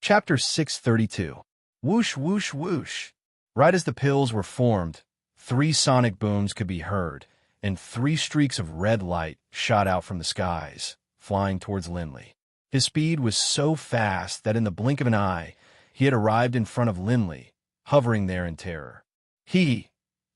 Chapter 632. Whoosh, whoosh, whoosh. Right as the pills were formed, 3 sonic booms could be heard, and 3 streaks of red light shot out from the skies, flying towards Linley. His speed was so fast that in the blink of an eye, he had arrived in front of Linley, hovering there in terror.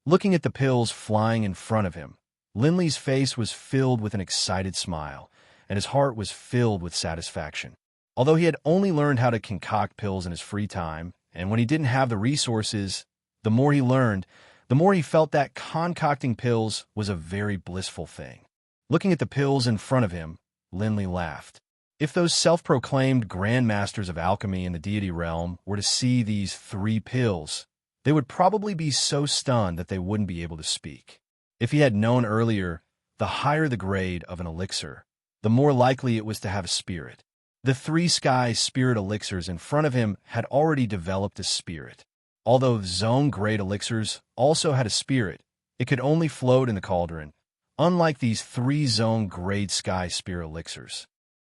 Looking at the pills flying in front of him, Linley's face was filled with an excited smile, and his heart was filled with satisfaction. Although he had only learned how to concoct pills in his free time, and when he didn't have the resources, the more he learned, the more he felt that concocting pills was a very blissful thing. Looking at the pills in front of him, Linley laughed. If those self-proclaimed grandmasters of alchemy in the deity realm were to see these 3 pills, they would probably be so stunned that they wouldn't be able to speak. If he had known earlier, the higher the grade of an elixir, the more likely it was to have a spirit. The 3 sky spirit elixirs in front of him had already developed a spirit. Although zone-grade elixirs also had a spirit, it could only float in the cauldron, unlike these 3 zone-grade sky spirit elixirs.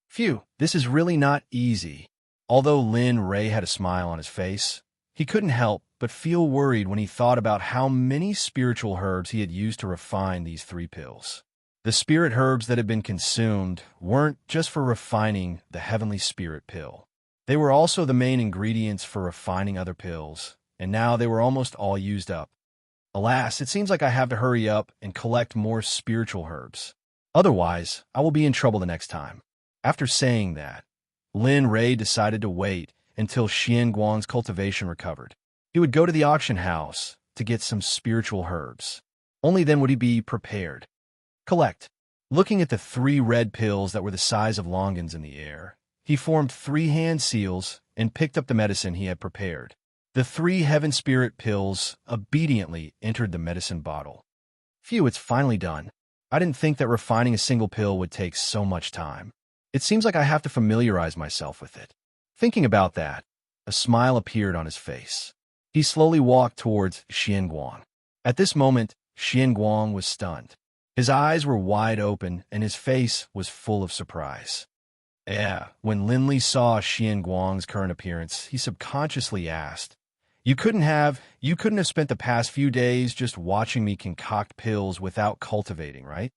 Phew, this is really not easy. Although Lin Ray had a smile on his face, he couldn't help but feel worried when he thought about how many spiritual herbs he had used to refine these 3 pills. The spirit herbs that had been consumed weren't just for refining the heavenly spirit pill. They were also the main ingredients for refining other pills, and now they were almost all used up. Alas, it seems like I have to hurry up and collect more spiritual herbs. Otherwise, I will be in trouble the next time. After saying that, Lin Ray decided to wait until Xian Guang's cultivation recovered. He would go to the auction house to get some spiritual herbs. Only then would he be prepared. Collect. Looking at the 3 red pills that were the size of longans in the air, he formed 3 hand seals and picked up the medicine he had prepared. The 3 heaven spirit pills obediently entered the medicine bottle. Phew, it's finally done. I didn't think that refining a single pill would take so much time. It seems like I have to familiarize myself with it. Thinking about that, a smile appeared on his face. He slowly walked towards Xian Guang. At this moment, Xian Guang was stunned. His eyes were wide open, and his face was full of surprise. When Linley saw Xian Guang's current appearance, he subconsciously asked, You couldn't have spent the past few days just watching me concoct pills without cultivating, right?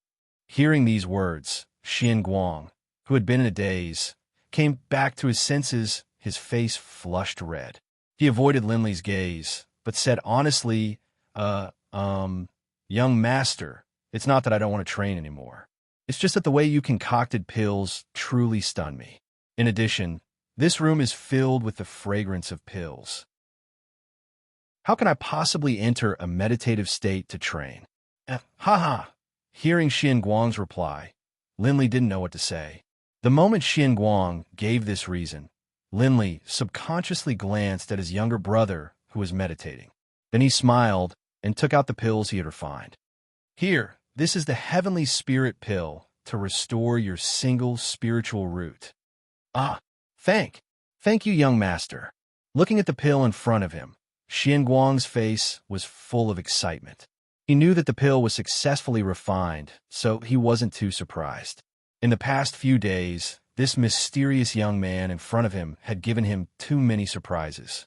Hearing these words, Xian Guang, who had been in a daze, came back to his senses, his face flushed red. He avoided Linley's gaze, but said honestly, young master, it's not that I don't want to train anymore. It's just that the way you concocted pills truly stunned me. In addition, this room is filled with the fragrance of pills. How can I possibly enter a meditative state to train? Hearing Xian Guang's reply, Linley didn't know what to say. The moment Xian Guang gave this reason, Linley subconsciously glanced at his younger brother who was meditating. Then he smiled and took out the pills he had refined. Here, this is the heavenly spirit pill to restore your single spiritual root. Thank you, young master. Looking at the pill in front of him, Xian Guang's face was full of excitement. He knew that the pill was successfully refined, so he wasn't too surprised. In the past few days, this mysterious young man in front of him had given him too many surprises.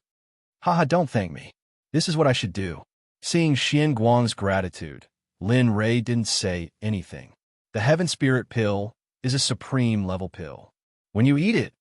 Don't thank me. This is what I should do. Seeing Xian Guang's gratitude, Lin Ray didn't say anything. The Heaven Spirit Pill is a supreme level pill. When you eat it,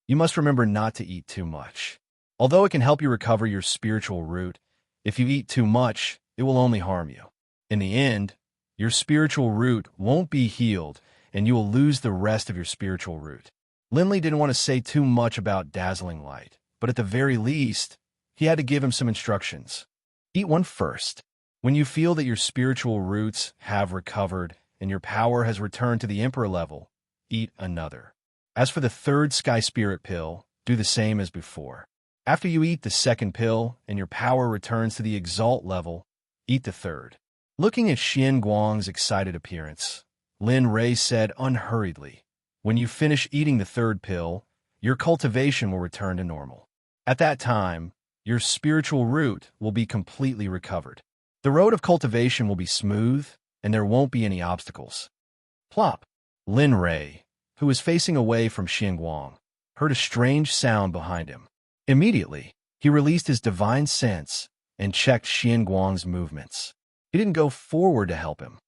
you must remember not to eat too much. Although it can help you recover your spiritual root, if you eat too much, it will only harm you. In the end, your spiritual root won't be healed, and you will lose the rest of your spiritual root. Linley didn't want to say too much about dazzling light, but at the very least, he had to give him some instructions. Eat one first. When you feel that your spiritual roots have recovered and your power has returned to the Emperor level, eat another. As for the 3rd Sky Spirit Pill, do the same as before. After you eat the 2nd pill and your power returns to the Exalt level, eat the 3rd. Looking at Xian Guang's excited appearance, Lin Ray said unhurriedly, When you finish eating the 3rd pill, your cultivation will return to normal. At that time, your spiritual root will be completely recovered. The road of cultivation will be smooth, and there won't be any obstacles. Plop! Lin Ray, who was facing away from Xian Guang, heard a strange sound behind him. Immediately, he released his divine sense and checked Xian Guang's movements. He didn't go forward to help him.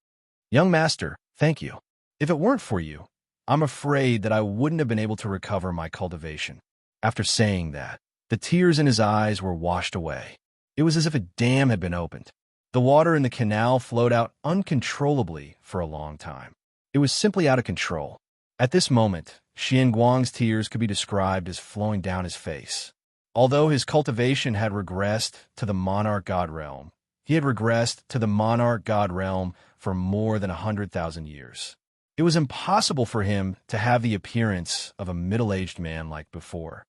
Young master, thank you. If it weren't for you, I'm afraid that I wouldn't have been able to recover my cultivation. After saying that, the tears in his eyes were washed away. It was as if a dam had been opened. The water in the canal flowed out uncontrollably for a long time. It was simply out of control. At this moment, Xian Guang's tears could be described as flowing down his face. Although his cultivation had regressed to the monarch god realm, he had regressed to the monarch god realm for more than 100,000 years. It was impossible for him to have the appearance of a middle-aged man like before.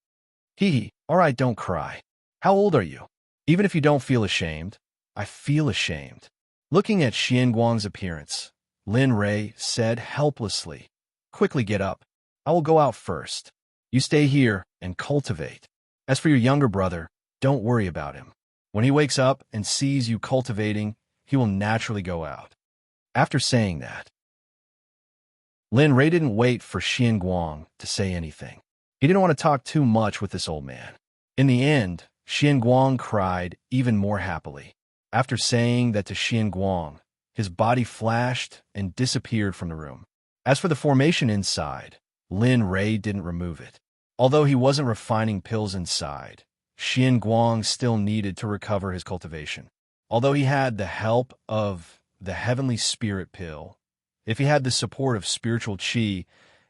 Hee, all right, don't cry. How old are you? Even if you don't feel ashamed, I feel ashamed. Looking at Xian Guang's appearance, Lin Rei said helplessly, Quickly get up. I will go out first. You stay here and cultivate. As for your younger brother, don't worry about him. When he wakes up and sees you cultivating, he will naturally go out. After saying that, Lin Rei didn't wait for Xian Guang to say anything. He didn't want to talk too much with this old man. In the end, Xian Guang cried even more happily. After saying that to Xian Guang, his body flashed and disappeared from the room. As for the formation inside, Lin Rei didn't remove it. Although he wasn't refining pills inside, Xian Guang still needed to recover his cultivation. Although he had the help of the heavenly spirit pill, if he had the support of spiritual qi,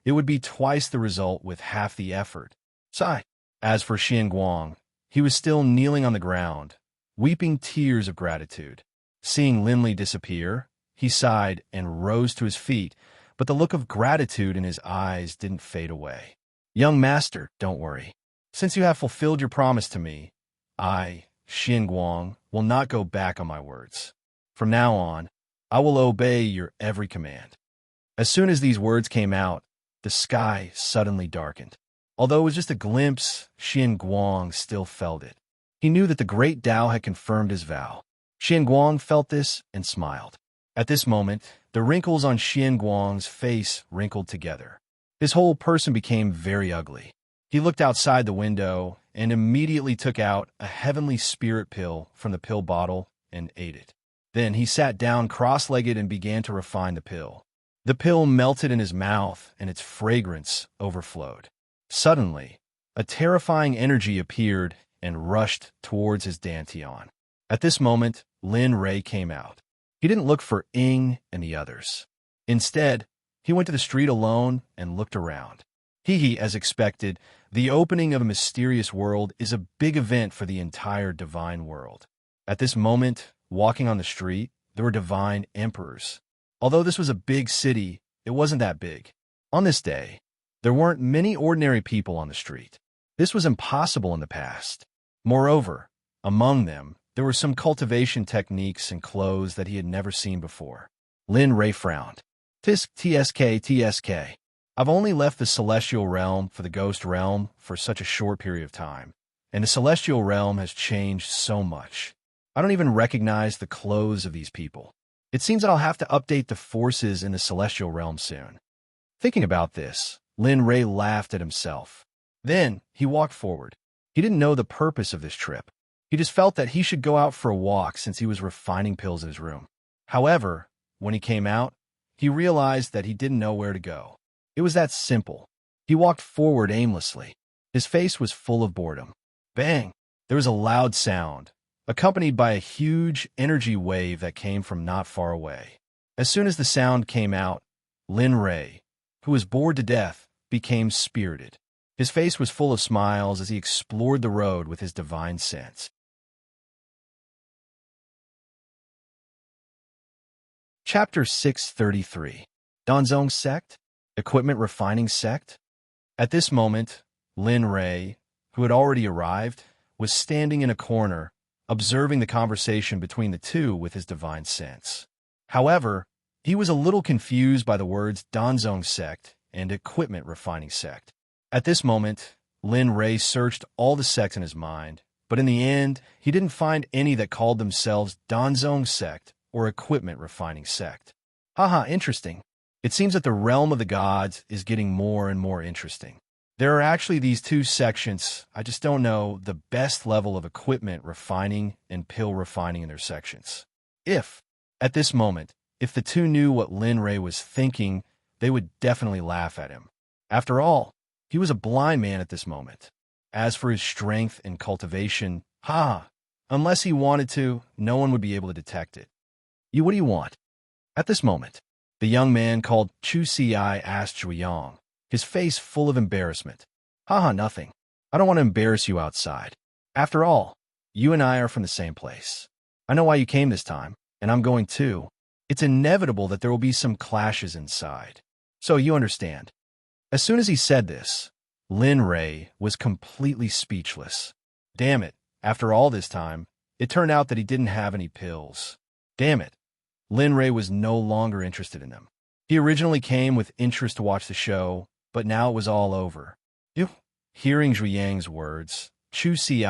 it would be twice the result with half the effort. Sigh. As for Xian Guang, he was still kneeling on the ground, weeping tears of gratitude. Seeing Lin Li disappear, he sighed and rose to his feet, but the look of gratitude in his eyes didn't fade away. Young master, don't worry. Since you have fulfilled your promise to me, I, Xian Guang, will not go back on my words. From now on, I will obey your every command. As soon as these words came out, the sky suddenly darkened. Although it was just a glimpse, Xian Guang still felt it. He knew that the great Tao had confirmed his vow. Xian Guang felt this and smiled. At this moment, the wrinkles on Xian Guang's face wrinkled together. His whole person became very ugly. He looked outside the window and immediately took out a heavenly spirit pill from the pill bottle and ate it. Then he sat down cross-legged and began to refine the pill. The pill melted in his mouth and its fragrance overflowed. Suddenly, a terrifying energy appeared and rushed towards his dantian. At this moment, Lin Rei came out. He didn't look for Ying and the others. Instead, he went to the street alone and looked around. As expected, the opening of a mysterious world is a big event for the entire divine world. At this moment, walking on the street, there were divine emperors. Although this was a big city, it wasn't that big. On this day, there weren't many ordinary people on the street. This was impossible in the past. Moreover, among them, there were some cultivation techniques and clothes that he had never seen before. Lin Rei frowned. TSK. I've only left the celestial realm for the ghost realm for such a short period of time, and the celestial realm has changed so much. I don't even recognize the clothes of these people. It seems that I'll have to update the forces in the celestial realm soon. Thinking about this, Lin Rei laughed at himself. Then he walked forward. He didn't know the purpose of this trip. He just felt that he should go out for a walk since he was refining pills in his room. However, when he came out, he realized that he didn't know where to go. It was that simple. He walked forward aimlessly. His face was full of boredom. Bang! There was a loud sound, accompanied by a huge energy wave that came from not far away. As soon as the sound came out, Lin Rei, who was bored to death, became spirited. His face was full of smiles as he explored the road with his divine sense. Chapter 633. Danzong Sect? Equipment Refining Sect? At this moment, Lin Rei, who had already arrived, was standing in a corner, observing the conversation between the two with his divine sense. However, he was a little confused by the words Danzong Sect and Equipment Refining Sect. At this moment, Lin Rei searched all the sects in his mind, but in the end, he didn't find any that called themselves Danzong Sect or Equipment Refining Sect. Haha, interesting. It seems that the realm of the gods is getting more and more interesting. There are actually these two sections. I just don't know the best level of equipment refining and pill refining in their sections. At this moment, if the two knew what Lin Ray was thinking, they would definitely laugh at him. After all, he was a blind man at this moment. As for his strength and cultivation, unless he wanted to, no one would be able to detect it. What do you want? At this moment, the young man called Chu Si asked Zhuiyang, his face full of embarrassment. Nothing. I don't want to embarrass you outside. After all, you and I are from the same place. I know why you came this time, and I'm going too. It's inevitable that there will be some clashes inside. So you understand. As soon as he said this, Lin Ray was completely speechless. Damn it, after all this time, it turned out that he didn't have any pills. Damn it. Lin Ray was no longer interested in them. He originally came with interest to watch the show, but now it was all over. Hearing Zhuiyang's words, Chu Si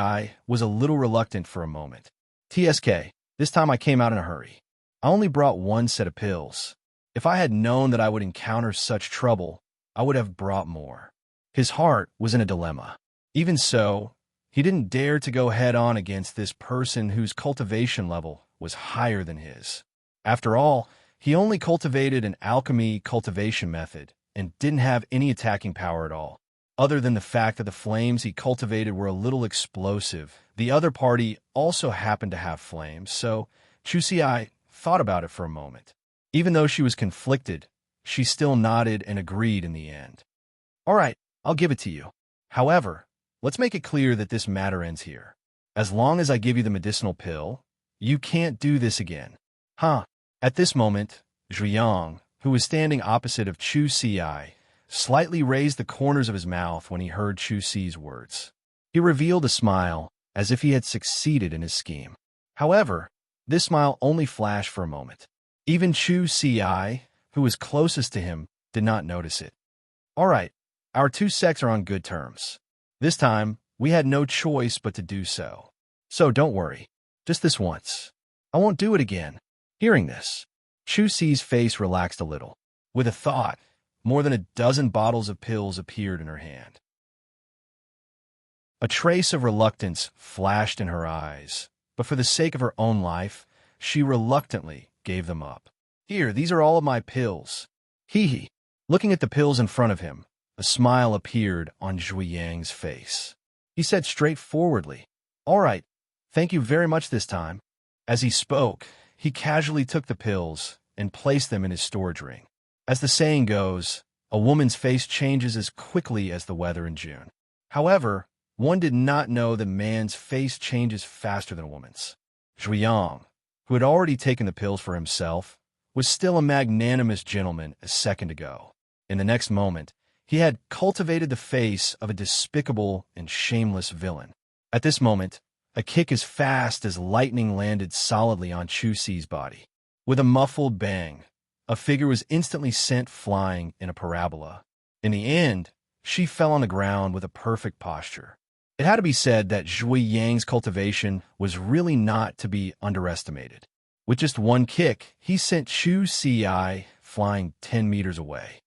was a little reluctant for a moment. TSK, this time I came out in a hurry. I only brought one set of pills. If I had known that I would encounter such trouble, I would have brought more. His heart was in a dilemma. Even so, he didn't dare to go head-on against this person whose cultivation level was higher than his. After all, he only cultivated an alchemy cultivation method and didn't have any attacking power at all. Other than the fact that the flames he cultivated were a little explosive, the other party also happened to have flames, so Chu Si thought about it for a moment. Even though she was conflicted, she still nodded and agreed in the end. All right, I'll give it to you. However, let's make it clear that this matter ends here. As long as I give you the medicinal pill, you can't do this again. At this moment, Zhuiyang, who was standing opposite of Chu Si, slightly raised the corners of his mouth when he heard Chu Si's words. He revealed a smile, as if he had succeeded in his scheme. However, this smile only flashed for a moment. Even Chu Si, who was closest to him, did not notice it. All right, our two sects are on good terms. This time, we had no choice but to do so. So don't worry, just this once. I won't do it again. Hearing this, Chu Si's face relaxed a little. With a thought, more than a dozen bottles of pills appeared in her hand. A trace of reluctance flashed in her eyes, but for the sake of her own life, she reluctantly gave them up. Here, these are all of my pills. Looking at the pills in front of him, a smile appeared on Zhuiyang's face. He said straightforwardly, All right, thank you very much this time. As he spoke, he casually took the pills and placed them in his storage ring. As the saying goes, a woman's face changes as quickly as the weather in June. However, one did not know that man's face changes faster than a woman's. Zhuiyang, who had already taken the pills for himself, was still a magnanimous gentleman a second ago. In the next moment, he had cultivated the face of a despicable and shameless villain. At this moment, a kick as fast as lightning landed solidly on Chu Si's body. With a muffled bang, a figure was instantly sent flying in a parabola. In the end, she fell on the ground with a perfect posture. It had to be said that Zhuiyang's cultivation was really not to be underestimated. With just one kick, he sent Chu Si flying 10 meters away.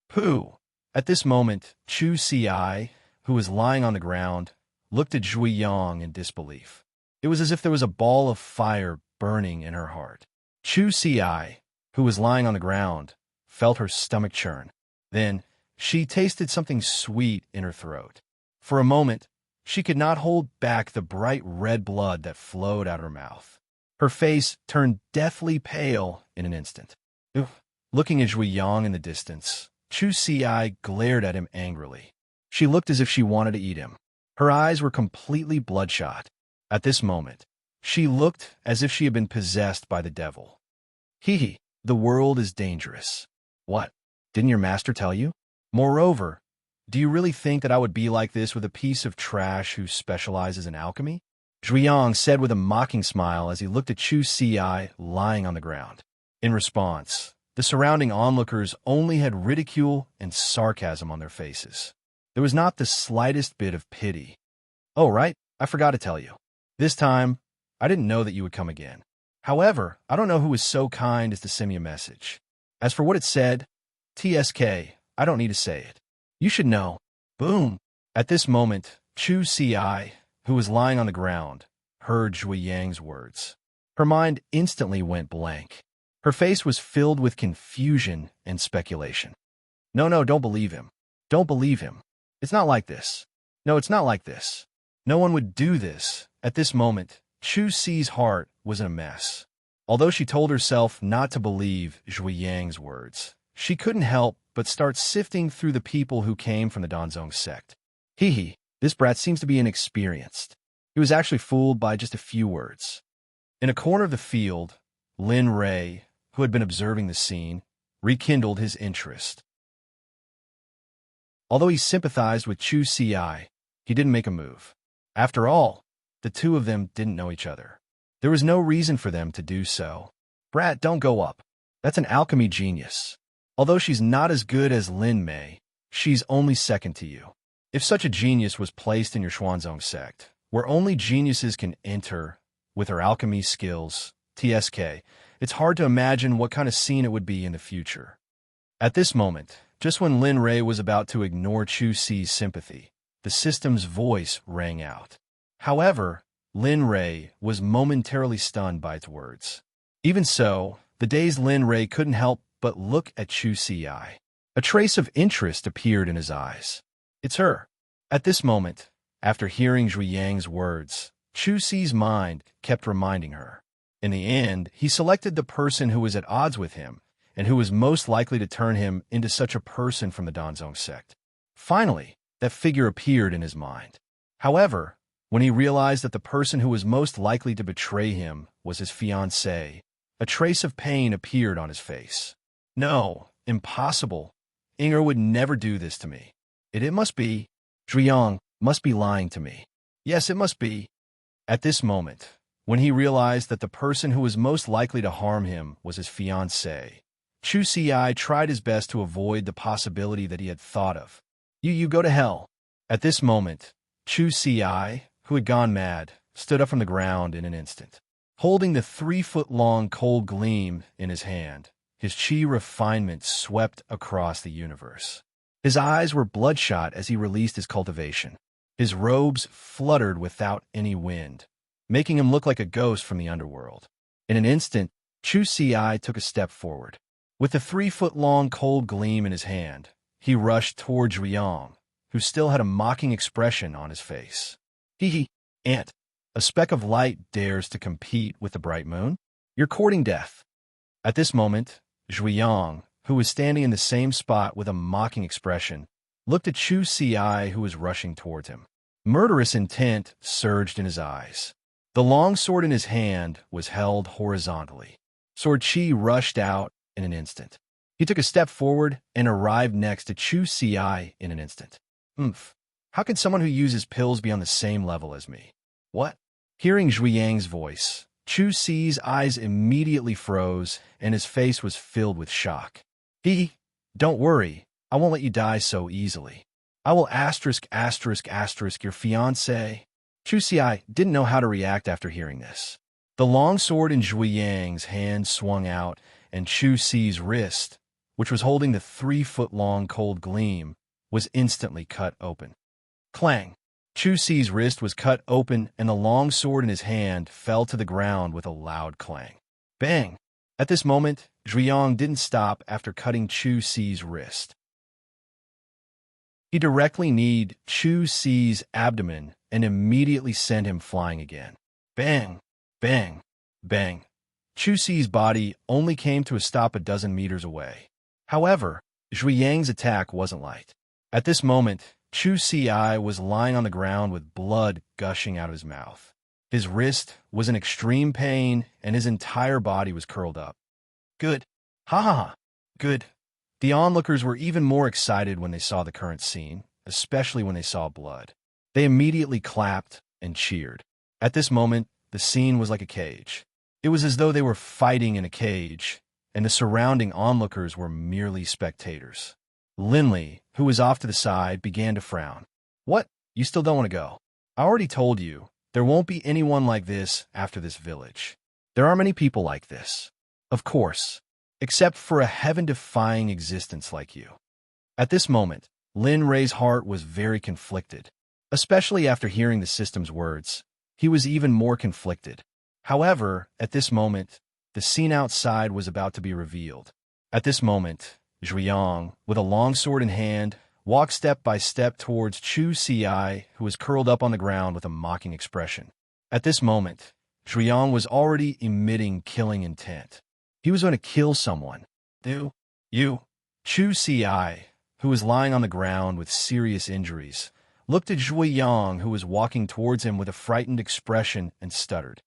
Pooh! At this moment, Chu Si, who was lying on the ground, looked at Zhuiyang in disbelief. It was as if there was a ball of fire burning in her heart. Chu Si, who was lying on the ground, felt her stomach churn. Then, she tasted something sweet in her throat. For a moment, she could not hold back the bright red blood that flowed out her mouth. Her face turned deathly pale in an instant. Looking at Zhuiyang in the distance, Chu Si glared at him angrily. She looked as if she wanted to eat him. Her eyes were completely bloodshot. At this moment, she looked as if she had been possessed by the devil. The world is dangerous. What? Didn't your master tell you? Moreover, do you really think that I would be like this with a piece of trash who specializes in alchemy? Zhuiyang said with a mocking smile as he looked at Chu Si lying on the ground. In response, the surrounding onlookers only had ridicule and sarcasm on their faces. There was not the slightest bit of pity. Oh, right, I forgot to tell you. This time, I didn't know that you would come again. However, I don't know who was so kind as to send me a message. As for what it said, TSK, I don't need to say it. You should know. Boom! At this moment, Chu Si, who was lying on the ground, heard Zhui Yang's words. Her mind instantly went blank. Her face was filled with confusion and speculation. No, no, don't believe him. Don't believe him. It's not like this. No, it's not like this. No one would do this. At this moment, Chu Si's heart was in a mess. Although she told herself not to believe Zhui Yang's words, she couldn't help but start sifting through the people who came from the Danzong sect. Hee, this brat seems to be inexperienced. He was actually fooled by just a few words. In a corner of the field, Lin Rei, who had been observing the scene, rekindled his interest. Although he sympathized with Chu Si, he didn't make a move. After all, the two of them didn't know each other. There was no reason for them to do so. Brat, don't go up. That's an alchemy genius. Although she's not as good as Lin Mei, she's only second to you. If such a genius was placed in your Xuanzong sect, where only geniuses can enter with her alchemy skills, TSK, it's hard to imagine what kind of scene it would be in the future. At this moment, just when Lin Rei was about to ignore Chu Si's sympathy, the system's voice rang out. However, Lin Rei was momentarily stunned by its words. Even so, the dazed Lin Rei couldn't help but look at Chu Si. A trace of interest appeared in his eyes. It's her. At this moment, after hearing Zhui Yang's words, Chu Si's mind kept reminding her. In the end, he selected the person who was at odds with him and who was most likely to turn him into such a person from the Danzong sect. Finally, that figure appeared in his mind. However, when he realized that the person who was most likely to betray him was his fiancée, a trace of pain appeared on his face. No, impossible. Inger would never do this to me. It must be. Zhuiyang must be lying to me. Yes, it must be. At this moment, when he realized that the person who was most likely to harm him was his fiancée, Chu Si tried his best to avoid the possibility that he had thought of. You go to hell. At this moment, Chu Si, who had gone mad, stood up from the ground in an instant. Holding the 3-foot-long cold gleam in his hand, his chi refinement swept across the universe. His eyes were bloodshot as he released his cultivation. His robes fluttered without any wind, making him look like a ghost from the underworld. In an instant, Chu Si took a step forward. With the 3-foot-long cold gleam in his hand, he rushed toward Zhuiyang, who still had a mocking expression on his face. Hee, ant. A speck of light dares to compete with the bright moon? You're courting death. At this moment, Zhuiyang, who was standing in the same spot with a mocking expression, looked at Chu Si, who was rushing towards him. Murderous intent surged in his eyes. The long sword in his hand was held horizontally. Sword chi rushed out in an instant. He took a step forward and arrived next to Chu Si in an instant. How can someone who uses pills be on the same level as me? What? Hearing Zhuiyang's voice, Chu Si's eyes immediately froze and his face was filled with shock. Don't worry, I won't let you die so easily. I will **** your fiancé. Chu Si didn't know how to react after hearing this. The long sword in Zhuiyang's hand swung out, and Chu Si's wrist, which was holding the 3-foot-long cold gleam, was instantly cut open. Clang! Chu Si's wrist was cut open, and the long sword in his hand fell to the ground with a loud clang. Bang! At this moment, Zhuiyang didn't stop after cutting Chu Si's wrist. He directly kneed Chu Si's abdomen and immediately sent him flying again. Bang! Bang! Bang! Chu Si's body only came to a stop a dozen meters away. However, Zhuiyang's attack wasn't light. At this moment, Chu Si was lying on the ground with blood gushing out of his mouth. His wrist was in extreme pain, and his entire body was curled up. Good. Ha ha ha. Good. The onlookers were even more excited when they saw the current scene, especially when they saw blood. They immediately clapped and cheered. At this moment, the scene was like a cage. It was as though they were fighting in a cage, and the surrounding onlookers were merely spectators. Linley, who was off to the side, began to frown. What? You still don't want to go? I already told you, there won't be anyone like this after this village. There aren't many people like this. Of course. Except for a heaven-defying existence like you. At this moment, Lin Rei's heart was very conflicted. Especially after hearing the system's words, he was even more conflicted. However, at this moment, the scene outside was about to be revealed. At this moment, Zhuiyang, with a long sword in hand, walked step by step towards Chu Ci, who was curled up on the ground with a mocking expression. At this moment, Zhuiyang was already emitting killing intent. He was going to kill someone. You. Chu Ci, who was lying on the ground with serious injuries, looked at Zhuiyang, who was walking towards him with a frightened expression, and stuttered.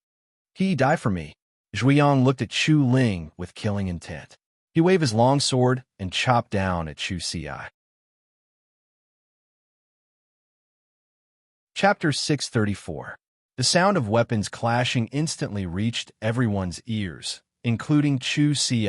He die for me. Zhuiyang looked at Chu Ling with killing intent. He waved his long sword and chopped down at Chu Ci. Chapter 634. The sound of weapons clashing instantly reached everyone's ears, including Chu Ci,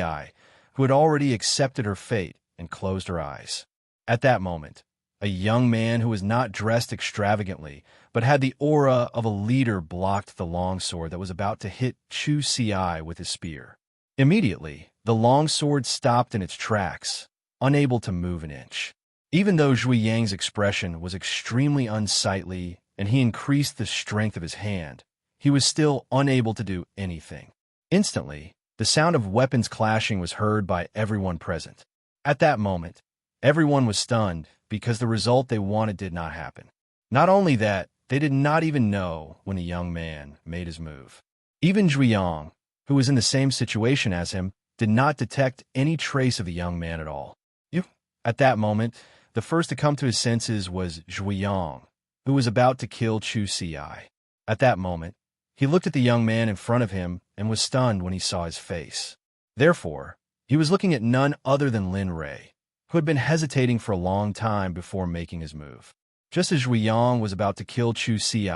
who had already accepted her fate and closed her eyes. At that moment, a young man who was not dressed extravagantly, but had the aura of a leader blocked the longsword that was about to hit Chu Ci with his spear. Immediately, the longsword stopped in its tracks, unable to move an inch. Even though Zhuiyang's expression was extremely unsightly and he increased the strength of his hand, he was still unable to do anything. Instantly, the sound of weapons clashing was heard by everyone present. At that moment, everyone was stunned because the result they wanted did not happen. Not only that, they did not even know when the young man made his move. Even Zhuiyang, who was in the same situation as him, did not detect any trace of the young man at all. At that moment, the first to come to his senses was Zhuiyang, who was about to kill Chu Ci. At that moment, he looked at the young man in front of him and was stunned when he saw his face. Therefore, he was looking at none other than Lin Rei, who had been hesitating for a long time before making his move. Just as Zhuiyang was about to kill Chu Ci,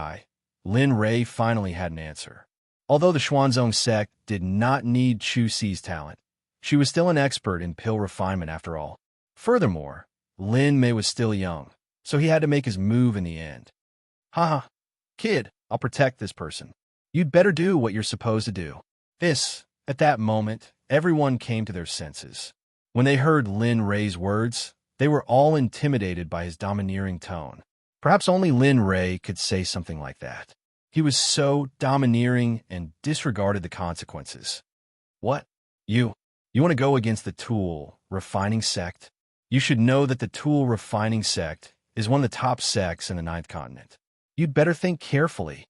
Lin Rei finally had an answer. Although the Xuanzong Sect did not need Chu Ci's talent, she was still an expert in pill refinement after all. Furthermore, Lin Mei was still young, so he had to make his move in the end. Haha, kid, I'll protect this person. You'd better do what you're supposed to do. At that moment, everyone came to their senses. When they heard Lin Rei's words, they were all intimidated by his domineering tone. Perhaps only Lin Rei could say something like that. He was so domineering and disregarded the consequences. What? You want to go against the Tool Refining Sect? You should know that the Tool Refining Sect is one of the top sects in the 9th continent. You'd better think carefully.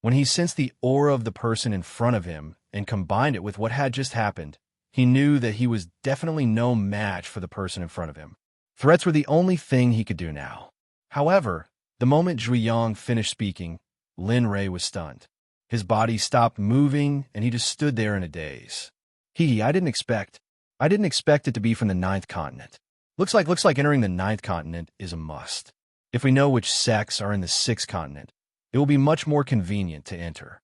When he sensed the aura of the person in front of him and combined it with what had just happened, he knew that he was definitely no match for the person in front of him. Threats were the only thing he could do now. However, the moment Zhuiyang finished speaking, Lin Rei was stunned. His body stopped moving, and he just stood there in a daze. I didn't expect it to be from the 9th continent. Looks like entering the 9th continent is a must. If we know which sects are in the 6th continent, it will be much more convenient to enter.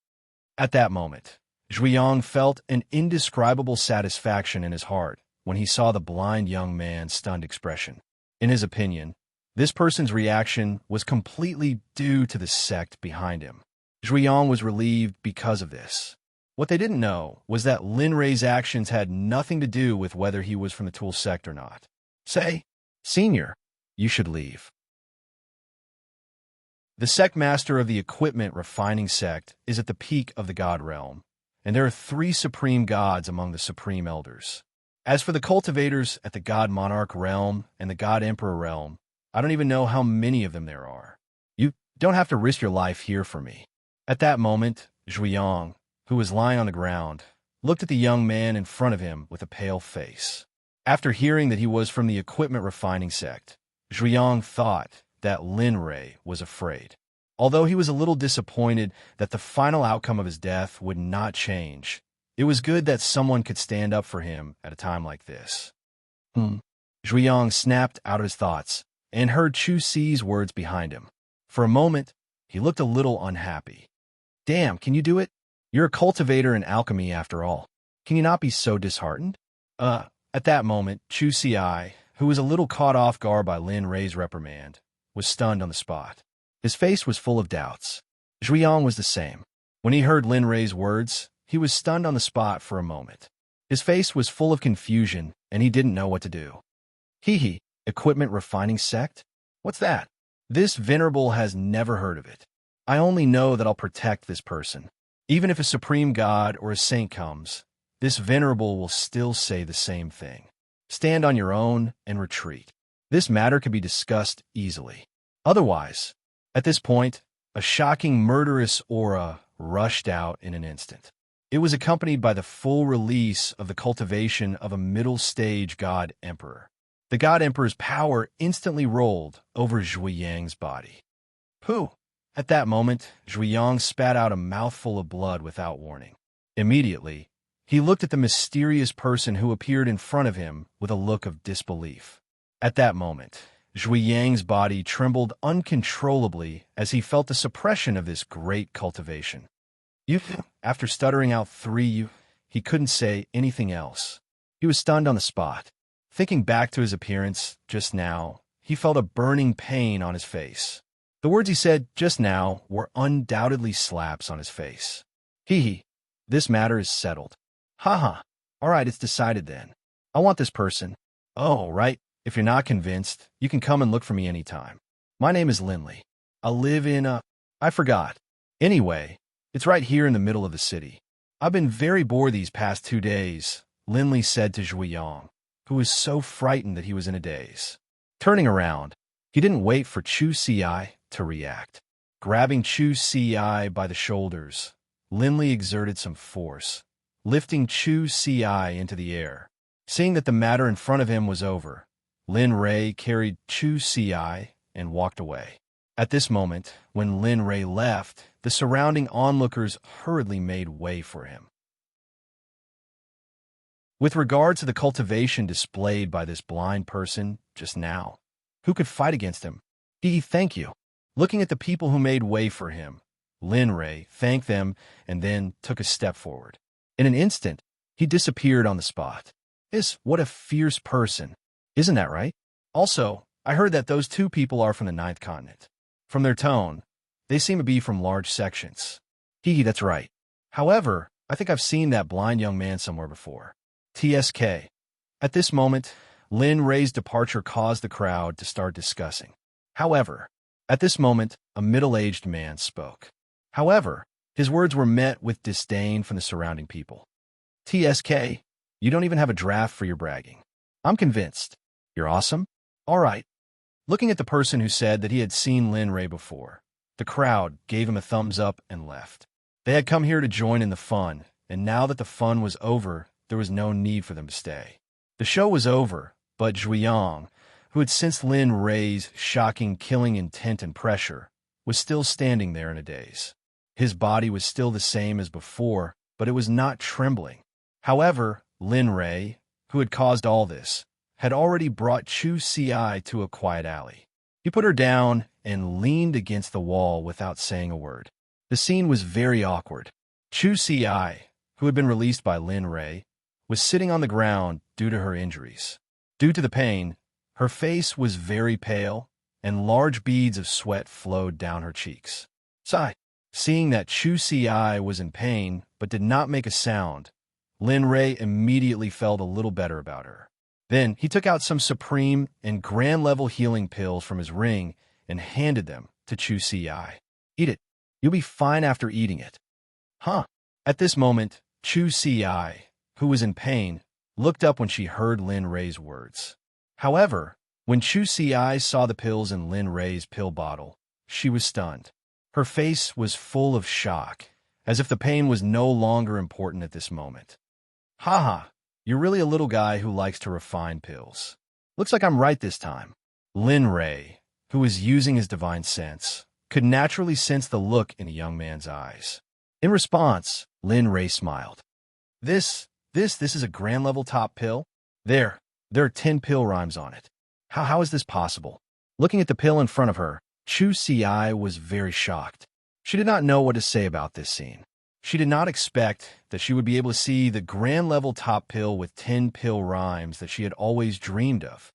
At that moment, Zhuiyang felt an indescribable satisfaction in his heart when he saw the blind young man's stunned expression. In his opinion, this person's reaction was completely due to the sect behind him. Zhuiyang was relieved because of this. What they didn't know was that Lin Rei's actions had nothing to do with whether he was from the Tool sect or not. Say, Senior, you should leave. The sect master of the Equipment Refining Sect is at the peak of the God Realm, and there are 3 supreme gods among the supreme elders. As for the cultivators at the God Monarch Realm and the God Emperor Realm, I don't even know how many of them there are. You don't have to risk your life here for me. At that moment, Zhuiyang, who was lying on the ground, looked at the young man in front of him with a pale face. After hearing that he was from the Equipment Refining Sect, Zhuiyang thought that Lin Rei was afraid. Although he was a little disappointed that the final outcome of his death would not change, it was good that someone could stand up for him at a time like this. Zhuiyang snapped out of his thoughts and heard Chu Ci's words behind him. For a moment, he looked a little unhappy. Damn, can you do it? You're a cultivator in alchemy after all. Can you not be so disheartened? At that moment, Chu Ci, who was a little caught off guard by Lin Rei's reprimand, was stunned on the spot. His face was full of doubts. Zhuiyang was the same. When he heard Lin Rei's words, he was stunned on the spot for a moment. His face was full of confusion, and he didn't know what to do. Equipment Refining Sect? What's that? This venerable has never heard of it. I only know that I'll protect this person. Even if a supreme god or a saint comes, this venerable will still say the same thing. Stand on your own and retreat. This matter can be discussed easily. Otherwise, at this point, a shocking murderous aura rushed out in an instant. It was accompanied by the full release of the cultivation of a middle-stage god emperor. The god emperor's power instantly rolled over Zhui Yang's body. Pooh! At that moment, Zhui Yang spat out a mouthful of blood without warning. Immediately, he looked at the mysterious person who appeared in front of him with a look of disbelief. At that moment, Zhui Yang's body trembled uncontrollably as he felt the suppression of this great cultivation. After stuttering out he couldn't say anything else. He was stunned on the spot. Thinking back to his appearance just now, he felt a burning pain on his face. The words he said just now were undoubtedly slaps on his face. This matter is settled. Ha. All right, it's decided then. I want this person. Oh, right. If you're not convinced, you can come and look for me anytime. My name is Linley. I live in I forgot. Anyway, it's right here in the middle of the city. I've been very bored these past 2 days, Linley said to Zhui Yang, who was so frightened that he was in a daze. Turning around, he didn't wait for Chu Ci to react. Grabbing Chu Ci by the shoulders, Linley exerted some force, lifting Chu Ci into the air. Seeing that the matter in front of him was over, Lin Rei carried Chu Ci and walked away. At this moment, when Lin Rei left, the surrounding onlookers hurriedly made way for him. With regard to the cultivation displayed by this blind person just now, who could fight against him? Thank you. Looking at the people who made way for him, Lin Rei thanked them and then took a step forward. In an instant, he disappeared on the spot. What a fierce person. Isn't that right? Also, I heard that those 2 people are from the 9th continent. From their tone, they seem to be from large sections. That's right. However, I think I've seen that blind young man somewhere before. TSK. At this moment, Lin Rei's departure caused the crowd to start discussing. However, at this moment, a middle-aged man spoke. However, his words were met with disdain from the surrounding people. TSK, you don't even have a draft for your bragging. I'm convinced. You're awesome? All right. Looking at the person who said that he had seen Lin Rei before, the crowd gave him a thumbs up and left. They had come here to join in the fun, and now that the fun was over, there was no need for them to stay. The show was over, but Zhui Yang, who had sensed Lin Rei's shocking killing intent and pressure, was still standing there in a daze. His body was still the same as before, but it was not trembling. However, Lin Rei, who had caused all this, had already brought Chu Ci to a quiet alley. He put her down and leaned against the wall without saying a word. The scene was very awkward. Chu Ci, who had been released by Lin Rei, was sitting on the ground due to her injuries. Due to the pain, her face was very pale, and large beads of sweat flowed down her cheeks. Seeing that Chu Ci was in pain but did not make a sound, Lin Rei immediately felt a little better about her. Then he took out some supreme and grand-level healing pills from his ring and handed them to Chu Ci. Eat it. You'll be fine after eating it. At this moment, Chu Ci, who was in pain, looked up when she heard Lin Rei's words. However, when Chu Ci saw the pills in Lin Rei's pill bottle, she was stunned. Her face was full of shock, as if the pain was no longer important at this moment. You're really a little guy who likes to refine pills. Looks like I'm right this time. Lin Rei, who was using his divine sense, could naturally sense the look in a young man's eyes. In response, Lin Rei smiled. This is a grand level top pill? There are 10 pill rhymes on it. How is this possible? Looking at the pill in front of her, Chu Ci was very shocked. She did not know what to say about this scene. She did not expect that she would be able to see the grand level top pill with 10 pill rhymes that she had always dreamed of.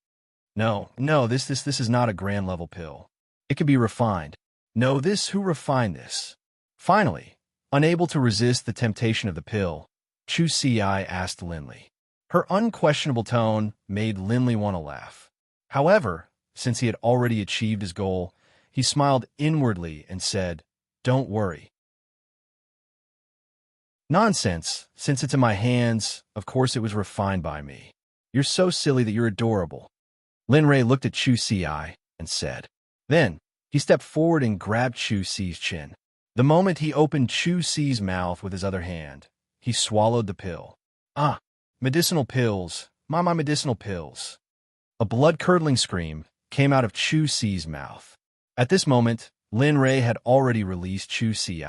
No, this is not a grand level pill. It could be refined. No, who refined this? Finally, unable to resist the temptation of the pill, Chu Ci asked Linley. Her unquestionable tone made Linley want to laugh. However, since he had already achieved his goal, he smiled inwardly and said, "Don't worry." "Nonsense. Since it's in my hands, of course it was refined by me. You're so silly that you're adorable." Lin Rei looked at Chu Si and said. Then, he stepped forward and grabbed Chu Si's chin. The moment he opened Chu Si's mouth with his other hand, he swallowed the pill. "Ah, medicinal pills, my medicinal pills." A blood-curdling scream came out of Chu Si's mouth. At this moment, Lin Rei had already released Chu Si.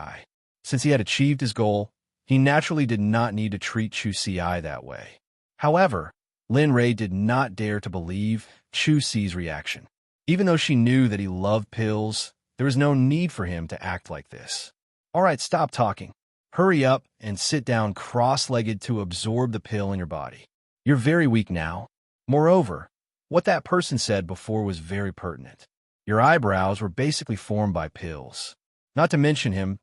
Since he had achieved his goal, he naturally did not need to treat Chu Si that way. However, Lin Rei did not dare to believe Chu Si's reaction. Even though she knew that he loved pills, there was no need for him to act like this. "All right, stop talking. Hurry up and sit down cross-legged to absorb the pill in your body. You're very weak now. Moreover, what that person said before was very pertinent. Your eyebrows were basically formed by pills. Not to mention him,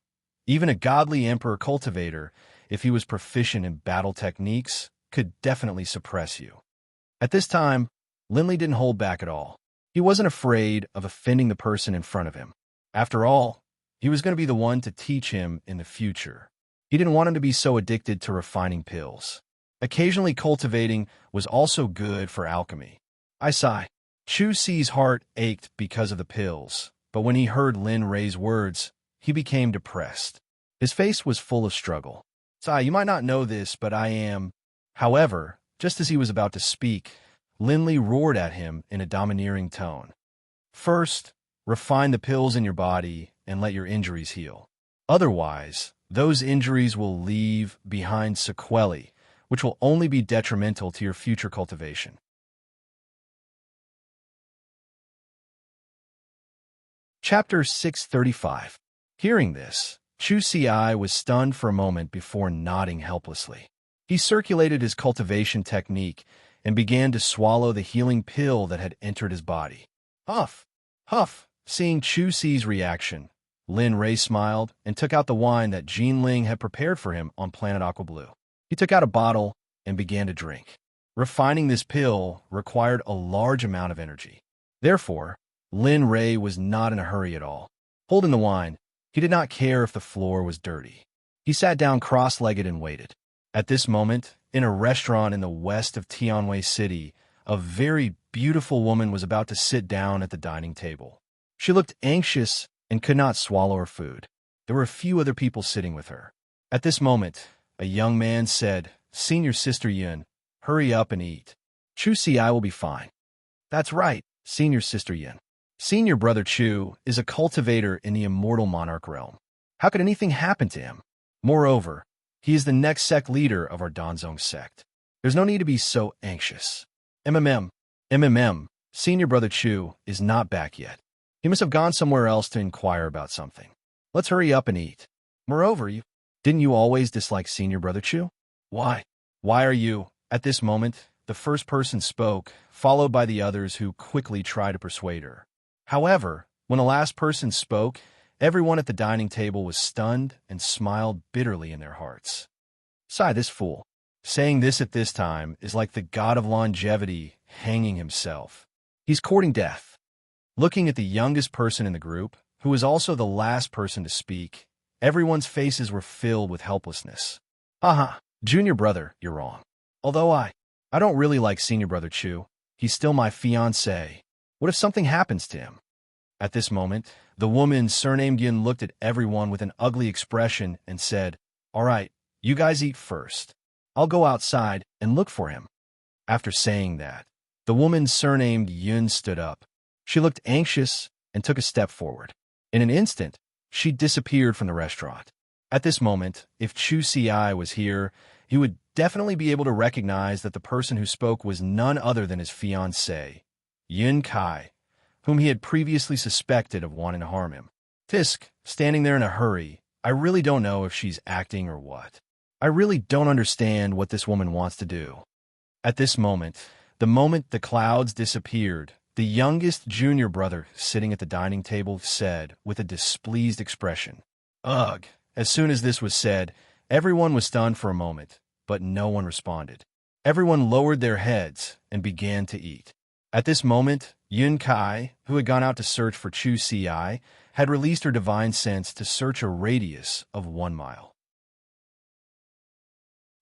even a godly emperor cultivator, if he was proficient in battle techniques, could definitely suppress you." At this time, Linley didn't hold back at all. He wasn't afraid of offending the person in front of him. After all, he was going to be the one to teach him in the future. He didn't want him to be so addicted to refining pills. Occasionally cultivating was also good for alchemy. I sigh. Chu Si's heart ached because of the pills, but when he heard Lin Rei's words, he became depressed. His face was full of struggle. "Sai, you might not know this, but I am—" However, just as he was about to speak, Linley roared at him in a domineering tone. "First, refine the pills in your body and let your injuries heal. Otherwise, those injuries will leave behind sequelae, which will only be detrimental to your future cultivation." Chapter 635. Hearing this, Chu Si was stunned for a moment before nodding helplessly. He circulated his cultivation technique and began to swallow the healing pill that had entered his body. Huff! Huff! Seeing Chu Si's reaction, Lin Rei smiled and took out the wine that Jean Ling had prepared for him on Planet Aqua Blue. He took out a bottle and began to drink. Refining this pill required a large amount of energy. Therefore, Lin Rei was not in a hurry at all. Holding the wine, he did not care if the floor was dirty. He sat down cross-legged and waited. At this moment, in a restaurant in the west of Tianwei City, a very beautiful woman was about to sit down at the dining table. She looked anxious and could not swallow her food. There were a few other people sitting with her. At this moment, a young man said, "Senior Sister Yun, hurry up and eat. Chu Si will be fine." "That's right, Senior Sister Yun. Senior Brother Chu is a cultivator in the immortal monarch realm. How could anything happen to him? Moreover, he is the next sect leader of our Danzong sect. There's no need to be so anxious. Senior Brother Chu is not back yet. He must have gone somewhere else to inquire about something. Let's hurry up and eat. Moreover, didn't you always dislike Senior Brother Chu? Why? Why are you?" At this moment, the first person spoke, followed by the others who quickly tried to persuade her. However, when the last person spoke, everyone at the dining table was stunned and smiled bitterly in their hearts. "Sigh, this fool. Saying this at this time is like the god of longevity hanging himself. He's courting death." Looking at the youngest person in the group, who was also the last person to speak, everyone's faces were filled with helplessness. "Haha, Junior Brother, you're wrong. Although I don't really like Senior Brother Chu. He's still my fiancé. What if something happens to him?" At this moment, the woman surnamed Yin looked at everyone with an ugly expression and said, "All right, you guys eat first. I'll go outside and look for him." After saying that, the woman surnamed Yun stood up. She looked anxious and took a step forward. In an instant, she disappeared from the restaurant. At this moment, if Chu Si was here, he would definitely be able to recognize that the person who spoke was none other than his fiancée, Yun Kai, whom he had previously suspected of wanting to harm him. Fisk, standing there in a hurry, I really don't know if she's acting or what. I really don't understand what this woman wants to do. At this moment the clouds disappeared, the youngest junior brother sitting at the dining table said with a displeased expression, "Ugh." As soon as this was said, everyone was stunned for a moment, but no one responded. Everyone lowered their heads and began to eat. At this moment, Yun Kai, who had gone out to search for Chu Si, had released her divine sense to search a radius of 1 mile.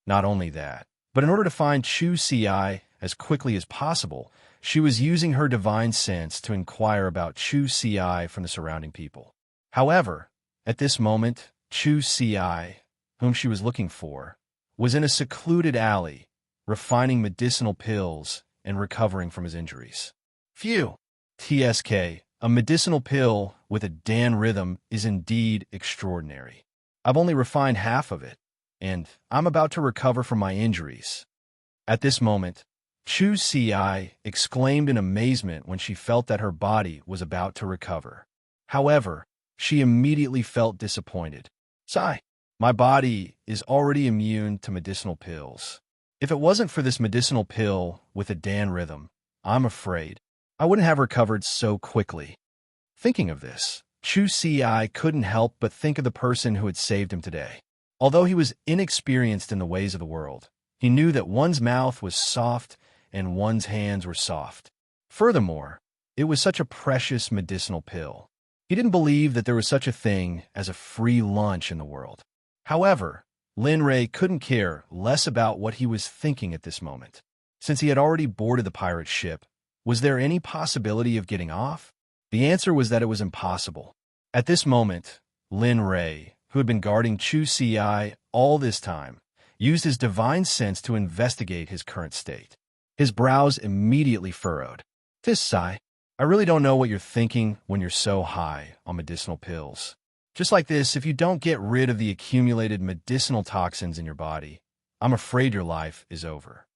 Not only that, but in order to find Chu Si as quickly as possible, she was using her divine sense to inquire about Chu Si from the surrounding people. However, at this moment, Chu Si, whom she was looking for, was in a secluded alley, refining medicinal pills and recovering from his injuries. Phew! TSK, a medicinal pill with a Dan rhythm is indeed extraordinary. I've only refined half of it, and I'm about to recover from my injuries. At this moment, Chu Si exclaimed in amazement when she felt that her body was about to recover. However, she immediately felt disappointed. Sigh, my body is already immune to medicinal pills. If it wasn't for this medicinal pill with a Dan rhythm, I'm afraid I wouldn't have recovered so quickly. Thinking of this, Chu Si couldn't help but think of the person who had saved him today. Although he was inexperienced in the ways of the world, he knew that one's mouth was soft and one's hands were soft. Furthermore, it was such a precious medicinal pill. He didn't believe that there was such a thing as a free lunch in the world. However, Lin Ray couldn't care less about what he was thinking at this moment. Since he had already boarded the pirate ship, was there any possibility of getting off? The answer was that it was impossible. At this moment, Lin Ray, who had been guarding Chu Si all this time, used his divine sense to investigate his current state. His brows immediately furrowed. This sigh, I really don't know what you're thinking when you're so high on medicinal pills. Just like this, if you don't get rid of the accumulated medicinal toxins in your body, I'm afraid your life is over.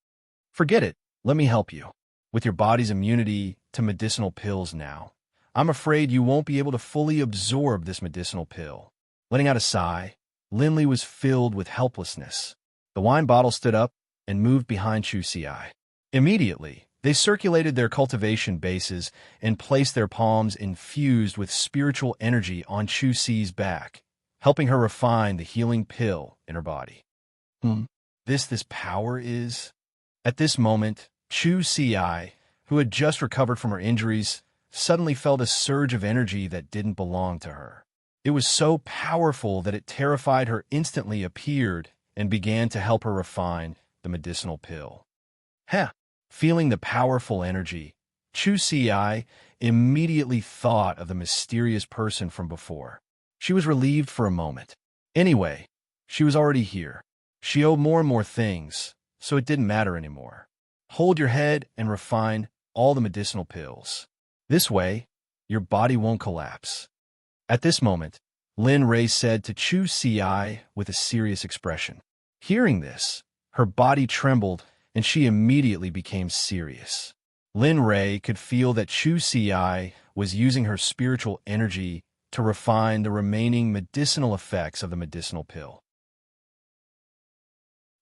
Forget it. Let me help you. With your body's immunity to medicinal pills now, I'm afraid you won't be able to fully absorb this medicinal pill. Letting out a sigh, Linley was filled with helplessness. The wine bottle stood up and moved behind Chu Si. Immediately, they circulated their cultivation bases and placed their palms infused with spiritual energy on Chu Si's back, helping her refine the healing pill in her body. This power is... At this moment, Chu Si, who had just recovered from her injuries, suddenly felt a surge of energy that didn't belong to her. It was so powerful that it terrified her instantly appeared and began to help her refine the medicinal pill. Feeling the powerful energy, Chu Si immediately thought of the mysterious person from before. She was relieved for a moment. Anyway, she was already here. She owed more and more things, so it didn't matter anymore. Hold your head and refine all the medicinal pills. This way, your body won't collapse. At this moment, Lin Ray said to Chu Si with a serious expression. Hearing this, her body trembled and she immediately became serious. Lin Ray could feel that Chu Si was using her spiritual energy to refine the remaining medicinal effects of the medicinal pill.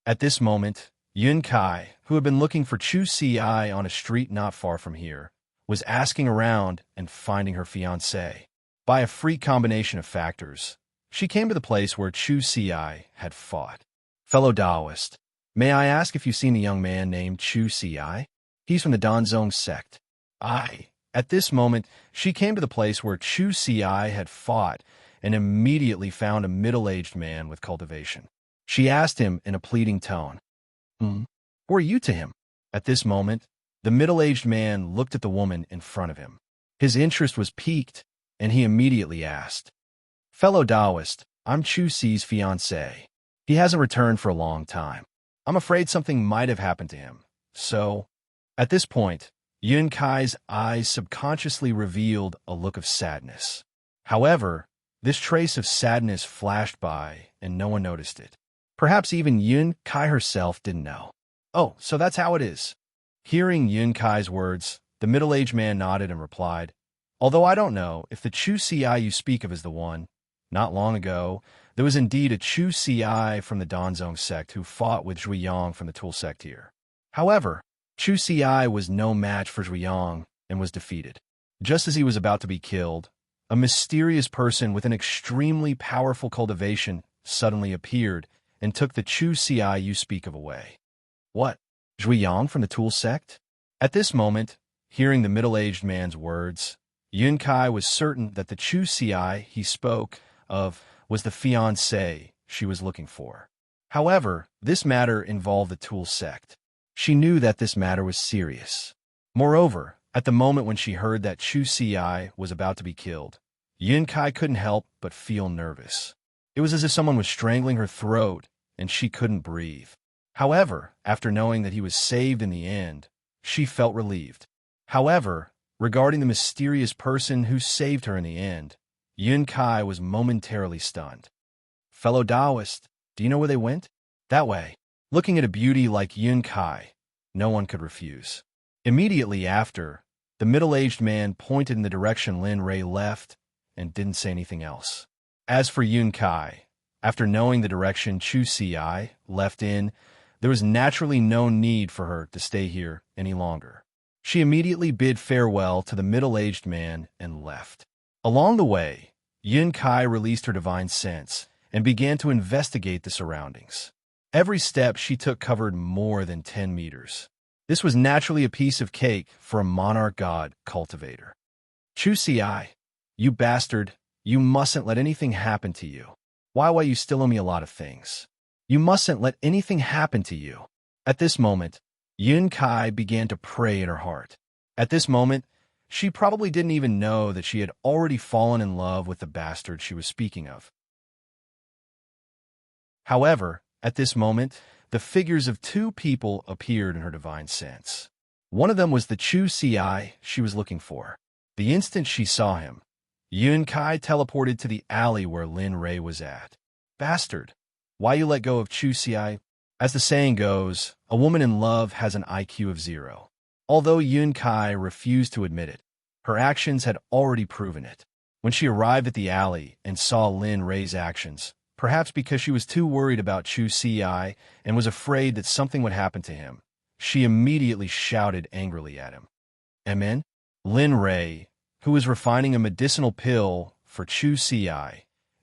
At this moment, Yun Kai, who had been looking for Chu Si on a street not far from here, was asking around and finding her fiancé. By a freak combination of factors, she came to the place where Chu Si had fought. Fellow Taoist, may I ask if you've seen a young man named Chu Si? He's from the Danzong Sect. At this moment, she came to the place where Chu Si had fought and immediately found a middle-aged man with cultivation. She asked him in a pleading tone, Who are you to him? At this moment, the middle-aged man looked at the woman in front of him. His interest was piqued, and he immediately asked, Fellow Taoist, I'm Chu Si's fiancé. He hasn't returned for a long time. I'm afraid something might have happened to him. So, at this point, Yun Kai's eyes subconsciously revealed a look of sadness. However, this trace of sadness flashed by, and no one noticed it. Perhaps even Yun Kai herself didn't know. Oh, so that's how it is. Hearing Yun Kai's words, the middle-aged man nodded and replied, Although I don't know if the Chu Si you speak of is the one, not long ago, there was indeed a Chu Si from the Danzong sect who fought with Zhuiyang from the Tool sect here. However, Chu Si was no match for Zhuiyang and was defeated. Just as he was about to be killed, a mysterious person with an extremely powerful cultivation suddenly appeared and took the Chu Si you speak of away. What? Zhuiyang from the Tool sect? At this moment, Hearing the middle-aged man's words, Yun Kai was certain that the Chu Si he spoke of was the fiancé she was looking for. However, this matter involved the Tool Sect. She knew that this matter was serious. Moreover, at the moment when she heard that Chu Si was about to be killed, Yun Kai couldn't help but feel nervous. It was as if someone was strangling her throat, and she couldn't breathe. However, after knowing that he was saved in the end, she felt relieved. However, regarding the mysterious person who saved her in the end, Yun Kai was momentarily stunned. Fellow Taoist, do you know where they went? That way. Looking at a beauty like Yun Kai, no one could refuse. Immediately after, the middle-aged man pointed in the direction Lin Ray left and didn't say anything else. As for Yun Kai, after knowing the direction Chu Si left in, there was naturally no need for her to stay here any longer. She immediately bid farewell to the middle-aged man and left. Along the way, Yun Kai released her divine sense and began to investigate the surroundings. Every step she took covered more than 10 meters. This was naturally a piece of cake for a monarch god cultivator. Chu Si, you bastard, you mustn't let anything happen to you. Why you still owe me a lot of things? You mustn't let anything happen to you. At this moment, Yun Kai began to pray in her heart. At this moment, she probably didn't even know that she had already fallen in love with the bastard she was speaking of. However, at this moment, the figures of two people appeared in her divine sense. One of them was the Chu Si she was looking for. The instant she saw him, Yun Kai teleported to the alley where Lin Ray was at. Bastard, why you let go of Chu Si? As the saying goes, a woman in love has an IQ of 0. Although Yun Kai refused to admit it, her actions had already proven it. When she arrived at the alley and saw Lin Ray's actions, perhaps because she was too worried about Chu Si and was afraid that something would happen to him, she immediately shouted angrily at him. Amen? Lin Ray, who was refining a medicinal pill for Chu Si,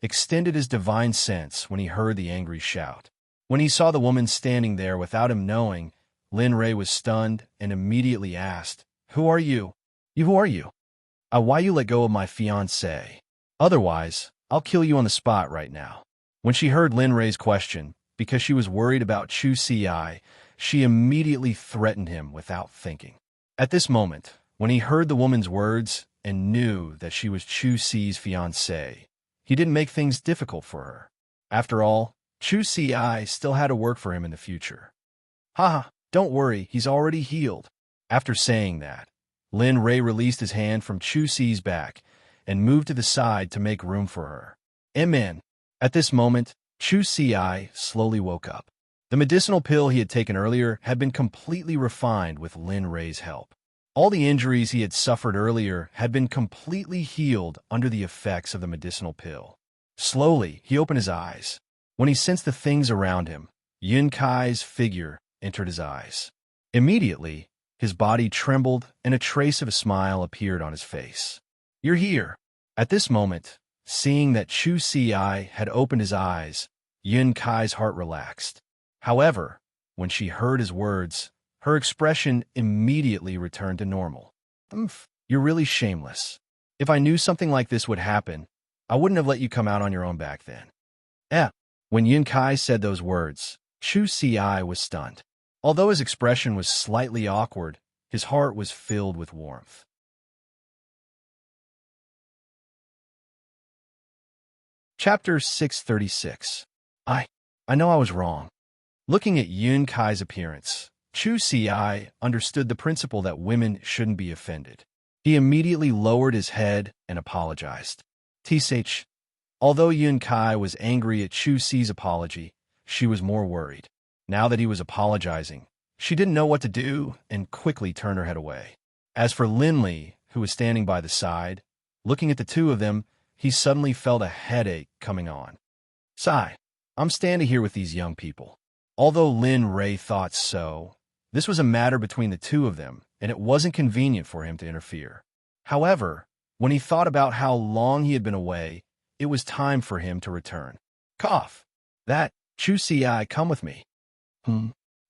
extended his divine sense when he heard the angry shout. When he saw the woman standing there without him knowing, Lin Ray was stunned and immediately asked, Who are you? Who are you? Why you let go of my fiancé? Otherwise, I'll kill you on the spot right now. When she heard Lin Ray's question, because she was worried about Chu Si, she immediately threatened him without thinking. At this moment, when he heard the woman's words and knew that she was Chu Si's fiancé, he didn't make things difficult for her. After all, Chu Si still had to work for him in the future. Haha, don't worry, he's already healed. After saying that, Lin Ray released his hand from Chu Si's back and moved to the side to make room for her. Amen. At this moment, Chu Si slowly woke up. The medicinal pill he had taken earlier had been completely refined with Lin Ray's help. All the injuries he had suffered earlier had been completely healed under the effects of the medicinal pill. Slowly, he opened his eyes. When he sensed the things around him, Yun Kai's figure entered his eyes. Immediately, his body trembled and a trace of a smile appeared on his face. You're here. At this moment, seeing that Chu Si had opened his eyes, Yun Kai's heart relaxed. However, when she heard his words, her expression immediately returned to normal. You're really shameless. If I knew something like this would happen, I wouldn't have let you come out on your own back then. When Yun Kai said those words, Chu Si was stunned. Although his expression was slightly awkward, his heart was filled with warmth. Chapter 636. I know I was wrong. Looking at Yun Kai's appearance, Chu Si understood the principle that women shouldn't be offended. He immediately lowered his head and apologized. Tsh. Although Yun Kai was angry at Chu Si's apology, she was more worried. Now that he was apologizing, she didn't know what to do and quickly turned her head away. As for Lin Li, who was standing by the side, looking at the two of them, he suddenly felt a headache coming on. Sigh, I'm standing here with these young people. Although Lin Ray thought so, this was a matter between the two of them, and it wasn't convenient for him to interfere. However, when he thought about how long he had been away, it was time for him to return. Cough. That, Chu Si, come with me.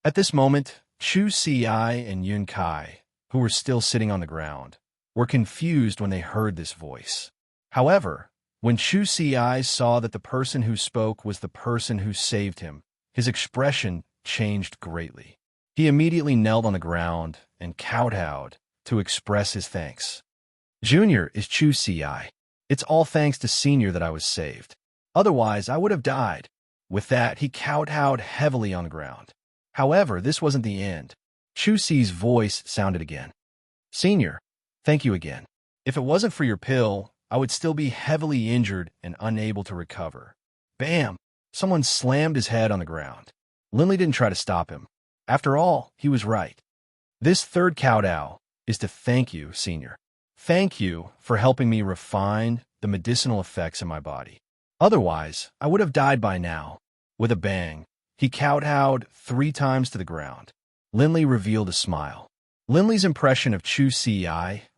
At this moment, Chu Si and Yun Kai who were still sitting on the ground, were confused when they heard this voice. However, when Chu Si saw that the person who spoke was the person who saved him, his expression changed greatly. He immediately knelt on the ground and kowtowed to express his thanks. Junior is Chu Si. It's all thanks to Senior that I was saved. Otherwise, I would have died. With that, he kowtowed heavily on the ground. However, this wasn't the end. Chu Si's voice sounded again. Senior, thank you again. If it wasn't for your pill, I would still be heavily injured and unable to recover. Bam! Someone slammed his head on the ground. Lindley didn't try to stop him. After all, he was right. This third kowtow is to thank you, Senior. Thank you for helping me refine the medicinal effects in my body. Otherwise, I would have died by now. With a bang, he kowtowed 3 times to the ground. Lindley revealed a smile. Lindley's impression of Chu Si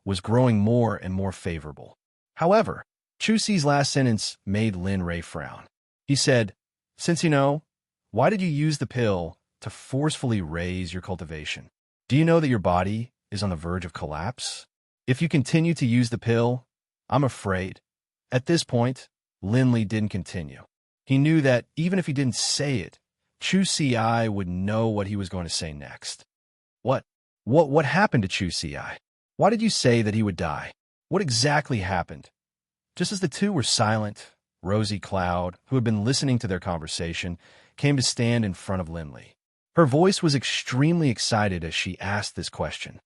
was growing more and more favorable. However, Chu Si's last sentence made Lin Ray frown. He said, "Since you know, why did you use the pill to forcefully raise your cultivation? Do you know that your body is on the verge of collapse? If you continue to use the pill, I'm afraid." At this point, Lindley didn't continue. He knew that even if he didn't say it, Chu Si would know what he was going to say next. What happened to Chu Si? Why did you say that he would die? What exactly happened? Just as the two were silent, Rosie Cloud, who had been listening to their conversation, came to stand in front of Lindley. Her voice was extremely excited as she asked this question.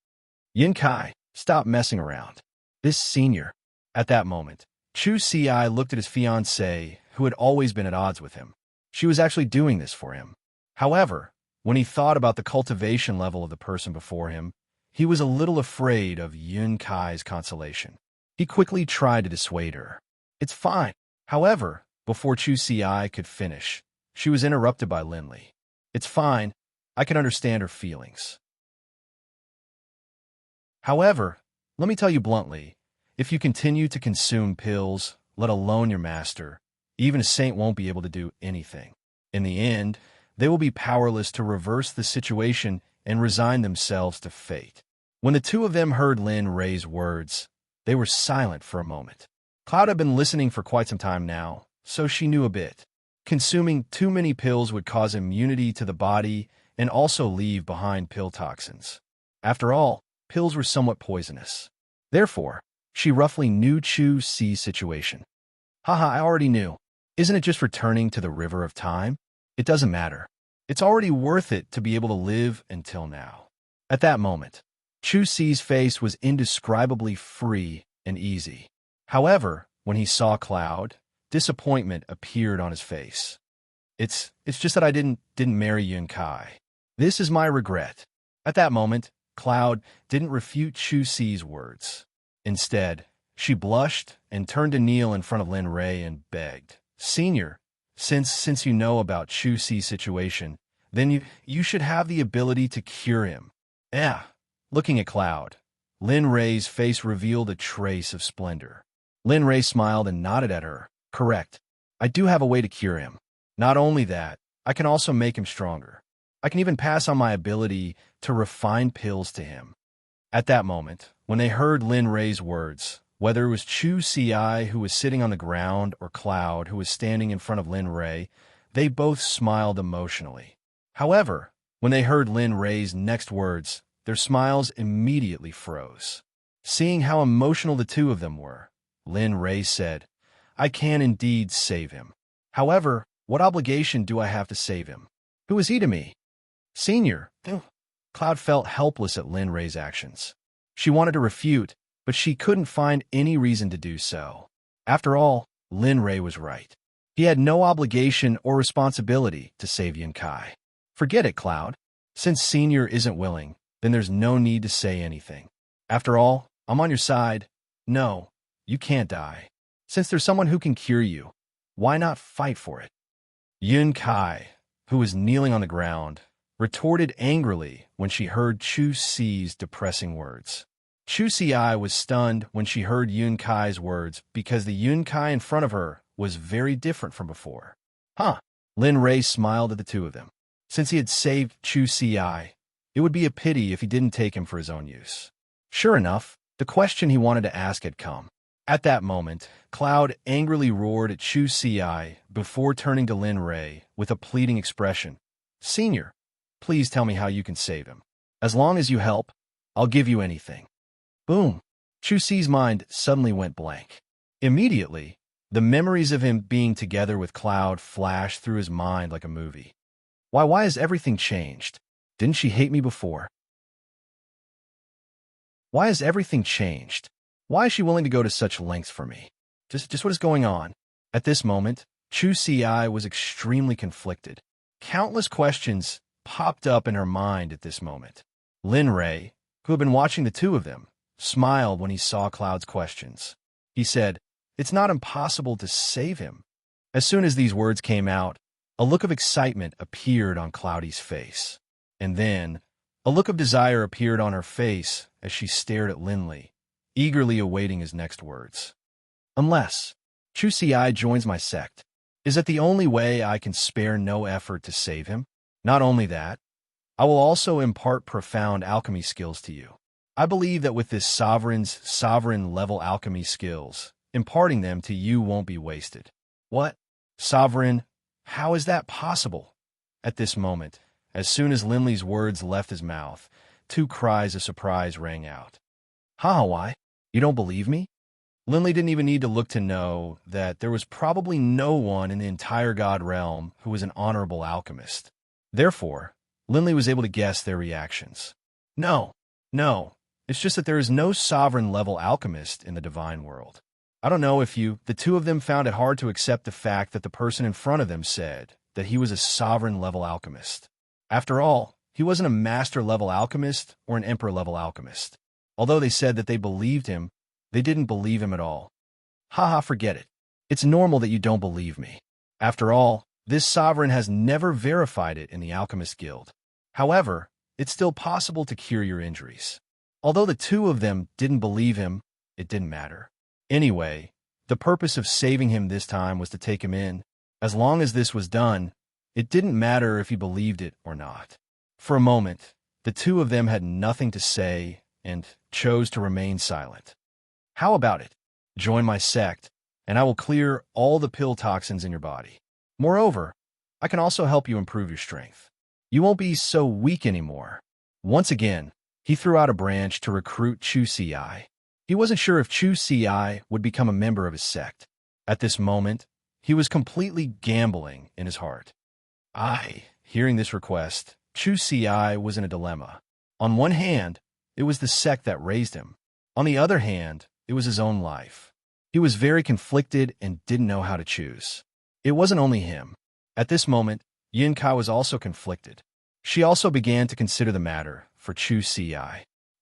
Yin Kai, stop messing around. This Senior. At that moment, Chu Si looked at his fiancée, who had always been at odds with him. She was actually doing this for him. However, when he thought about the cultivation level of the person before him, he was a little afraid of Yun Kai's consolation. He quickly tried to dissuade her. It's fine. However, before Chu Si could finish, she was interrupted by Lindley. It's fine. I can understand her feelings. However, let me tell you bluntly, if you continue to consume pills, let alone your master, even a saint won't be able to do anything. In the end, they will be powerless to reverse the situation and resign themselves to fate. When the two of them heard Lin Ray's words, they were silent for a moment. Cloud had been listening for quite some time now, so she knew a bit. Consuming too many pills would cause immunity to the body and also leave behind pill toxins. After all, pills were somewhat poisonous. Therefore, she roughly knew Chu Si's situation. Haha, I already knew. Isn't it just returning to the river of time? It doesn't matter. It's already worth it to be able to live until now. At that moment, Chu Si's face was indescribably free and easy. However, when he saw Cloud, disappointment appeared on his face. It's just that I didn't marry Yun Kai. This is my regret. At that moment, Cloud didn't refute Chu Si's words. Instead, she blushed and turned to kneel in front of Lin Ray and begged, Senior, since you know about Chu Si's situation, then you should have the ability to cure him. Yeah. Looking at Cloud, Lin Ray's face revealed a trace of splendor. Lin Ray smiled and nodded at her. Correct. I do have a way to cure him. Not only that, I can also make him stronger. I can even pass on my ability to refine pills to him. At that moment, when they heard Lin Ray's words, whether it was Chu Si who was sitting on the ground or Cloud who was standing in front of Lin Ray, they both smiled emotionally. However, when they heard Lin Ray's next words, their smiles immediately froze. Seeing how emotional the two of them were, Lin Ray said, I can indeed save him. However, what obligation do I have to save him? Who is he to me? Senior. Cloud felt helpless at Lin Ray's actions. She wanted to refute, but she couldn't find any reason to do so. After all, Lin Ray was right. He had no obligation or responsibility to save Yun Kai. Forget it, Cloud. Since Senior isn't willing, then there's no need to say anything. After all, I'm on your side. No, you can't die. Since there's someone who can cure you, why not fight for it? Yun Kai, who was kneeling on the ground, retorted angrily when she heard Chu Si's depressing words. Chu Si was stunned when she heard Yun Kai's words because the Yun Kai in front of her was very different from before. Huh. Lin Ray smiled at the two of them. Since he had saved Chu Si, it would be a pity if he didn't take him for his own use. Sure enough, the question he wanted to ask had come. At that moment, Cloud angrily roared at Chu Ci before turning to Lin Ray with a pleading expression. Senior, please tell me how you can save him. As long as you help, I'll give you anything. Boom. Chu Ci's mind suddenly went blank. Immediately, the memories of him being together with Cloud flashed through his mind like a movie. Why has everything changed? Didn't she hate me before? Why has everything changed? Why is she willing to go to such lengths for me? Just what is going on? At this moment, Chu Ci was extremely conflicted. Countless questions popped up in her mind at this moment. Lin Ray, who had been watching the two of them, smiled when he saw Cloud's questions. He said, "It's not impossible to save him." As soon as these words came out, a look of excitement appeared on Cloudy's face. And then, a look of desire appeared on her face as she stared at Linley, eagerly awaiting his next words. Unless Chu Ci joins my sect, is that the only way I can spare no effort to save him? Not only that, I will also impart profound alchemy skills to you. I believe that with this sovereign level alchemy skills, imparting them to you won't be wasted. What? Sovereign? How is that possible? At this moment, as soon as Linley's words left his mouth, two cries of surprise rang out. Why? You don't believe me? Linley didn't even need to look to know that there was probably no one in the entire god realm who was an honorable alchemist. Therefore, Linley was able to guess their reactions. No, it's just that there is no sovereign-level alchemist in the divine world. I don't know if the two of them found it hard to accept the fact that the person in front of them said that he was a sovereign-level alchemist. After all, he wasn't a master-level alchemist or an emperor-level alchemist. Although they said that they believed him, they didn't believe him at all. Forget it. It's normal that you don't believe me. After all, this sovereign has never verified it in the Alchemist Guild. However, it's still possible to cure your injuries. Although the two of them didn't believe him, it didn't matter. Anyway, the purpose of saving him this time was to take him in. As long as this was done, it didn't matter if he believed it or not. For a moment, the two of them had nothing to say and chose to remain silent. How about it? Join my sect, and I will clear all the pill toxins in your body. Moreover, I can also help you improve your strength. You won't be so weak anymore. Once again, he threw out a branch to recruit Chu Ci. He wasn't sure if Chu Ci would become a member of his sect. At this moment, he was completely gambling in his heart. Hearing this request, Chu Ci was in a dilemma. On one hand, it was the sect that raised him. On the other hand, it was his own life. He was very conflicted and didn't know how to choose. It wasn't only him. At this moment, Yin Kai was also conflicted. She also began to consider the matter for Chu Ci.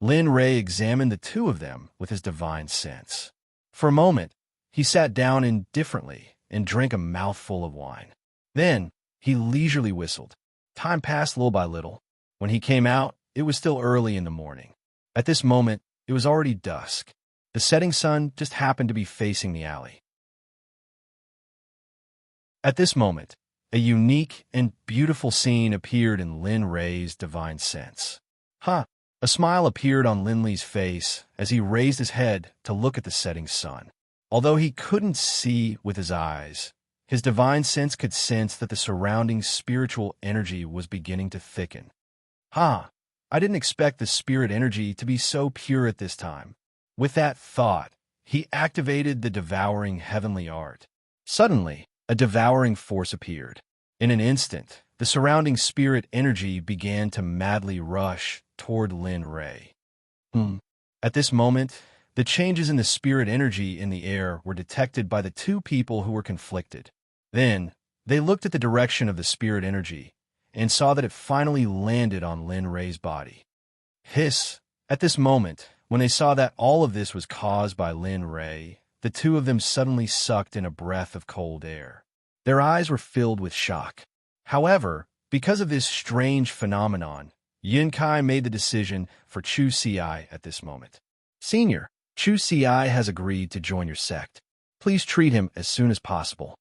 Lin Ray examined the two of them with his divine sense. For a moment, he sat down indifferently and drank a mouthful of wine. Then, he leisurely whistled. Time passed little by little. When he came out, it was still early in the morning. At this moment, it was already dusk. The setting sun just happened to be facing the alley. At this moment, a unique and beautiful scene appeared in Lin Ray's divine sense. A smile appeared on Linley's face as he raised his head to look at the setting sun. Although he couldn't see with his eyes, his divine sense could sense that the surrounding spiritual energy was beginning to thicken. I didn't expect the spirit energy to be so pure at this time. With that thought, he activated the devouring heavenly art. Suddenly, a devouring force appeared. In an instant, the surrounding spirit energy began to madly rush toward Lin Ray. At this moment, the changes in the spirit energy in the air were detected by the two people who were conflicted. Then, they looked at the direction of the spirit energy and saw that it finally landed on Lin Ray's body. Hiss! At this moment, when they saw that all of this was caused by Lin Ray, the two of them suddenly sucked in a breath of cold air. Their eyes were filled with shock. However, because of this strange phenomenon, Yin Kai made the decision for Chu Ci at this moment. Senior, Chu Ci has agreed to join your sect. Please treat him as soon as possible.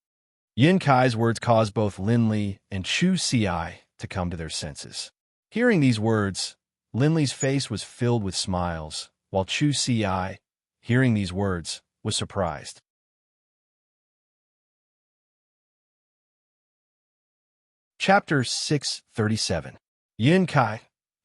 Yin Kai's words caused both Linley and Chu Ci to come to their senses. Hearing these words, Linley's face was filled with smiles, while Chu Si, hearing these words, was surprised. Chapter 637. Yin Kai.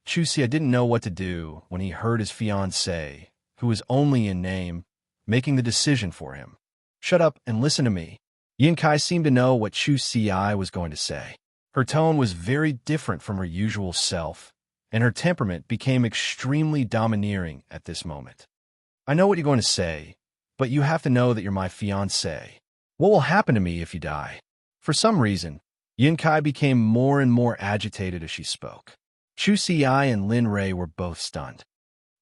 Chu Si didn't know what to do when he heard his fiancée, who was only in name, making the decision for him. Shut up and listen to me. Yin Kai seemed to know what Chu Si was going to say. Her tone was very different from her usual self, and her temperament became extremely domineering at this moment. I know what you're going to say, but you have to know that you're my fiancée. What will happen to me if you die? For some reason, Yin Kai became more and more agitated as she spoke. Chu Si and Lin Rei were both stunned.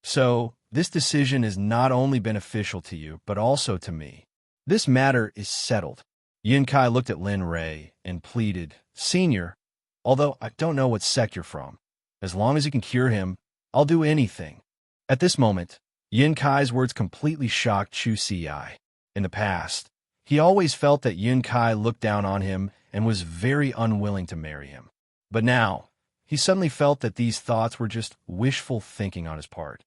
So, this decision is not only beneficial to you, but also to me. This matter is settled. Yin Kai looked at Lin Rei and pleaded, Senior, although I don't know what sect you're from, as long as you can cure him, I'll do anything. At this moment, Yin Kai's words completely shocked Chu Si. In the past, he always felt that Yin Kai looked down on him and was very unwilling to marry him. But now, he suddenly felt that these thoughts were just wishful thinking on his part.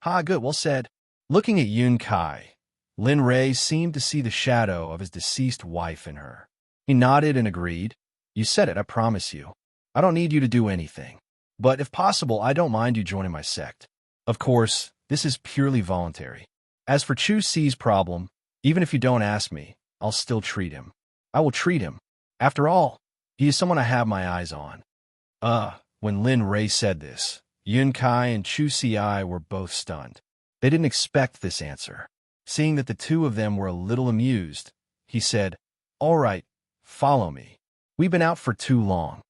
Ha, good, well said. Looking at Yin Kai, Lin Rei seemed to see the shadow of his deceased wife in her. He nodded and agreed. You said it, I promise you. I don't need you to do anything. But if possible, I don't mind you joining my sect. Of course, this is purely voluntary. As for Chu Si's problem, even if you don't ask me, I'll still treat him. I will treat him. After all, he is someone I have my eyes on. When Lin Rei said this, Yin Kai and Chu Si were both stunned. They didn't expect this answer. Seeing that the two of them were a little amused, he said, All right, follow me. We've been out for too long.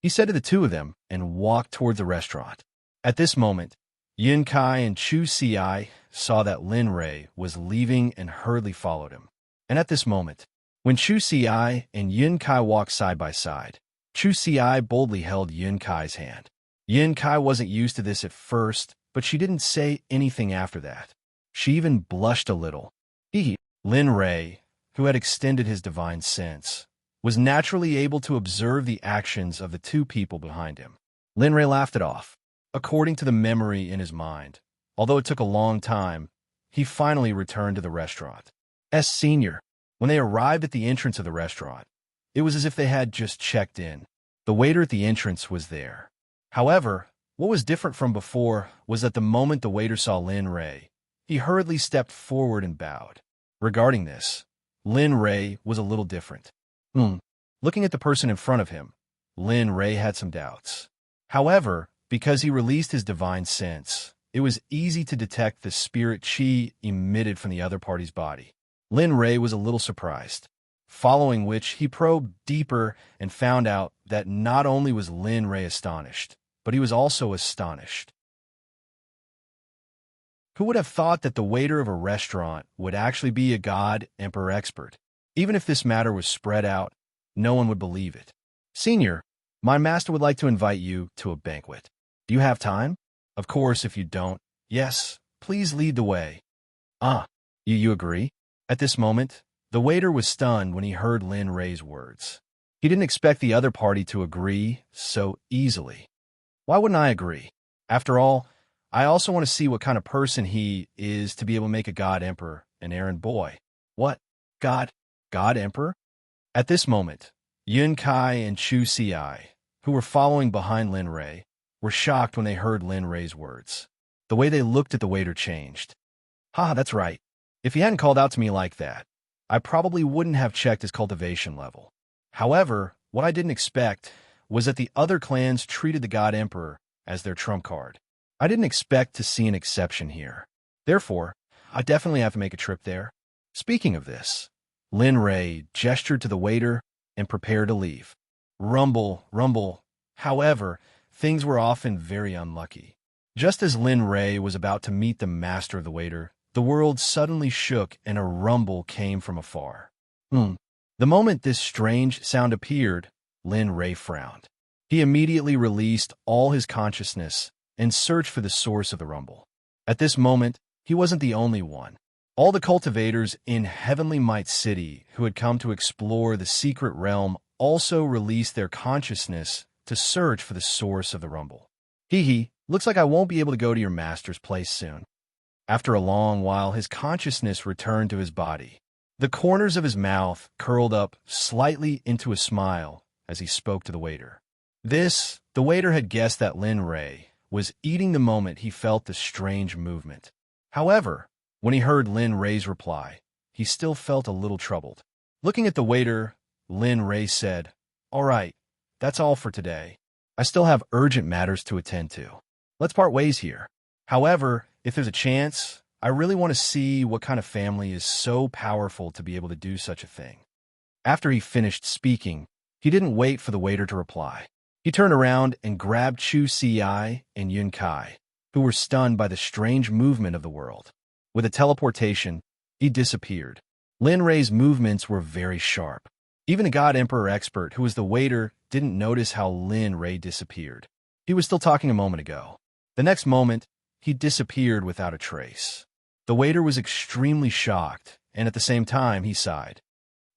He said to the two of them and walked toward the restaurant. At this moment, Yin Kai and Chu Si saw that Lin Rei was leaving and hurriedly followed him. And at this moment, when Chu Si and Yin Kai walked side by side, Chu Si boldly held Yin Kai's hand. Yin Kai wasn't used to this at first, but she didn't say anything after that. She even blushed a little. Lin Rei, who had extended his divine sense, was naturally able to observe the actions of the two people behind him. Lin Rei laughed it off. According to the memory in his mind, although it took a long time, he finally returned to the restaurant. Senior. When they arrived at the entrance of the restaurant, it was as if they had just checked in. The waiter at the entrance was there. However, what was different from before was that the moment the waiter saw Lin Rei, he hurriedly stepped forward and bowed. Regarding this, Lin Rei was a little different. Looking at the person in front of him, Lin Rei had some doubts. However, because he released his divine sense, it was easy to detect the spirit chi emitted from the other party's body. Lin Rei was a little surprised, following which he probed deeper and found out that not only was Lin Rei astonished, but he was also astonished. Who would have thought that the waiter of a restaurant would actually be a god emperor expert? Even if this matter was spread out, no one would believe it. Senior, my master would like to invite you to a banquet. Do you have time? Of course, if you don't, yes, please lead the way. You agree? At this moment, the waiter was stunned when he heard Lin Rei's words. He didn't expect the other party to agree so easily. Why wouldn't I agree? After all, I also want to see what kind of person he is to be able to make a god emperor an errand boy. What? God emperor? At this moment, Yin Kai and Chu Si, who were following behind Lin Rei, were shocked when they heard Lin Rei's words. The way they looked at the waiter changed. That's right. If he hadn't called out to me like that, I probably wouldn't have checked his cultivation level. However, what I didn't expect was that the other clans treated the God Emperor as their trump card. I didn't expect to see an exception here. Therefore, I definitely have to make a trip there. Speaking of this, Lin Rei gestured to the waiter and prepared to leave. Rumble, rumble. However, things were often very unlucky. Just as Lin Rei was about to meet the master of the waiter, the world suddenly shook and a rumble came from afar. The moment this strange sound appeared, Lin Rei frowned. He immediately released all his consciousness and searched for the source of the rumble. At this moment, he wasn't the only one. All the cultivators in Heavenly Might City who had come to explore the secret realm also released their consciousness to search for the source of the rumble. Looks like I won't be able to go to your master's place soon. After a long while, his consciousness returned to his body. The corners of his mouth curled up slightly into a smile as he spoke to the waiter. The waiter had guessed that Lin Ray was eating the moment he felt the strange movement. However, when he heard Lin Ray's reply, he still felt a little troubled. Looking at the waiter, Lin Ray said, "All right, that's all for today. I still have urgent matters to attend to. Let's part ways here. However, if there's a chance, I really want to see what kind of family is so powerful to be able to do such a thing." After he finished speaking, he didn't wait for the waiter to reply. He turned around and grabbed Chu Si and Yun Kai, who were stunned by the strange movement of the world. With a teleportation, he disappeared. Lin Ray's movements were very sharp. Even a God Emperor expert, who was the waiter, didn't notice how Lin Ray disappeared. He was still talking a moment ago. The next moment, he disappeared without a trace. The waiter was extremely shocked, and at the same time, he sighed.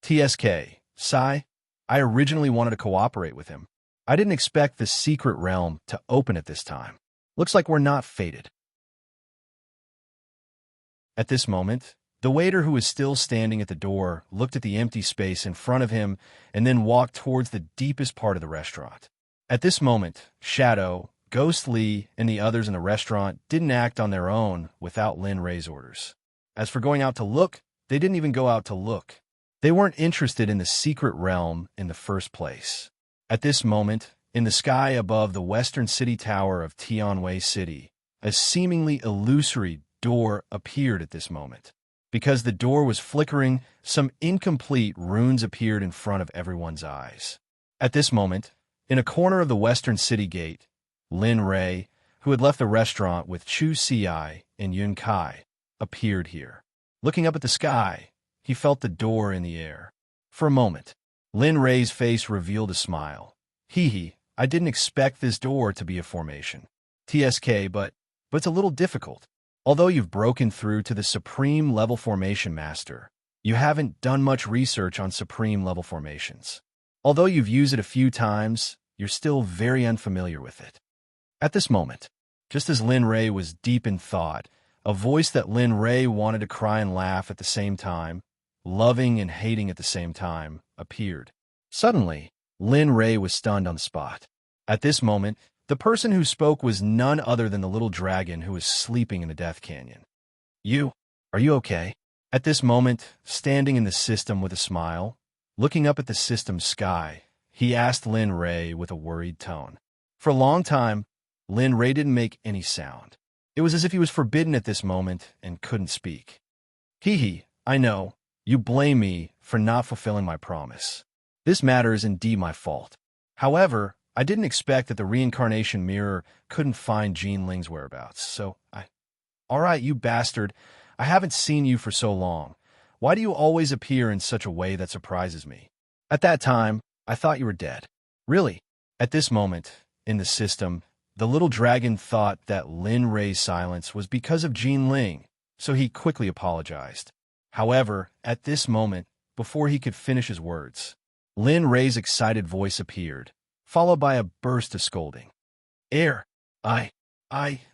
"TSK, sigh. I originally wanted to cooperate with him. I didn't expect the secret realm to open at this time. Looks like we're not fated." At this moment, the waiter, who was still standing at the door, looked at the empty space in front of him and then walked towards the deepest part of the restaurant. At this moment, Shadow, Ghost Lee, and the others in the restaurant didn't act on their own without Lin Ray's orders. As for going out to look, they didn't even go out to look. They weren't interested in the secret realm in the first place. At this moment, in the sky above the western city tower of Tianwei City, a seemingly illusory door appeared at this moment. Because the door was flickering, some incomplete runes appeared in front of everyone's eyes. At this moment, in a corner of the western city gate, Lin Ray, who had left the restaurant with Chu Si and Yun Kai, appeared here. Looking up at the sky, he felt the door in the air. For a moment, Lin Ray's face revealed a smile. Hee, I didn't expect this door to be a formation. TSK, but it's a little difficult. Although you've broken through to the Supreme Level Formation Master, you haven't done much research on Supreme Level Formations. Although you've used it a few times, you're still very unfamiliar with it. At this moment, just as Lin Ray was deep in thought, a voice that Lin Ray wanted to cry and laugh at the same time, loving and hating at the same time, appeared. Suddenly, Lin Ray was stunned on the spot. At this moment, the person who spoke was none other than the little dragon who was sleeping in the Death Canyon. Are you okay?" At this moment, standing in the system with a smile, looking up at the system's sky, he asked Lin Ray with a worried tone. For a long time, Lin Ray didn't make any sound. It was as if he was forbidden at this moment and couldn't speak. Hee, I know. You blame me for not fulfilling my promise. This matter is indeed my fault. However, I didn't expect that the reincarnation mirror couldn't find Jean Ling's whereabouts, so All right, you bastard. I haven't seen you for so long. Why do you always appear in such a way that surprises me? At that time, I thought you were dead. Really? At this moment, in the system, the little dragon thought that Lin Ray's silence was because of Jean Ling, so he quickly apologized. However, at this moment, before he could finish his words, Lin Ray's excited voice appeared, followed by a burst of scolding.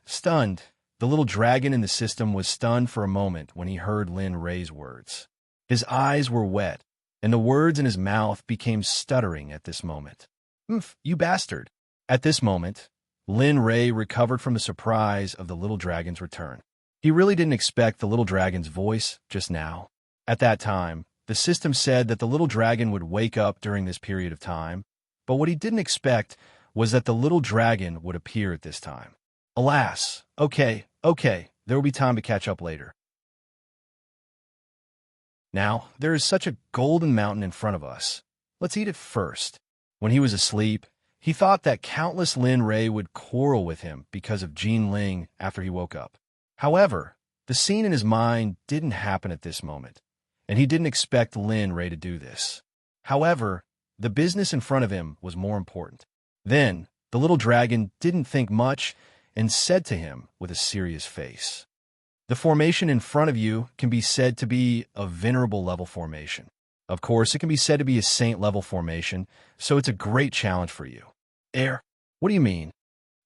Stunned. The little dragon in the system was stunned for a moment when he heard Lin Ray's words. His eyes were wet, and the words in his mouth became stuttering at this moment. You bastard. At this moment, Lin Ray recovered from the surprise of the little dragon's return. He really didn't expect the little dragon's voice just now. At that time, the system said that the little dragon would wake up during this period of time, but what he didn't expect was that the little dragon would appear at this time. Alas, okay, there will be time to catch up later. Now, there is such a golden mountain in front of us. Let's eat it first. When he was asleep, he thought that countless Lin Ray would quarrel with him because of Jean Ling after he woke up. However, the scene in his mind didn't happen at this moment, and he didn't expect Lin Ray to do this. However, the business in front of him was more important. Then, the little dragon didn't think much and said to him with a serious face, "The formation in front of you can be said to be a venerable level formation. Of course, it can be said to be a saint level formation, so it's a great challenge for you." What do you mean?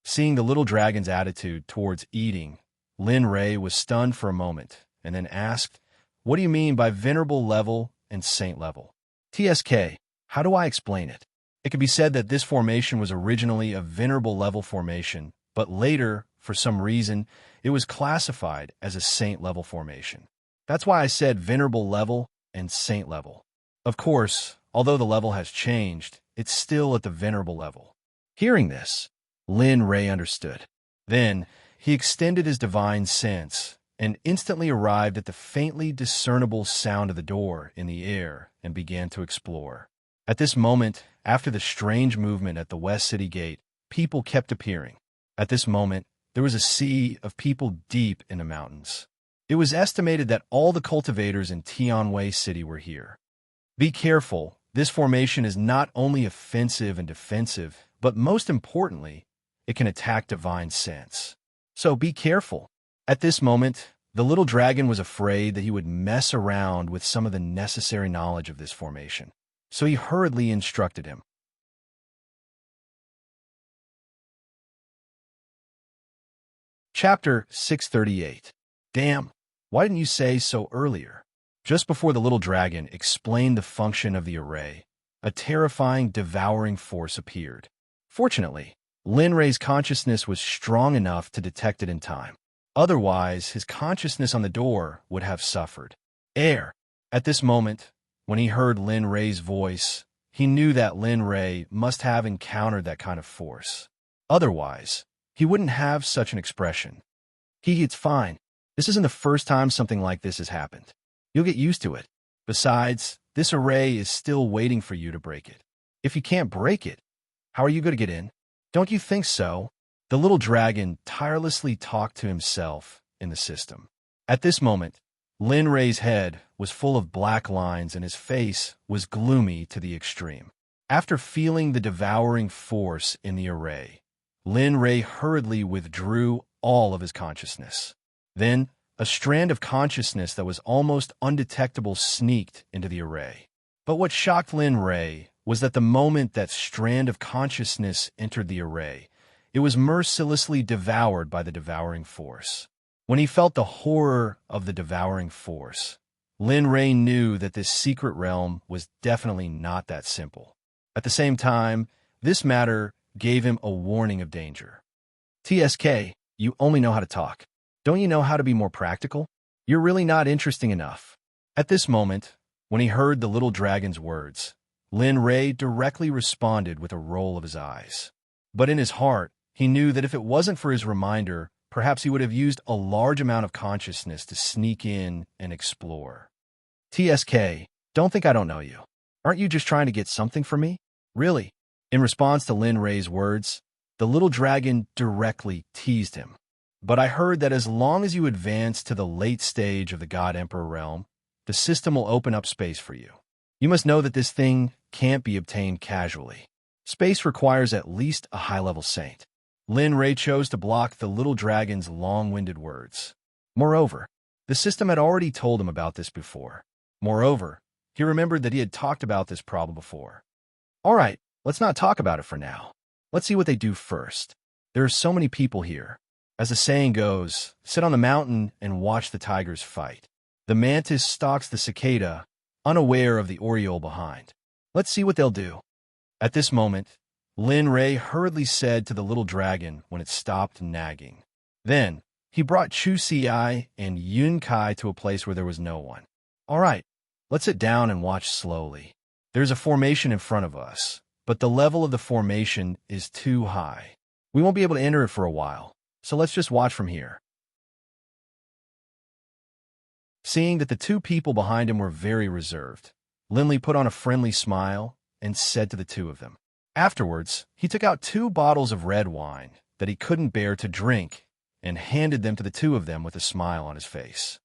Seeing the little dragon's attitude towards eating, Lin Ray was stunned for a moment and then asked, "What do you mean by venerable level and saint level?" TSK, how do I explain it? It could be said that this formation was originally a venerable level formation, but later, for some reason, it was classified as a saint level formation. That's why I said venerable level and saint level. Of course, although the level has changed, it's still at the venerable level. Hearing this, Lin Ray understood. Then, he extended his divine sense and instantly arrived at the faintly discernible sound of the door in the air and began to explore. At this moment, after the strange movement at the West City Gate, people kept appearing. At this moment, there was a sea of people deep in the mountains. It was estimated that all the cultivators in Tianwei City were here. Be careful, this formation is not only offensive and defensive, but most importantly, it can attack divine sense. So be careful. At this moment, the little dragon was afraid that he would mess around with some of the necessary knowledge of this formation. So he hurriedly instructed him. Chapter 638. Damn, why didn't you say so earlier? Just before the little dragon explained the function of the array, a terrifying, devouring force appeared. Fortunately, Lin Ray's consciousness was strong enough to detect it in time. Otherwise, his consciousness on the door would have suffered. Air. At this moment, when he heard Lin Ray's voice, he knew that Lin Ray must have encountered that kind of force. Otherwise, he wouldn't have such an expression. It's fine. This isn't the first time something like this has happened. You'll get used to it. Besides, this array is still waiting for you to break it. If you can't break it, how are you going to get in? Don't you think so? The little dragon tirelessly talked to himself in the system. At this moment, Lin Ray's head was full of black lines and his face was gloomy to the extreme. After feeling the devouring force in the array, Lin Ray hurriedly withdrew all of his consciousness. Then, a strand of consciousness that was almost undetectable sneaked into the array. But what shocked Lin Ray was that the moment that strand of consciousness entered the array, it was mercilessly devoured by the devouring force. When he felt the horror of the devouring force, Lin Ray knew that this secret realm was definitely not that simple. At the same time, this matter gave him a warning of danger. TSK, you only know how to talk. Don't you know how to be more practical? You're really not interesting enough. At this moment, when he heard the little dragon's words, Lin Ray directly responded with a roll of his eyes. But in his heart, he knew that if it wasn't for his reminder, perhaps he would have used a large amount of consciousness to sneak in and explore. TSK, don't think I don't know you. Aren't you just trying to get something from me? Really? In response to Lin Ray's words, the little dragon directly teased him. But I heard that as long as you advance to the late stage of the God Emperor realm, the system will open up space for you. You must know that this thing can't be obtained casually. Space requires at least a high-level saint. Lin Ray chose to block the little dragon's long-winded words. Moreover, the system had already told him about this before. Moreover, he remembered that he had talked about this problem before. All right, let's not talk about it for now. Let's see what they do first. There are so many people here. As the saying goes, sit on the mountain and watch the tigers fight. The mantis stalks the cicada, unaware of the oriole behind. Let's see what they'll do. At this moment, Lin Ray hurriedly said to the little dragon when it stopped nagging. Then, he brought Chu Xiai and Yun Kai to a place where there was no one. All right, let's sit down and watch slowly. There's a formation in front of us, but the level of the formation is too high. We won't be able to enter it for a while, so let's just watch from here. Seeing that the two people behind him were very reserved, Linley put on a friendly smile and said to the two of them. Afterwards, he took out 2 bottles of red wine that he couldn't bear to drink and handed them to the two of them with a smile on his face.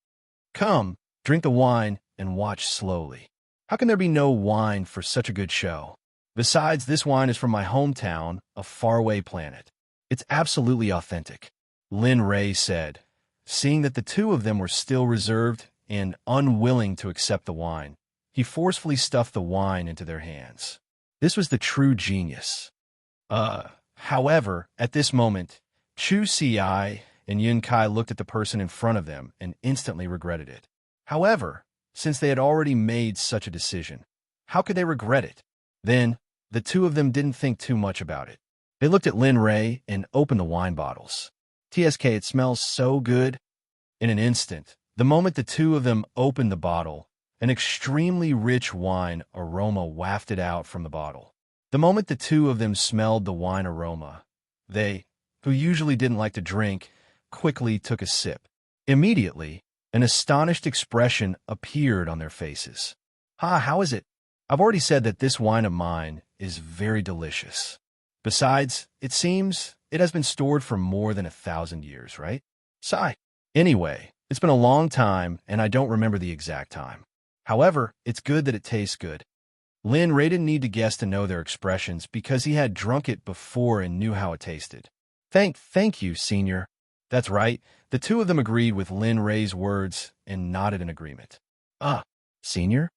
Come, drink the wine and watch slowly. How can there be no wine for such a good show? Besides, this wine is from my hometown, a faraway planet. It's absolutely authentic, Lin Ray said, seeing that the two of them were still reserved and unwilling to accept the wine. He forcefully stuffed the wine into their hands. This was the true genius. However, at this moment, Chu Xiai and Yun Kai looked at the person in front of them and instantly regretted it. However, since they had already made such a decision, how could they regret it? Then, the two of them didn't think too much about it. They looked at Lin Ray and opened the wine bottles. TSK, it smells so good. In an instant, the moment the two of them opened the bottle, an extremely rich wine aroma wafted out from the bottle. The moment the two of them smelled the wine aroma, they, who usually didn't like to drink, quickly took a sip. Immediately, an astonished expression appeared on their faces. How is it? I've already said that this wine of mine is very delicious. Besides, it seems it has been stored for more than 1,000 years, right? Sigh. Anyway, it's been a long time, and I don't remember the exact time. However, it's good that it tastes good. Lin Ray didn't need to guess to know their expressions because he had drunk it before and knew how it tasted. Thank you, Senior. That's right. The two of them agreed with Lin Ray's words and nodded in agreement. Senior?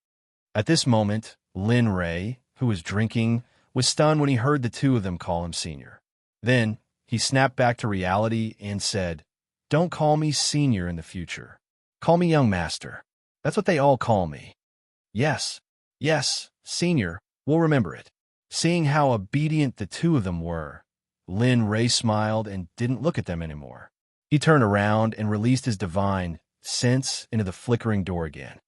At this moment, Lin Ray, who was drinking, was stunned when he heard the two of them call him Senior. Then, he snapped back to reality and said, "Don't call me Senior in the future. Call me Young Master. That's what they all call me." Yes, Senior, we'll remember it. Seeing how obedient the two of them were, Lin Ray smiled and didn't look at them anymore. He turned around and released his divine sense into the flickering door again.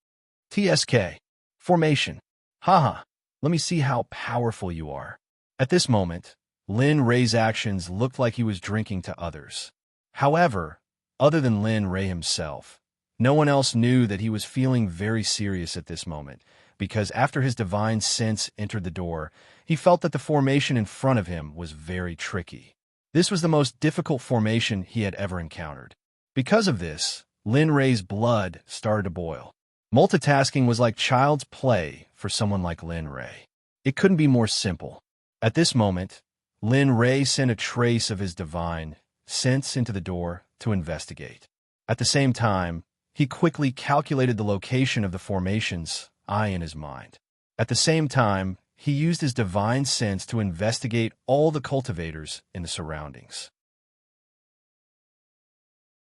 TSK. Formation. Let me see how powerful you are. At this moment, Lin Ray's actions looked like he was drinking to others. However, other than Lin Ray himself, no one else knew that he was feeling very serious at this moment, because after his divine sense entered the door, he felt that the formation in front of him was very tricky. This was the most difficult formation he had ever encountered. Because of this, Lin Ray's blood started to boil. Multitasking was like child's play for someone like Lin Ray. It couldn't be more simple. At this moment, Lin Ray sent a trace of his divine sense into the door to investigate. At the same time, he quickly calculated the location of the formation's eye in his mind. At the same time, he used his divine sense to investigate all the cultivators in the surroundings.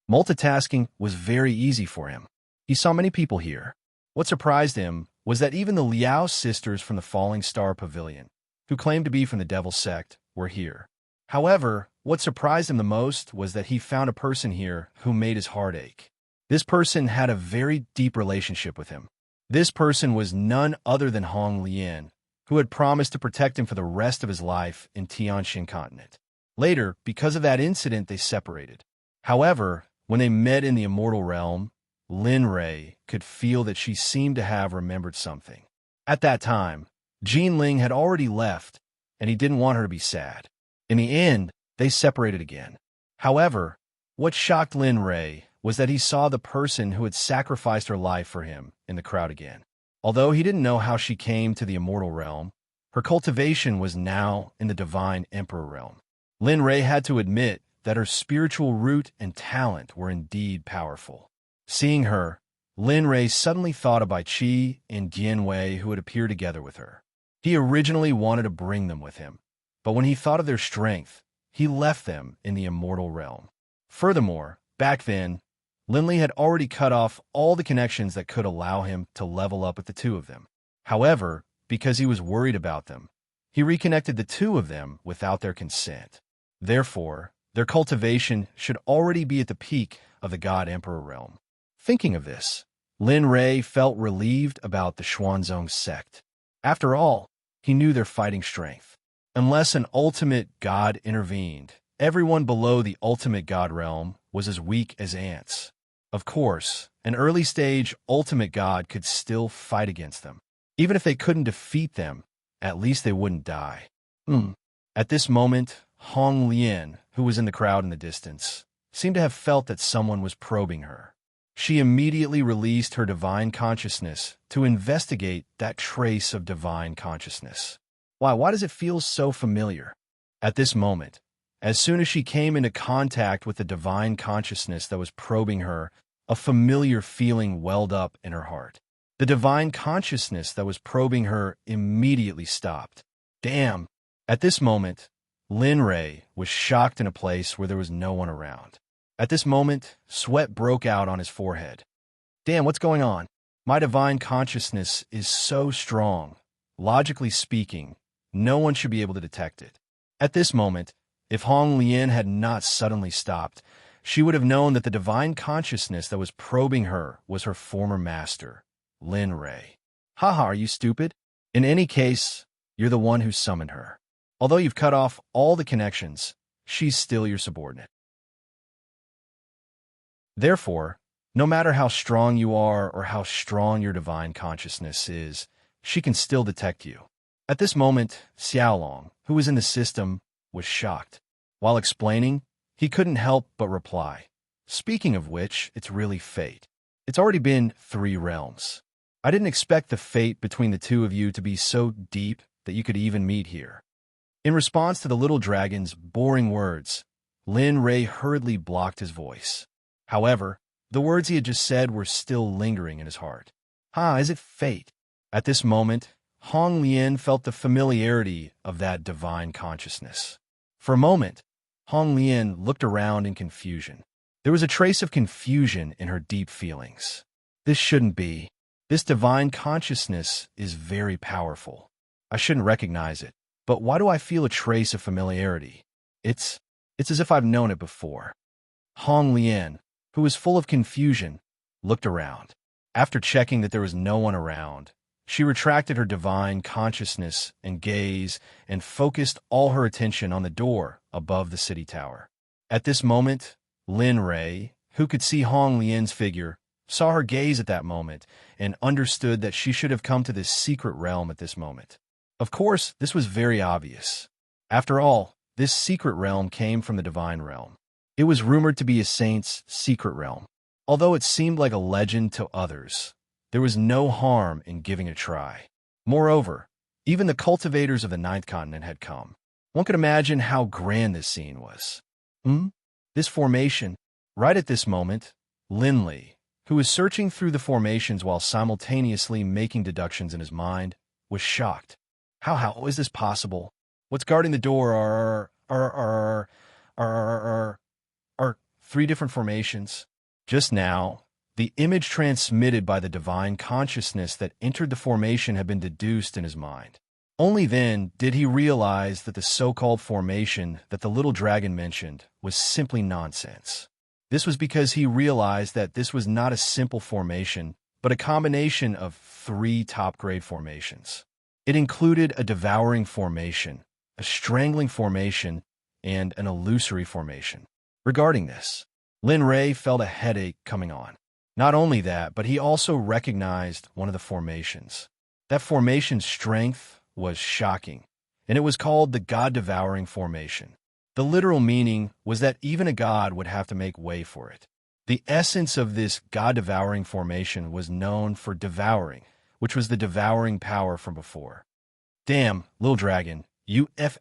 Multitasking was very easy for him. He saw many people here. What surprised him was that even the Liao sisters from the Falling Star Pavilion, who claimed to be from the Devil Sect, were here. However, what surprised him the most was that he found a person here who made his heart ache. This person had a very deep relationship with him. This person was none other than Hong Lian, who had promised to protect him for the rest of his life in Tianxin Continent. Later, because of that incident, they separated. However, when they met in the immortal realm, Lin Ray could feel that she seemed to have remembered something. At that time, Jean Ling had already left, and he didn't want her to be sad. In the end, they separated again. However, what shocked Lin Ray was that he saw the person who had sacrificed her life for him in the crowd again. Although he didn't know how she came to the immortal realm, her cultivation was now in the divine emperor realm. Lin Ray had to admit that her spiritual root and talent were indeed powerful. Seeing her, Lin Ray suddenly thought of Bai Qi and Dian Wei, who had appeared together with her. He originally wanted to bring them with him, but when he thought of their strength, he left them in the immortal realm. Furthermore, back then, Lin Li had already cut off all the connections that could allow him to level up with the two of them. However, because he was worried about them, he reconnected the two of them without their consent. Therefore, their cultivation should already be at the peak of the God Emperor realm. Thinking of this, Lin Ray felt relieved about the Xuanzong sect. After all, he knew their fighting strength. Unless an ultimate god intervened, everyone below the ultimate god realm was as weak as ants. Of course, an early-stage ultimate god could still fight against them. Even if they couldn't defeat them, at least they wouldn't die. At this moment, Hong Lian, who was in the crowd in the distance, seemed to have felt that someone was probing her. She immediately released her divine consciousness to investigate that trace of divine consciousness. Why does it feel so familiar? At this moment, as soon as she came into contact with the divine consciousness that was probing her, a familiar feeling welled up in her heart. The divine consciousness that was probing her immediately stopped. Damn! At this moment, Lin Ray was shocked in a place where there was no one around. At this moment, sweat broke out on his forehead. Damn, what's going on? My divine consciousness is so strong. Logically speaking, no one should be able to detect it. At this moment, if Hong Lian had not suddenly stopped, she would have known that the divine consciousness that was probing her was her former master, Lin Rei. Haha, are you stupid? In any case, you're the one who summoned her. Although you've cut off all the connections, she's still your subordinate. Therefore, no matter how strong you are or how strong your divine consciousness is, she can still detect you. At this moment, Xiaolong, who was in the system, was shocked. While explaining, he couldn't help but reply, "Speaking of which, it's really fate. It's already been 3 realms. I didn't expect the fate between the two of you to be so deep that you could even meet here." In response to the little dragon's boring words, Lin Rei hurriedly blocked his voice. However, the words he had just said were still lingering in his heart. Is it fate? At this moment, Hong Lian felt the familiarity of that divine consciousness. For a moment, Hong Lian looked around in confusion. There was a trace of confusion in her deep feelings. This shouldn't be. This divine consciousness is very powerful. I shouldn't recognize it. But why do I feel a trace of familiarity? It's as if I've known it before. Hong Lian, who was full of confusion, looked around. After checking that there was no one around, she retracted her divine consciousness and gaze and focused all her attention on the door above the city tower. At this moment, Lin Rei, who could see Hong Lian's figure, saw her gaze at that moment and understood that she should have come to this secret realm at this moment. Of course, this was very obvious. After all, this secret realm came from the divine realm. It was rumored to be a saint's secret realm. Although it seemed like a legend to others, there was no harm in giving it a try. Moreover, even the cultivators of the 9th continent had come. One could imagine how grand this scene was. This formation. Right at this moment, Lin Li, who was searching through the formations while simultaneously making deductions in his mind, was shocked. How is this possible? What's guarding the door are 3 different formations. Just now, the image transmitted by the divine consciousness that entered the formation had been deduced in his mind. Only then did he realize that the so-called formation that the little dragon mentioned was simply nonsense. This was because he realized that this was not a simple formation, but a combination of 3 top-grade formations. It included a devouring formation, a strangling formation, and an illusory formation. Regarding this, Lin Rei felt a headache coming on. Not only that, but he also recognized one of the formations. That formation's strength was shocking, and it was called the God-devouring formation. The literal meaning was that even a god would have to make way for it. The essence of this God-devouring formation was known for devouring, which was the devouring power from before. Damn, little dragon, you F***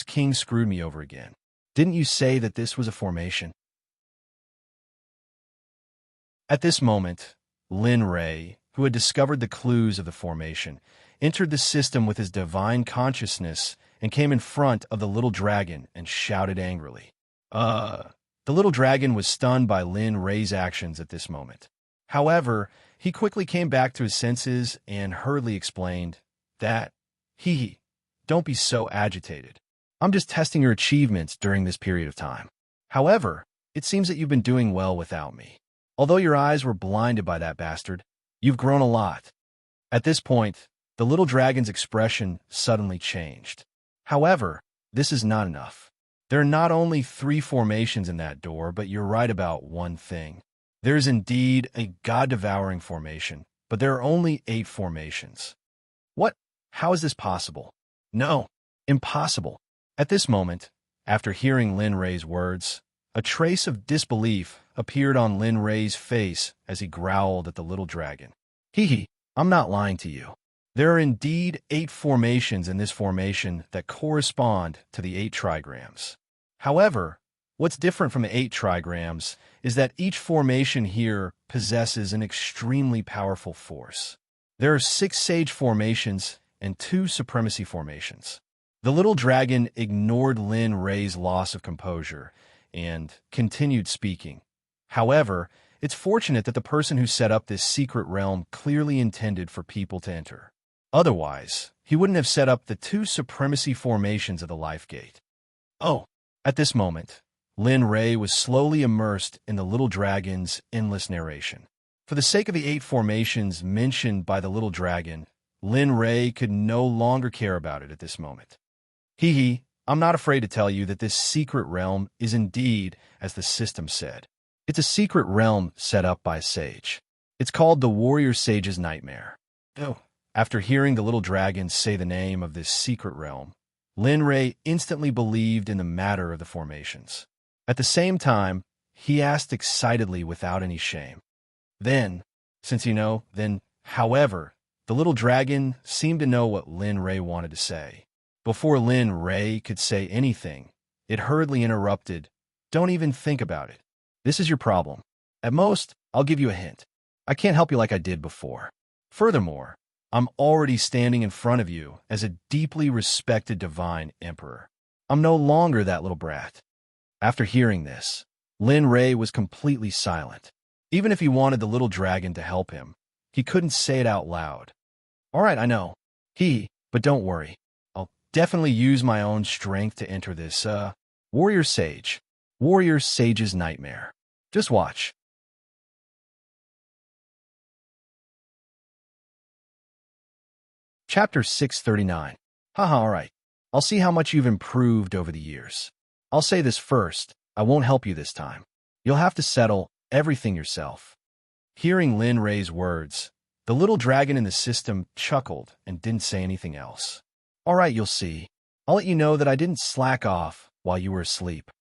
king screwed me over again. Didn't you say that this was a formation? At this moment, Lin Rei, who had discovered the clues of the formation, entered the system with his divine consciousness and came in front of the little dragon and shouted angrily. The little dragon was stunned by Lin Rei's actions at this moment. However, he quickly came back to his senses and hurriedly explained that, don't be so agitated. I'm just testing your achievements during this period of time. However, it seems that you've been doing well without me. Although your eyes were blinded by that bastard, you've grown a lot. At this point, the little dragon's expression suddenly changed. However, this is not enough. There are not only 3 formations in that door, but you're right about one thing. There is indeed a God-devouring formation, but there are only 8 formations. What? How is this possible? No, impossible. At this moment, after hearing Lin Rei's words, a trace of disbelief appeared on Lin Rei's face as he growled at the little dragon. I'm not lying to you. There are indeed 8 formations in this formation that correspond to the 8 trigrams. However, what's different from the 8 trigrams is that each formation here possesses an extremely powerful force. There are 6 sage formations and 2 supremacy formations. The little dragon ignored Lin Rei's loss of composure and continued speaking. However, it's fortunate that the person who set up this secret realm clearly intended for people to enter. Otherwise, he wouldn't have set up the two supremacy formations of the life gate. Oh, at this moment, Lin Ray was slowly immersed in the little dragon's endless narration. For the sake of the 8 formations mentioned by the little dragon, Lin Ray could no longer care about it at this moment. Hee, I'm not afraid to tell you that this secret realm is indeed, as the system said. It's a secret realm set up by a sage. It's called the warrior sage's nightmare. Oh. After hearing the little dragon say the name of this secret realm, Lin Ray instantly believed in the matter of the formations. At the same time, he asked excitedly without any shame. However, the little dragon seemed to know what Lin Ray wanted to say. Before Lin Ray could say anything, it hurriedly interrupted, "Don't even think about it. This is your problem. At most, I'll give you a hint. I can't help you like I did before. Furthermore, I'm already standing in front of you as a deeply respected divine emperor. I'm no longer that little brat." After hearing this, Lin Ray was completely silent. Even if he wanted the little dragon to help him, he couldn't say it out loud. "All right, I know. But don't worry. I'll definitely use my own strength to enter this, warrior sage's nightmare. Just watch." Chapter 639. All right. I'll see how much you've improved over the years. I'll say this first, I won't help you this time. You'll have to settle everything yourself. Hearing Lin Ray's words, the little dragon in the system chuckled and didn't say anything else. "All right, you'll see. I'll let you know that I didn't slack off while you were asleep."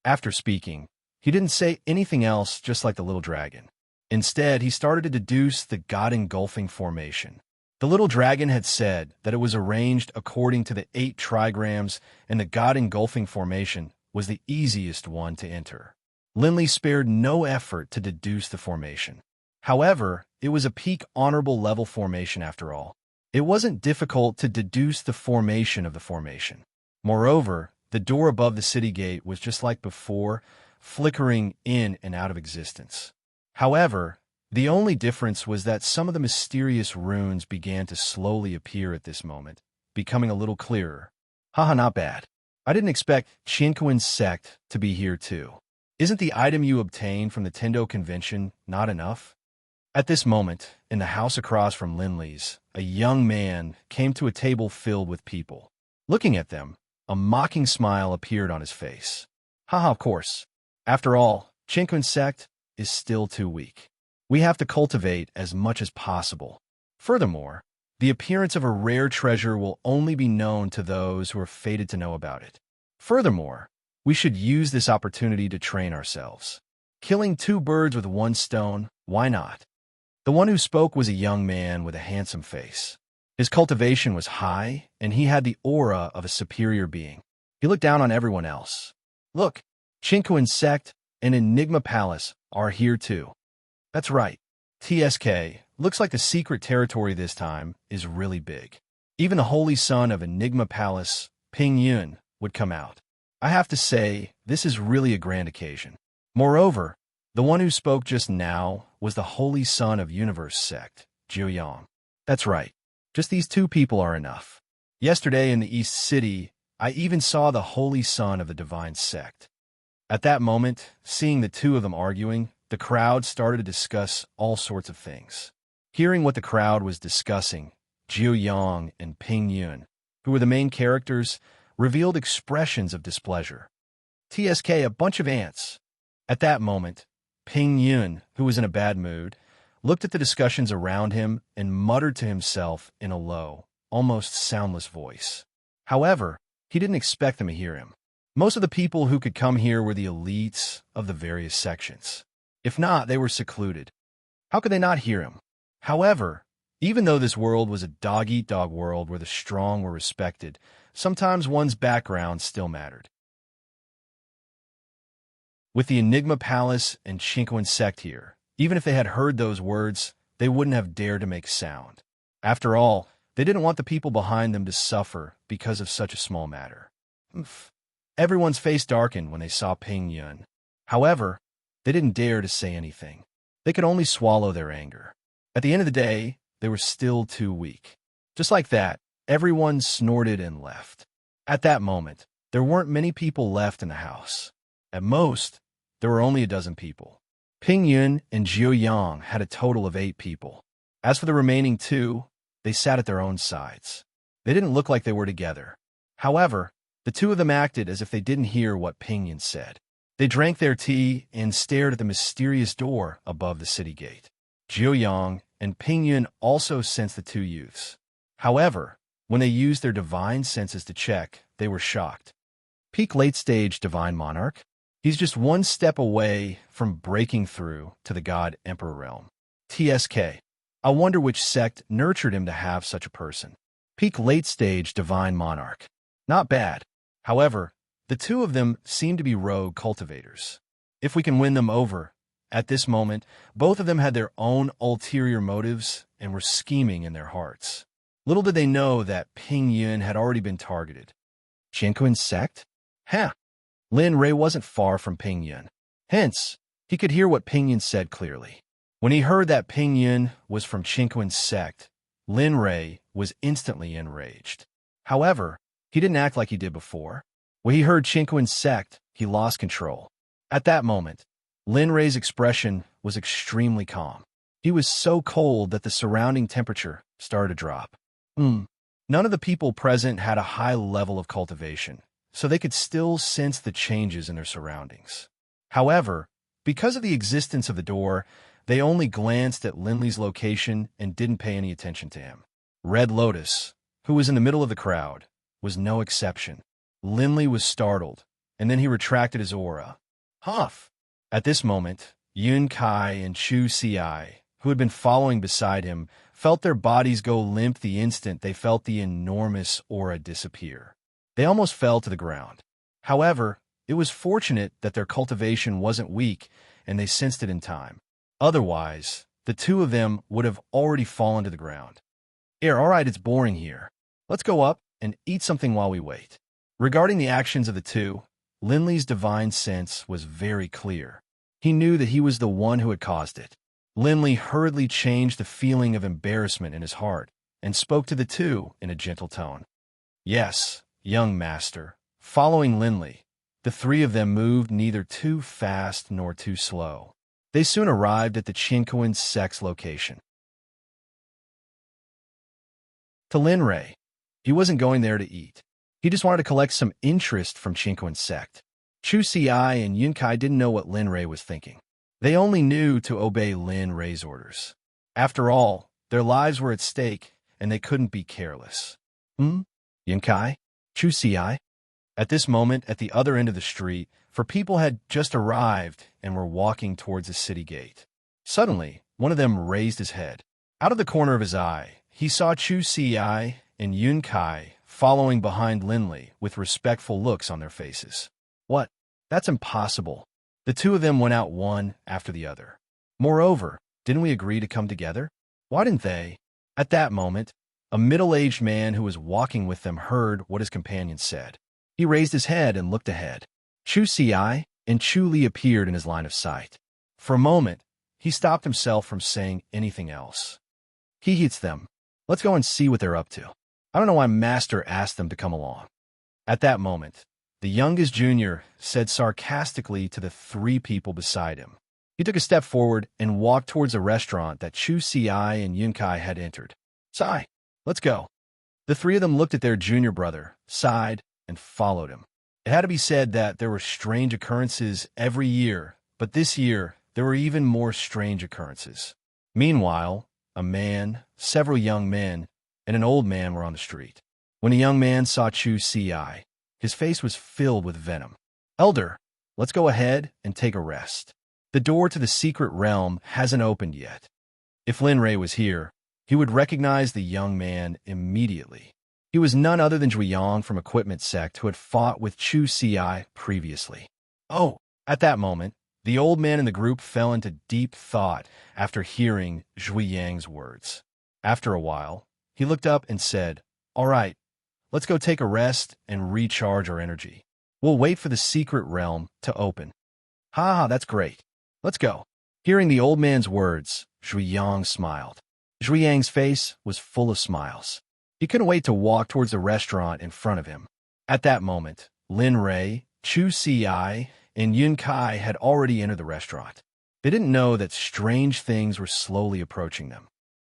After speaking, he didn't say anything else, just like the little dragon. Instead, he started to deduce the God-engulfing formation. The little dragon had said that it was arranged according to the 8 trigrams, and the God-engulfing formation was the easiest one to enter. Linley spared no effort to deduce the formation. However, it was a peak honorable level formation after all. It wasn't difficult to deduce the formation of the formation. Moreover, the door above the city gate was just like before, flickering in and out of existence. However, the only difference was that some of the mysterious runes began to slowly appear at this moment, becoming a little clearer. Not bad. I didn't expect Chinquin's Sect to be here too. Isn't the item you obtained from the Tendo convention not enough? At this moment, in the house across from Linley's, a young man came to a table filled with people. Looking at them, a mocking smile appeared on his face. Of course. After all, Chinquin's Sect is still too weak. We have to cultivate as much as possible. Furthermore, the appearance of a rare treasure will only be known to those who are fated to know about it. Furthermore, we should use this opportunity to train ourselves. Killing 2 birds with 1 stone, why not? The one who spoke was a young man with a handsome face. His cultivation was high, and he had the aura of a superior being. He looked down on everyone else. Look, Chinquin's Sect and Enigma Palace are here too. That's right. TSK, looks like the secret territory this time is really big. Even the holy son of Enigma Palace, Ping Yun, would come out. I have to say, this is really a grand occasion. Moreover, the one who spoke just now was the holy son of Universe Sect, Jiu Yang. That's right. Just these 2 people are enough. Yesterday in the East City, I even saw the holy son of the Divine Sect. At that moment, seeing the 2 of them arguing, the crowd started to discuss all sorts of things. Hearing what the crowd was discussing, Jiu Yang and Ping Yun, who were the main characters, revealed expressions of displeasure. TSK, a bunch of ants. At that moment, Ping Yun, who was in a bad mood, looked at the discussions around him and muttered to himself in a low, almost soundless voice. However, he didn't expect them to hear him. Most of the people who could come here were the elites of the various sections. If not, they were secluded. How could they not hear him? However, even though this world was a dog-eat-dog world where the strong were respected, sometimes one's background still mattered. With the Enigma Palace and Chinquin Sect here, even if they had heard those words, they wouldn't have dared to make sound. After all, they didn't want the people behind them to suffer because of such a small matter. Everyone's face darkened when they saw Ping Yun. However, they didn't dare to say anything. They could only swallow their anger. At the end of the day, they were still too weak. Just like that, everyone snorted and left. At that moment, there weren't many people left in the house. At most, there were only a dozen people. Ping Yun and Jiu Yang had a total of 8 people. As for the remaining 2, they sat at their own sides. They didn't look like they were together. However, the 2 of them acted as if they didn't hear what Ping Yun said. They drank their tea and stared at the mysterious door above the city gate. Jiu Yang and Ping Yun also sensed the 2 youths. However, when they used their divine senses to check, they were shocked. Peak late-stage divine monarch? He's just one step away from breaking through to the God Emperor realm. TSK. I wonder which sect nurtured him to have such a person. Peak late-stage divine monarch. Not bad. However, the 2 of them seem to be rogue cultivators. If we can win them over, at this moment, both of them had their own ulterior motives and were scheming in their hearts. Little did they know that Ping Yun had already been targeted. Qinquan's sect? Ha! Lin Rei wasn't far from Ping Yun. Hence, he could hear what Ping Yun said clearly. When he heard that Ping Yun was from Qinquan's sect, Lin Rei was instantly enraged. However, he didn't act like he did before. When he heard Qinquan's sect, he lost control. At that moment, Lin Rei's expression was extremely calm. He was so cold that the surrounding temperature started to drop. None of the people present had a high level of cultivation, so they could still sense the changes in their surroundings. However, because of the existence of the door, they only glanced at Linley's location and didn't pay any attention to him. Red Lotus, who was in the middle of the crowd, was no exception. Linley was startled, and then he retracted his aura. Huff! At this moment, Yun Kai and Chu Ci, who had been following beside him, felt their bodies go limp the instant they felt the enormous aura disappear. They almost fell to the ground. However, it was fortunate that their cultivation wasn't weak and they sensed it in time. Otherwise, the 2 of them would have already fallen to the ground. Here, all right, it's boring here. Let's go up and eat something while we wait. Regarding the actions of the 2, Linley's divine sense was very clear. He knew that he was the one who had caused it. Linley hurriedly changed the feeling of embarrassment in his heart and spoke to the 2 in a gentle tone. Yes, young master. Following Linley, the 3 of them moved neither too fast nor too slow. They soon arrived at the Qinquan sect's location. To Lin Rei, he wasn't going there to eat. He just wanted to collect some interest from Qinquan sect. Chu Ci and Yun Kai didn't know what Lin Rei was thinking. They only knew to obey Lin Rei's orders. After all, their lives were at stake, and they couldn't be careless. Yun Kai? Chu Ci? At this moment, at the other end of the street, for people had just arrived and were walking towards the city gate. Suddenly, one of them raised his head. Out of the corner of his eye, he saw Chu Ci and Yun Kai following behind Linley with respectful looks on their faces. What? That's impossible. The 2 of them went out one after the other. Moreover, didn't we agree to come together? Why didn't they? At that moment, a middle-aged man who was walking with them heard what his companion said. He raised his head and looked ahead. Chu Ci and Chu Li appeared in his line of sight. For a moment, he stopped himself from saying anything else. He hates them. Let's go and see what they're up to. I don't know why Master asked them to come along. At that moment, the youngest junior said sarcastically to the 3 people beside him. He took a step forward and walked towards a restaurant that Chu Ci and Yun Kai had entered. Sai, let's go. The 3 of them looked at their junior brother, sighed, and followed him. It had to be said that there were strange occurrences every year, but this year there were even more strange occurrences. Meanwhile, a man, several young men, and an old man were on the street. When a young man saw Chu Ci, his face was filled with venom. Elder, let's go ahead and take a rest. The door to the secret realm hasn't opened yet. If Lin Rei was here, he would recognize the young man immediately. He was none other than Zhu Yang from Equipment Sect who had fought with Chu Ci previously. Oh, at that moment, the old man in the group fell into deep thought after hearing Zhu Yang's words. After a while, he looked up and said, "All right, let's go take a rest and recharge our energy." We'll wait for the secret realm to open. Ha ha, that's great. Let's go. Hearing the old man's words, Zhuiyang smiled. Zhuiyang's face was full of smiles. He couldn't wait to walk towards the restaurant in front of him. At that moment, Lin Rei, Chu Xi, and Yun Kai had already entered the restaurant. They didn't know that strange things were slowly approaching them.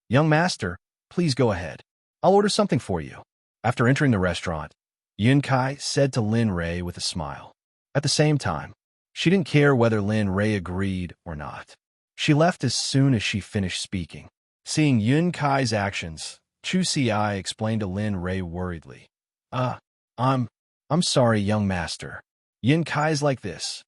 Young master, please go ahead. I'll order something for you. After entering the restaurant, Yun Kai said to Lin Rei with a smile. At the same time, she didn't care whether Lin Rei agreed or not. She left as soon as she finished speaking. Seeing Yun Kai's actions, Chu Xi explained to Lin Rei worriedly. I'm sorry, young master. Yun Kai's like this.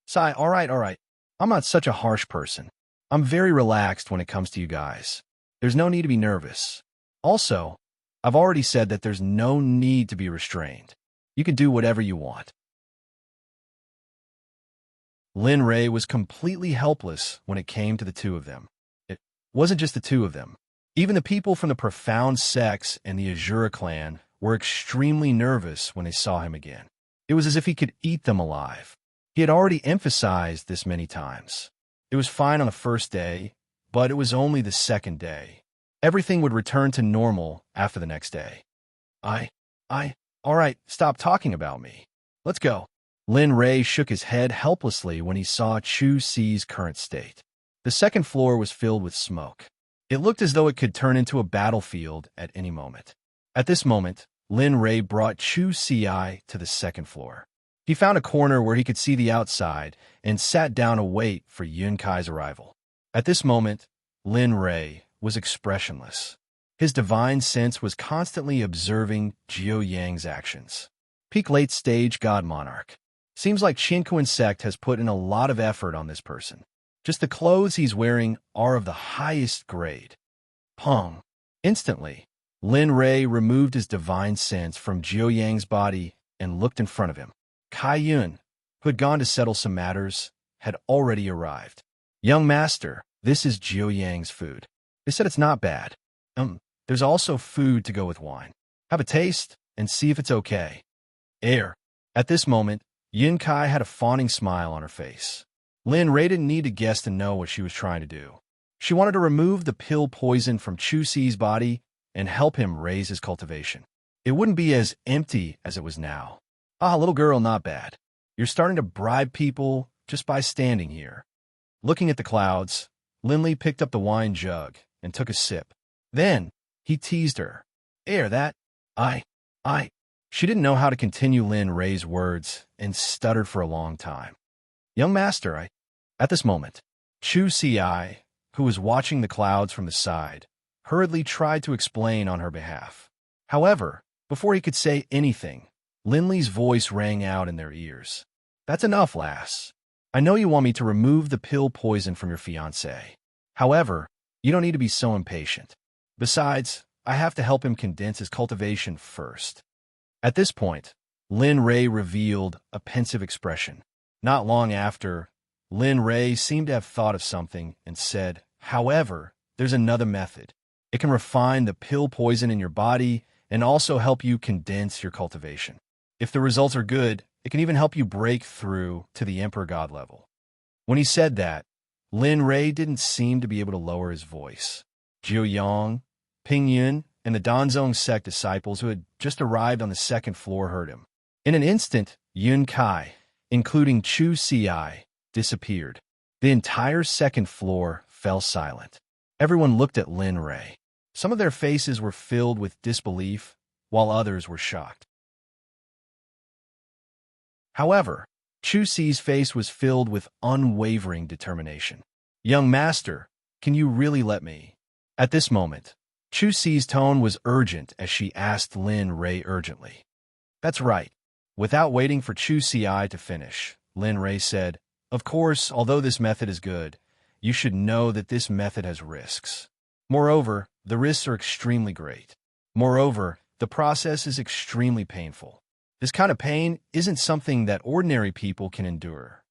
Sai, all right. I'm not such a harsh person. I'm very relaxed when it comes to you guys. There's no need to be nervous. Also, I've already said that there's no need to be restrained. You can do whatever you want. Lin Rei was completely helpless when it came to the two of them. It wasn't just the two of them. Even the people from the profound sects and the Azura clan were extremely nervous when they saw him again. It was as if he could eat them alive. He had already emphasized this many times. It was fine on the first day, but it was only the second day. Everything would return to normal after the next day. All right, stop talking about me. Let's go. Lin Rei shook his head helplessly when he saw Chu Xi's current state. The second floor was filled with smoke. It looked as though it could turn into a battlefield at any moment. At this moment, Lin Rei brought Chu Xi to the second floor. He found a corner where he could see the outside and sat down to wait for Yun Kai's arrival. At this moment, Lin Rei was expressionless. His divine sense was constantly observing Jiu Yang's actions. Peak late-stage God Monarch. Seems like Qinkuan Sect has put in a lot of effort on this person. Just the clothes he's wearing are of the highest grade. Pong. Instantly, Lin Rei removed his divine sense from Jiu Yang's body and looked in front of him. Kai Yun, who had gone to settle some matters, had already arrived. Young master, this is Jiu Yang's food. They said it's not bad. There's also food to go with wine. Have a taste and see if it's okay. Air. At this moment, Yun Kai had a fawning smile on her face. Lin Rei didn't need to guess to know what she was trying to do. She wanted to remove the pill poison from Chu Xi's body and help him raise his cultivation. It wouldn't be as empty as it was now. Little girl, not bad. You're starting to bribe people just by standing here. Looking at the clouds, Linley picked up the wine jug and took a sip. Then, he teased her. That. She didn't know how to continue Lin Rei's words and stuttered for a long time. Young master, At this moment, Chu Xi, who was watching the clouds from the side, hurriedly tried to explain on her behalf. However, before he could say anything, Linley's voice rang out in their ears. That's enough, lass. I know you want me to remove the pill poison from your fiancé. However, you don't need to be so impatient. Besides, I have to help him condense his cultivation first. At this point, Lin Rei revealed a pensive expression. Not long after, Lin Rei seemed to have thought of something and said, however, there's another method. It can refine the pill poison in your body and also help you condense your cultivation. If the results are good, it can even help you break through to the Emperor God level. When he said that, Lin Rei didn't seem to be able to lower his voice. Jiu Yang, Ping Yun, and the Danzong Sect disciples who had just arrived on the second floor heard him. In an instant, Yun Kai, including Chu Xi, disappeared. The entire second floor fell silent. Everyone looked at Lin Rei. Some of their faces were filled with disbelief, while others were shocked. However, Chu Xi's face was filled with unwavering determination. Young master, can you really let me? At this moment, Chu Xi's tone was urgent as she asked Lin Rei urgently. That's right. Without waiting for Chu Xi to finish, Lin Rei said, of course, although this method is good, you should know that this method has risks. Moreover, the risks are extremely great. Moreover, the process is extremely painful. This kind of pain isn't something that ordinary people can endure.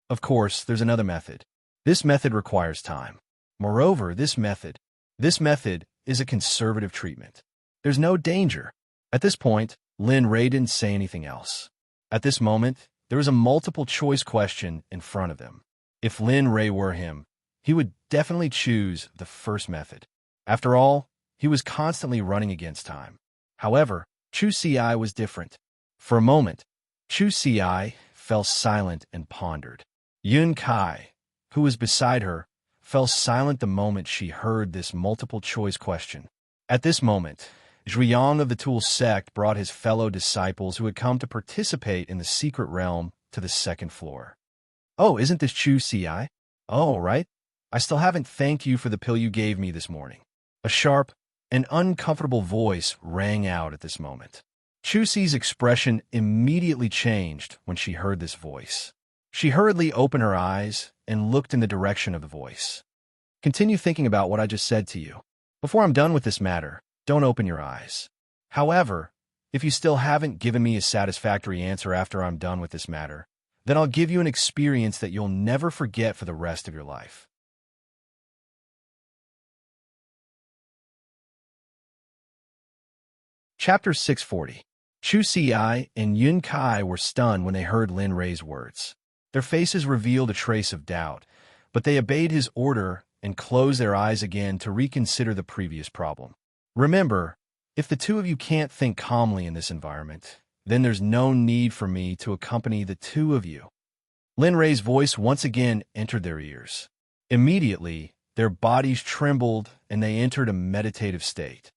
Of course, there's another method. This method requires time. Moreover, this method is a conservative treatment. There's no danger. At this point, Lin Rei didn't say anything else. At this moment, there was a multiple-choice question in front of them. If Lin Ray were him, he would definitely choose the first method. After all, he was constantly running against time. However, Chu Si was different. For a moment, Chu Si fell silent and pondered. Yun Kai, who was beside her, fell silent the moment she heard this multiple-choice question. At this moment, Zhuiyang of the Tool Sect brought his fellow disciples who had come to participate in the secret realm to the second floor. "Oh, isn't this Chu Si? Oh, right. I still haven't thanked you for the pill you gave me this morning." A sharp and uncomfortable voice rang out at this moment. Chu Si's expression immediately changed when she heard this voice. She hurriedly opened her eyes and looked in the direction of the voice. "Continue thinking about what I just said to you. Before I'm done with this matter, don't open your eyes. However, if you still haven't given me a satisfactory answer after I'm done with this matter, then I'll give you an experience that you'll never forget for the rest of your life." Chapter 640. Chu Si and Yun Kai were stunned when they heard Lin Ray's words. Their faces revealed a trace of doubt, but they obeyed his order and closed their eyes again to reconsider the previous problem. Remember, if the two of you can't think calmly in this environment, then there's no need for me to accompany the two of you. Lin Ray's voice once again entered their ears. Immediately, their bodies trembled and they entered a meditative state.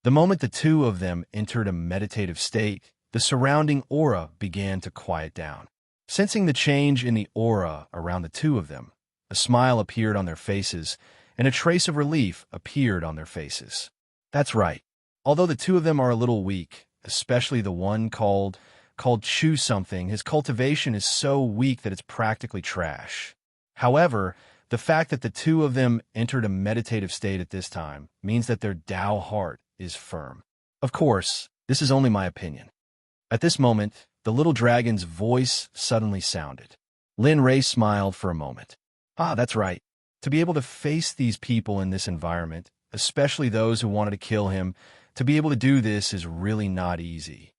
The moment the two of them entered a meditative state, the surrounding aura began to quiet down. Sensing the change in the aura around the two of them, a smile appeared on their faces, and a trace of relief appeared on their faces. That's right. Although the two of them are a little weak, especially the one called Chu something, his cultivation is so weak that it's practically trash. However, the fact that the two of them entered a meditative state at this time means that their Tao heart is firm. Of course, this is only my opinion. At this moment, the little dragon's voice suddenly sounded. Lin Ray smiled for a moment. That's right. To be able to face these people in this environment, especially those who wanted to kill him, to be able to do this is really not easy.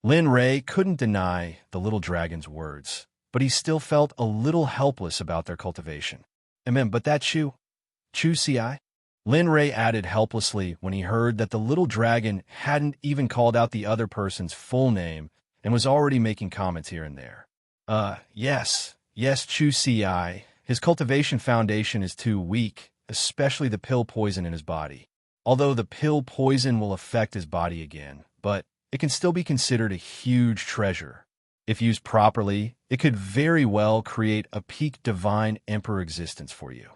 Lin Ray couldn't deny the little dragon's words, but he still felt a little helpless about their cultivation. But that Chu Si? Lin Ray added helplessly when he heard that the little dragon hadn't even called out the other person's full name and was already making comments here and there. Yes, Chu Si. His cultivation foundation is too weak, especially the pill poison in his body. Although the pill poison will affect his body again, but it can still be considered a huge treasure. If used properly, it could very well create a peak divine emperor existence for you.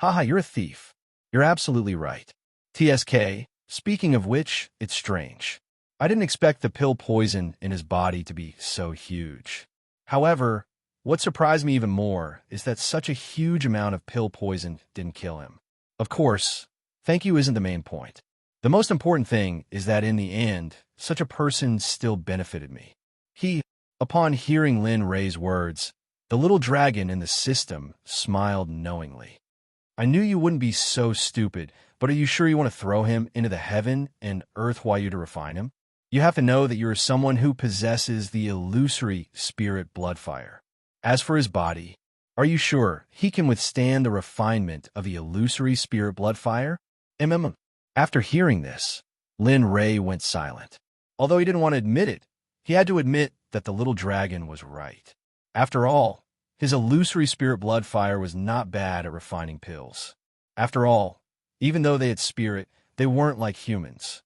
You're a thief. You're absolutely right. TSK, speaking of which, it's strange. I didn't expect the pill poison in his body to be so huge. However, what surprised me even more is that such a huge amount of pill poison didn't kill him. Of course, thank you isn't the main point. The most important thing is that in the end, such a person still benefited me. Upon hearing Lin Ray's words, the little dragon in the system smiled knowingly. I knew you wouldn't be so stupid, but are you sure you want to throw him into the heaven and earth while you to refine him? You have to know that you are someone who possesses the illusory spirit blood fire. As for his body, are you sure he can withstand the refinement of the illusory spirit blood fire? After hearing this, Lin Ray went silent. Although he didn't want to admit it, he had to admit that the little dragon was right. After all, his illusory spirit blood fire was not bad at refining pills. After all, even though they had spirit, they weren't like humans.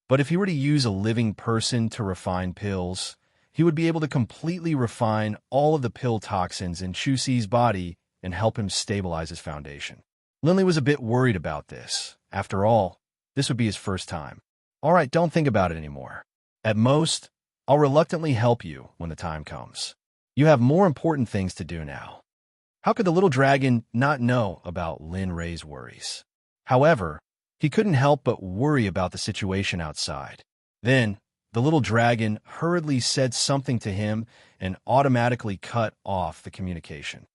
But if he were to use a living person to refine pills, he would be able to completely refine all of the pill toxins in Chu Si's body and help him stabilize his foundation. Linley was a bit worried about this. After all, this would be his first time. All right, don't think about it anymore. At most, I'll reluctantly help you when the time comes. You have more important things to do now. How could the little dragon not know about Lin Ray's worries? However, he couldn't help but worry about the situation outside. Then, the little dragon hurriedly said something to him and automatically cut off the communication.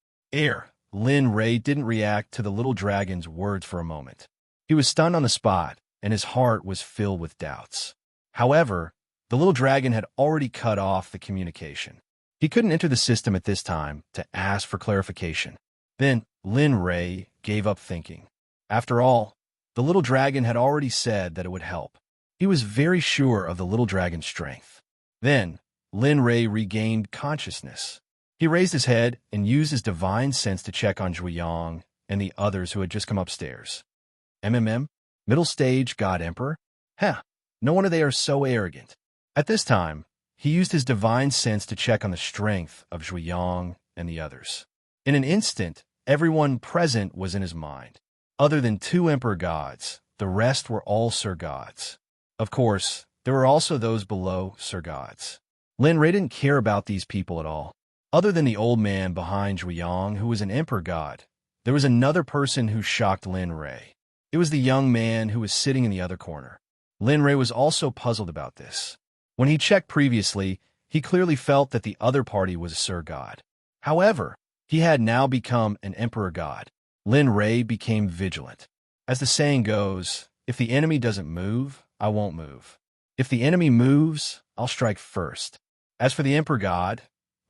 Lin Ray didn't react to the little dragon's words for a moment. He was stunned on the spot, and his heart was filled with doubts. However, The little dragon had already cut off the communication. He couldn't enter the system at this time to ask for clarification. Then Lin Rei gave up thinking. After all, the little dragon had already said that it would help. He was very sure of the little dragon's strength. Then Lin Rei regained consciousness. He raised his head and used his divine sense to check on Zhuiyang and the others who had just come upstairs. Middle stage God Emperor? No wonder they are so arrogant. At this time, he used his divine sense to check on the strength of Zhuiyang and the others. In an instant, everyone present was in his mind. Other than 2 Emperor gods, the rest were all Sir gods. Of course, there were also those below Sir gods. Lin Rei didn't care about these people at all. Other than the old man behind Zhuiyang, who was an Emperor god, there was another person who shocked Lin Rei. It was the young man who was sitting in the other corner. Lin Rei was also puzzled about this. When he checked previously, he clearly felt that the other party was a Sir god. However, he had now become an Emperor god. Lin Rei became vigilant. As the saying goes, if the enemy doesn't move, I won't move. If the enemy moves, I'll strike first. As for the Emperor god,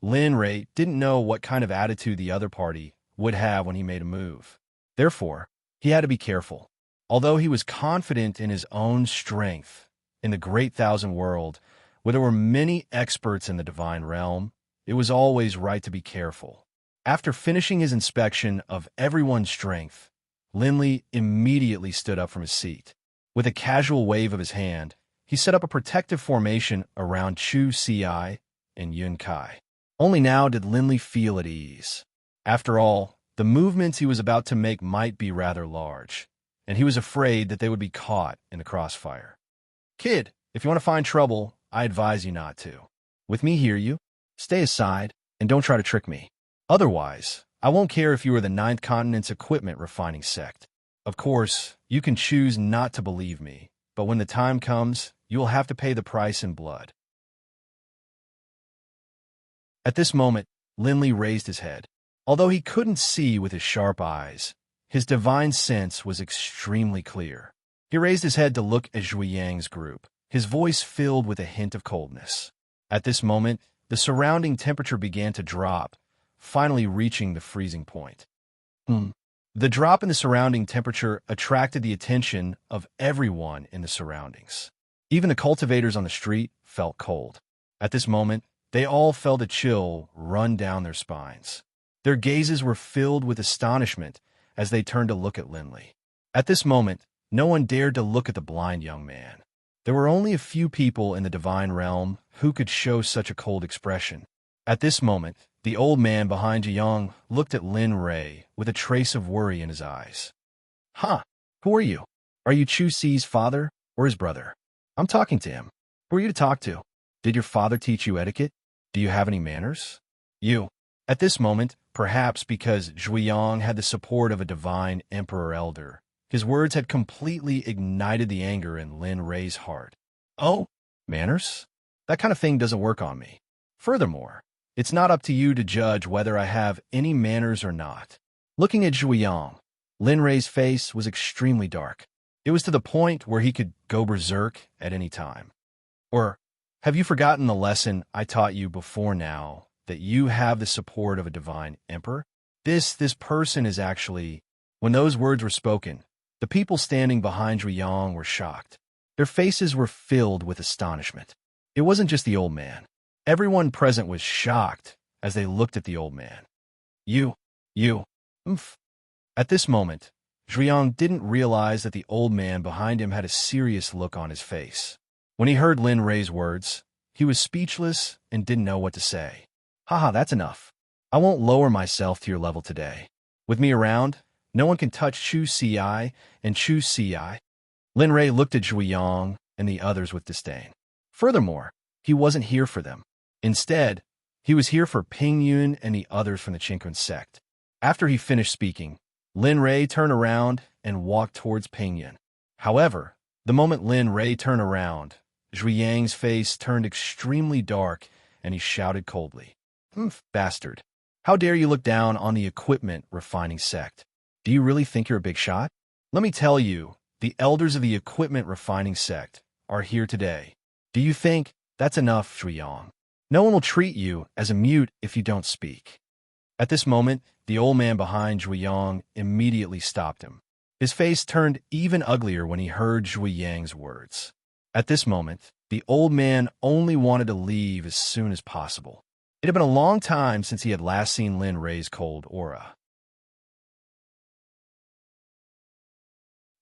Lin Rei didn't know what kind of attitude the other party would have when he made a move. Therefore, he had to be careful. Although he was confident in his own strength in the Great Thousand World, where there were many experts in the divine realm, it was always right to be careful. After finishing his inspection of everyone's strength, Lin Li immediately stood up from his seat. With a casual wave of his hand, he set up a protective formation around Chu Xi and Yun Kai. Only now did Lin Li feel at ease. After all, the movements he was about to make might be rather large, and he was afraid that they would be caught in the crossfire. Kid, if you want to find trouble, I advise you not to. With me here, you stay aside and don't try to trick me. Otherwise, I won't care if you are the 9th Continent's equipment refining sect. Of course, you can choose not to believe me, but when the time comes, you will have to pay the price in blood. At this moment, Lin Li raised his head. Although he couldn't see with his sharp eyes, his divine sense was extremely clear. He raised his head to look at Zhuiyang's group, his voice filled with a hint of coldness. At this moment, the surrounding temperature began to drop, finally reaching the freezing point. The drop in the surrounding temperature attracted the attention of everyone in the surroundings. Even the cultivators on the street felt cold. At this moment, they all felt a chill run down their spines. Their gazes were filled with astonishment as they turned to look at Lin Li. At this moment, no one dared to look at the blind young man. There were only a few people in the divine realm who could show such a cold expression. At this moment, the old man behind Zhuiyang looked at Lin Rei with a trace of worry in his eyes. Who are you? Are you Chu Xi's father or his brother? I'm talking to him. Who are you to talk to? Did your father teach you etiquette? Do you have any manners? You. At this moment, perhaps because Zhuiyang had the support of a divine emperor elder, his words had completely ignited the anger in Lin Rei's heart. Oh, manners? That kind of thing doesn't work on me. Furthermore, it's not up to you to judge whether I have any manners or not. Looking at Zhuiyang, Lin Rei's face was extremely dark. It was to the point where he could go berserk at any time. Or, have you forgotten the lesson I taught you before now, that you have the support of a divine emperor? This person is actually... When those words were spoken, the people standing behind Zhuiyang were shocked. Their faces were filled with astonishment. It wasn't just the old man. Everyone present was shocked as they looked at the old man. At this moment, Zhuiyang didn't realize that the old man behind him had a serious look on his face. When he heard Lin Rei's words, he was speechless and didn't know what to say. That's enough. I won't lower myself to your level today. With me around, no one can touch Chu Xi and Chu Xi. Lin Rei looked at Zhuiyang and the others with disdain. Furthermore, he wasn't here for them. Instead, he was here for Ping Yun and the others from the Qingkun sect. After he finished speaking, Lin Rei turned around and walked towards Ping Yun. However, the moment Lin Rei turned around, Zhuiyang's face turned extremely dark and he shouted coldly, Bastard! How dare you look down on the equipment refining sect? Do you really think you're a big shot? Let me tell you, the elders of the equipment refining sect are here today. Do you think That's enough, Zhuiyang. No one will treat you as a mute if you don't speak. At this moment, the old man behind Zhuiyang immediately stopped him. His face turned even uglier when he heard Zhuiyang's words. At this moment, the old man only wanted to leave as soon as possible. It had been a long time since he had last seen Lin Rei's cold aura.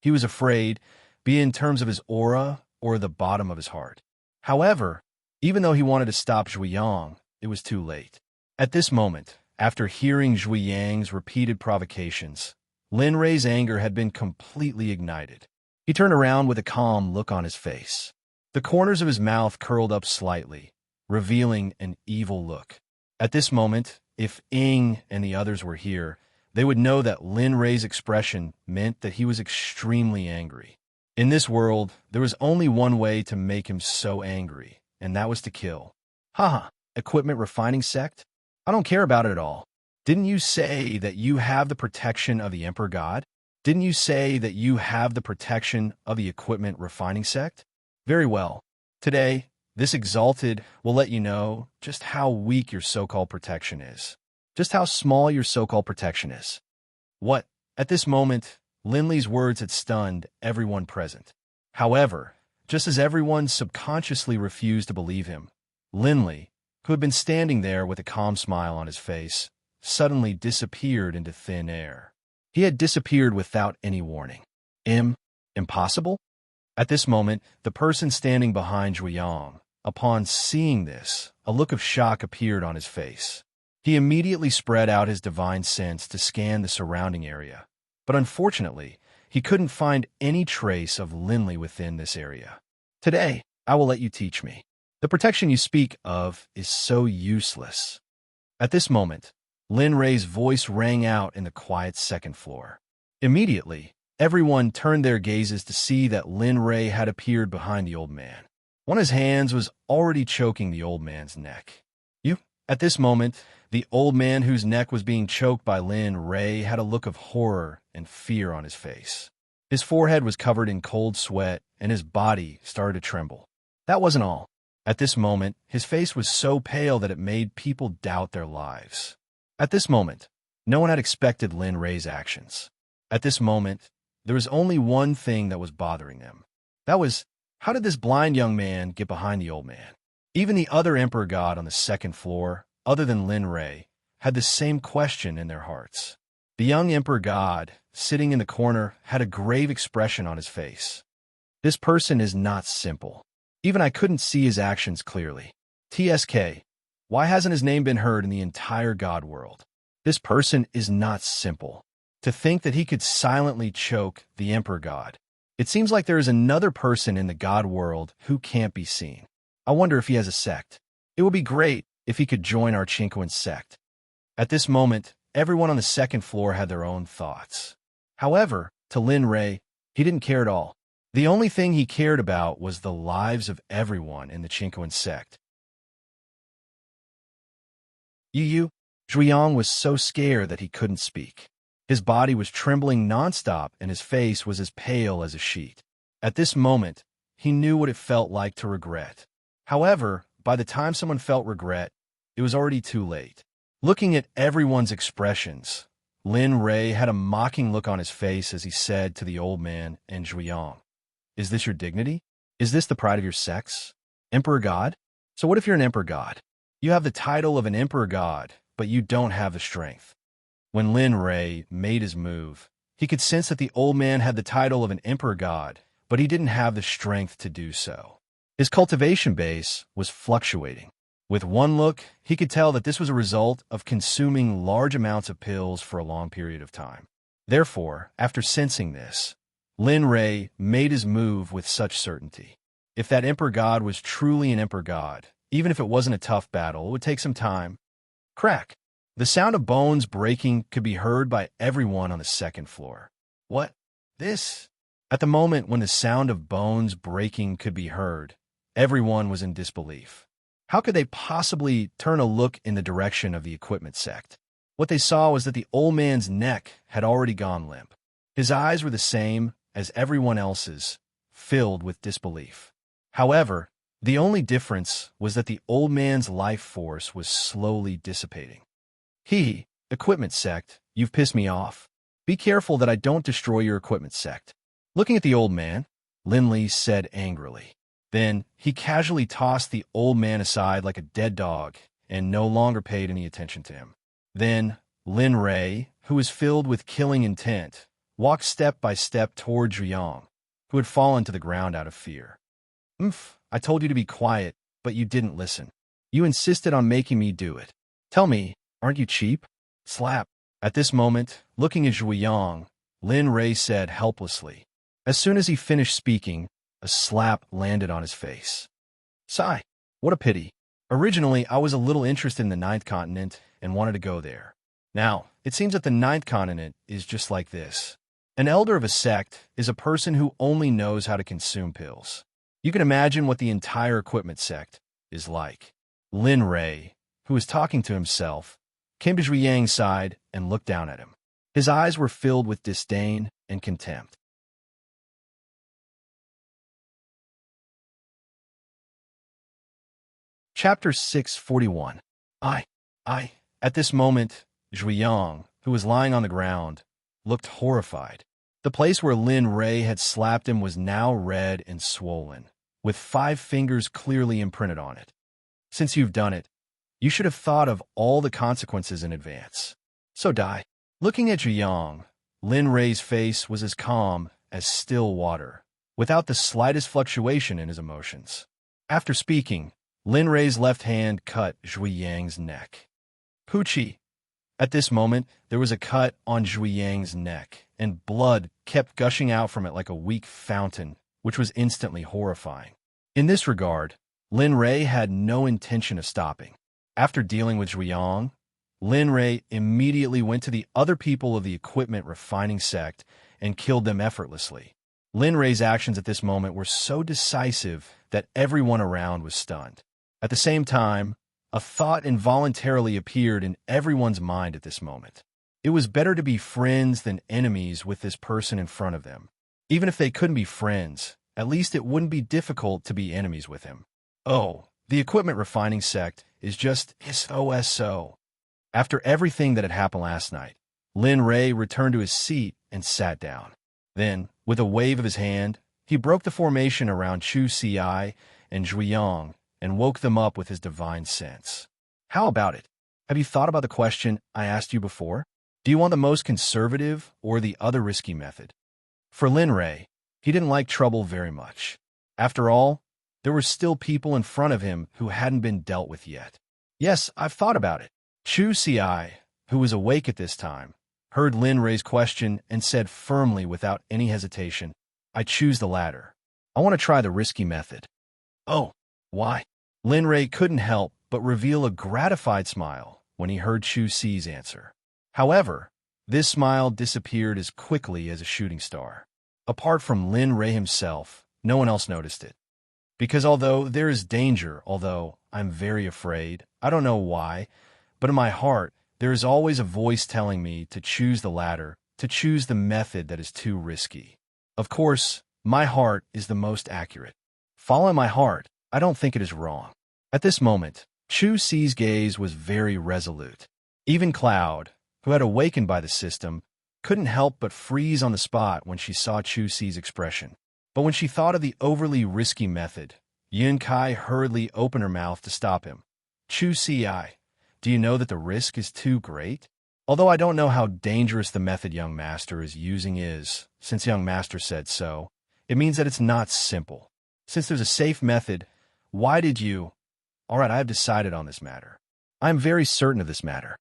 He was afraid, be it in terms of his aura or the bottom of his heart. However, even though he wanted to stop Zhuiyang, it was too late. At this moment, after hearing Zhuiyang's repeated provocations, Lin Rei's anger had been completely ignited. He turned around with a calm look on his face. The corners of his mouth curled up slightly, revealing an evil look. At this moment, if Ying and the others were here, they would know that Lin Rei's expression meant that he was extremely angry. In this world, there was only one way to make him so angry, and that was to kill. Haha, equipment refining sect? I don't care about it at all. Didn't you say that you have the protection of the Emperor God? Didn't you say that you have the protection of the equipment refining sect? Very well. Today, this exalted will let you know just how weak your so-called protection is. Just how small your so-called protection is. What? At this moment, Lin Li's words had stunned everyone present. However, just as everyone subconsciously refused to believe him, Lin Li, who had been standing there with a calm smile on his face, suddenly disappeared into thin air. He had disappeared without any warning. Impossible? At this moment, the person standing behind Zhuiyang, upon seeing this, a look of shock appeared on his face. He immediately spread out his divine sense to scan the surrounding area, but unfortunately, he couldn't find any trace of Lin Li within this area. Today, I will let you teach me. The protection you speak of is so useless. At this moment, Lin Rei's voice rang out in the quiet second floor. Immediately, everyone turned their gazes to see that Lin Rei had appeared behind the old man. One of his hands was already choking the old man's neck. At this moment, the old man whose neck was being choked by Lin Rei had a look of horror and fear on his face. His forehead was covered in cold sweat, and his body started to tremble. That wasn't all. At this moment, his face was so pale that it made people doubt their lives. At this moment, no one had expected Lin Rei's actions. At this moment, there was only one thing that was bothering them. That was, how did this blind young man get behind the old man? Even the other Emperor God on the second floor, other than Lin Rei, had the same question in their hearts. The young Emperor God, sitting in the corner, had a grave expression on his face. This person is not simple. Even I couldn't see his actions clearly. TSK, why hasn't his name been heard in the entire God world? This person is not simple. To think that he could silently choke the Emperor God. It seems like there is another person in the God world who can't be seen. I wonder if he has a sect. It would be great if he could join our Chinquin sect. At this moment, everyone on the second floor had their own thoughts. However, to Lin Rei, he didn't care at all. The only thing he cared about was the lives of everyone in the Chinquin sect. Zhuiyang was so scared that he couldn't speak. His body was trembling nonstop and his face was as pale as a sheet. At this moment, he knew what it felt like to regret. However, by the time someone felt regret, it was already too late. Looking at everyone's expressions, Lin Rei had a mocking look on his face as he said to the old man and Zhuiyang, "Is this your dignity? Is this the pride of your sex? Emperor God? So what if you're an Emperor God? You have the title of an Emperor God, but you don't have the strength." When Lin Rei made his move, he could sense that the old man had the title of an Emperor God, but he didn't have the strength to do so. His cultivation base was fluctuating. With one look, he could tell that this was a result of consuming large amounts of pills for a long period of time. Therefore, after sensing this, Lin Rei made his move with such certainty. If that Emperor God was truly an Emperor God, even if it wasn't a tough battle, it would take some time. Crack! The sound of bones breaking could be heard by everyone on the second floor. What? This? At the moment when the sound of bones breaking could be heard, everyone was in disbelief. How could they possibly turn a look in the direction of the equipment sect? What they saw was that the old man's neck had already gone limp. His eyes were the same as everyone else's, filled with disbelief. However, The only difference was that the old man's life force was slowly dissipating. Equipment Sect, you've pissed me off. Be careful that I don't destroy your equipment Sect. Looking at the old man, Linley said angrily. Then he casually tossed the old man aside like a dead dog and no longer paid any attention to him. Then Lin Ray, who was filled with killing intent, walked step by step toward Zhuyang, who had fallen to the ground out of fear. I told you to be quiet, but you didn't listen. You insisted on making me do it. Tell me, aren't you cheap? Slap. At this moment, looking at Zhuyang, Lin Ray said helplessly. As soon as he finished speaking, a slap landed on his face. Sigh. What a pity. Originally, I was a little interested in the Ninth Continent and wanted to go there. Now, it seems that the Ninth Continent is just like this. An elder of a sect is a person who only knows how to consume pills. You can imagine what the entire equipment sect is like. Lin Ray, who was talking to himself, came to Zhuyang's side and looked down at him. His eyes were filled with disdain and contempt. Chapter 641. At this moment, Zhuyang, who was lying on the ground, looked horrified. The place where Lin Ray had slapped him was now red and swollen, with 5 fingers clearly imprinted on it. Since you've done it, you should have thought of all the consequences in advance. So die. Looking at Zhuyang, Lin Ray's face was as calm as still water, without the slightest fluctuation in his emotions. After speaking, Lin Ray's left hand cut Zhuyang's neck. Poochie. At this moment, there was a cut on Zhuyang's neck, and blood kept gushing out from it like a weak fountain, which was instantly horrifying. In this regard, Lin Ray had no intention of stopping. After dealing with Zhuyang, Lin Ray immediately went to the other people of the equipment refining sect and killed them effortlessly. Lin Ray's actions at this moment were so decisive that everyone around was stunned. At the same time, a thought involuntarily appeared in everyone's mind at this moment. It was better to be friends than enemies with this person in front of them. Even if they couldn't be friends, at least it wouldn't be difficult to be enemies with him. Oh, the equipment refining sect is just so. After everything that had happened last night, Lin Ray returned to his seat and sat down. Then, with a wave of his hand, he broke the formation around Chu Si and Zhuyang and woke them up with his divine sense. How about it? Have you thought about the question I asked you before? Do you want the most conservative or the other risky method? For Lin Ray, he didn't like trouble very much. After all, there were still people in front of him who hadn't been dealt with yet. Yes, I've thought about it. Chu Si, who was awake at this time, heard Lin Ray's question and said firmly without any hesitation, I choose the latter. I want to try the risky method. Oh, why? Lin Ray couldn't help but reveal a gratified smile when he heard Chu Si's answer. However, this smile disappeared as quickly as a shooting star. Apart from Lin Ray himself, no one else noticed it. Because although there is danger, although I'm very afraid, I don't know why, but in my heart, there is always a voice telling me to choose the latter, to choose the method that is too risky. Of course, my heart is the most accurate. Following my heart, I don't think it is wrong. At this moment, Chu Si's gaze was very resolute. Even Cloud, who had awakened by the system, couldn't help but freeze on the spot when she saw Chu Si's expression. But when she thought of the overly risky method, Yun Kai hurriedly opened her mouth to stop him. Chu Si, do you know that the risk is too great? Although I don't know how dangerous the method young master is using is, since young master said so, it means that it's not simple. Since there's a safe method, why did you... All right, I have decided on this matter. I am very certain of this matter.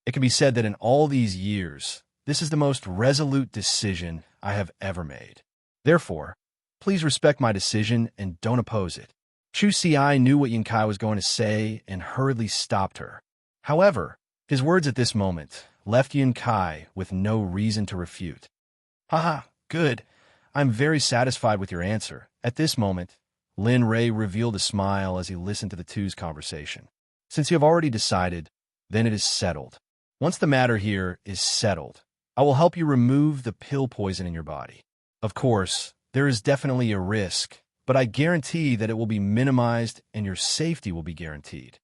It can be said that in all these years, this is the most resolute decision I have ever made. Therefore, please respect my decision and don't oppose it. Chu Si knew what Yun Kai was going to say and hurriedly stopped her. However, his words at this moment left Yun Kai with no reason to refute. Haha, good. I'm very satisfied with your answer. At this moment, Lin Ray revealed a smile as he listened to the two's conversation. Since you have already decided, then it is settled. Once the matter here is settled, I will help you remove the pill poison in your body. Of course, There is definitely a risk, but I guarantee that it will be minimized and your safety will be guaranteed.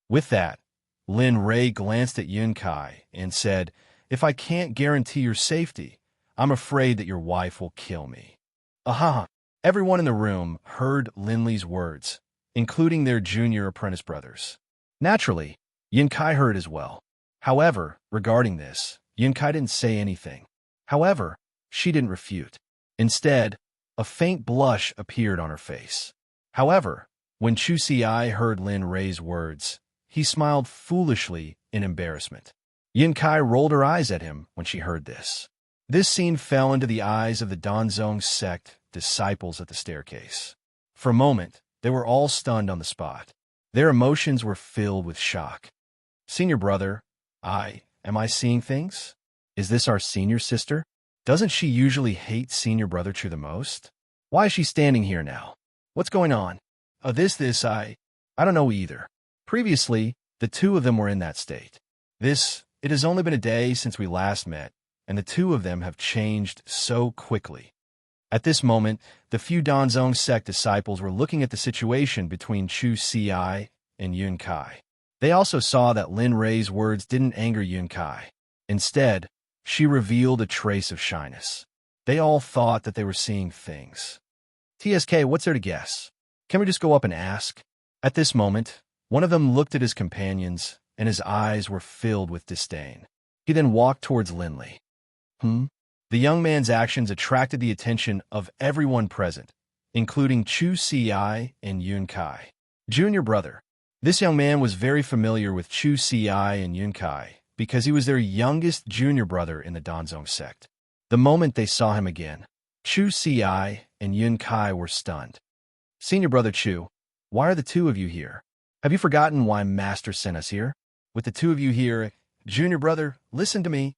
With that, Lin Ray glanced at Yun Kai and said, if I can't guarantee your safety, I'm afraid that your wife will kill me. Aha! Everyone in the room heard Lin Li's words, including their junior apprentice brothers. Naturally, Yun Kai heard as well. However, regarding this, Yun Kai didn't say anything. However, she didn't refute. Instead, a faint blush appeared on her face. However, when Chu Si heard Lin Ray's words, he smiled foolishly in embarrassment. Yun Kai rolled her eyes at him when she heard this. This scene fell into the eyes of the Danzong Sect disciples at the staircase. For a moment, they were all stunned on the spot. Their emotions were filled with shock. Senior brother, am I seeing things? Is this our senior sister? Doesn't she usually hate senior brother Chu the most? Why is she standing here now? What's going on? I don't know either. Previously, the two of them were in that state. It has only been a day since we last met, and the two of them have changed so quickly. At this moment, the few Danzong Sect disciples were looking at the situation between Chu Si and Yun Kai. They also saw that Lin Ray's words didn't anger Yun Kai. Instead, she revealed a trace of shyness. They all thought that they were seeing things. TSK, what's there to guess? Can we just go up and ask? At this moment, one of them looked at his companions, and his eyes were filled with disdain. He then walked towards Lin Li. The young man's actions attracted the attention of everyone present, including Chu Si and Yun Kai. Junior brother. This young man was very familiar with Chu Si and Yun Kai because he was their youngest junior brother in the Danzong Sect. The moment they saw him again, Chu Si and Yun Kai were stunned. Senior brother Chu, why are the two of you here? Have you forgotten why Master sent us here? With the two of you here, junior brother, listen to me.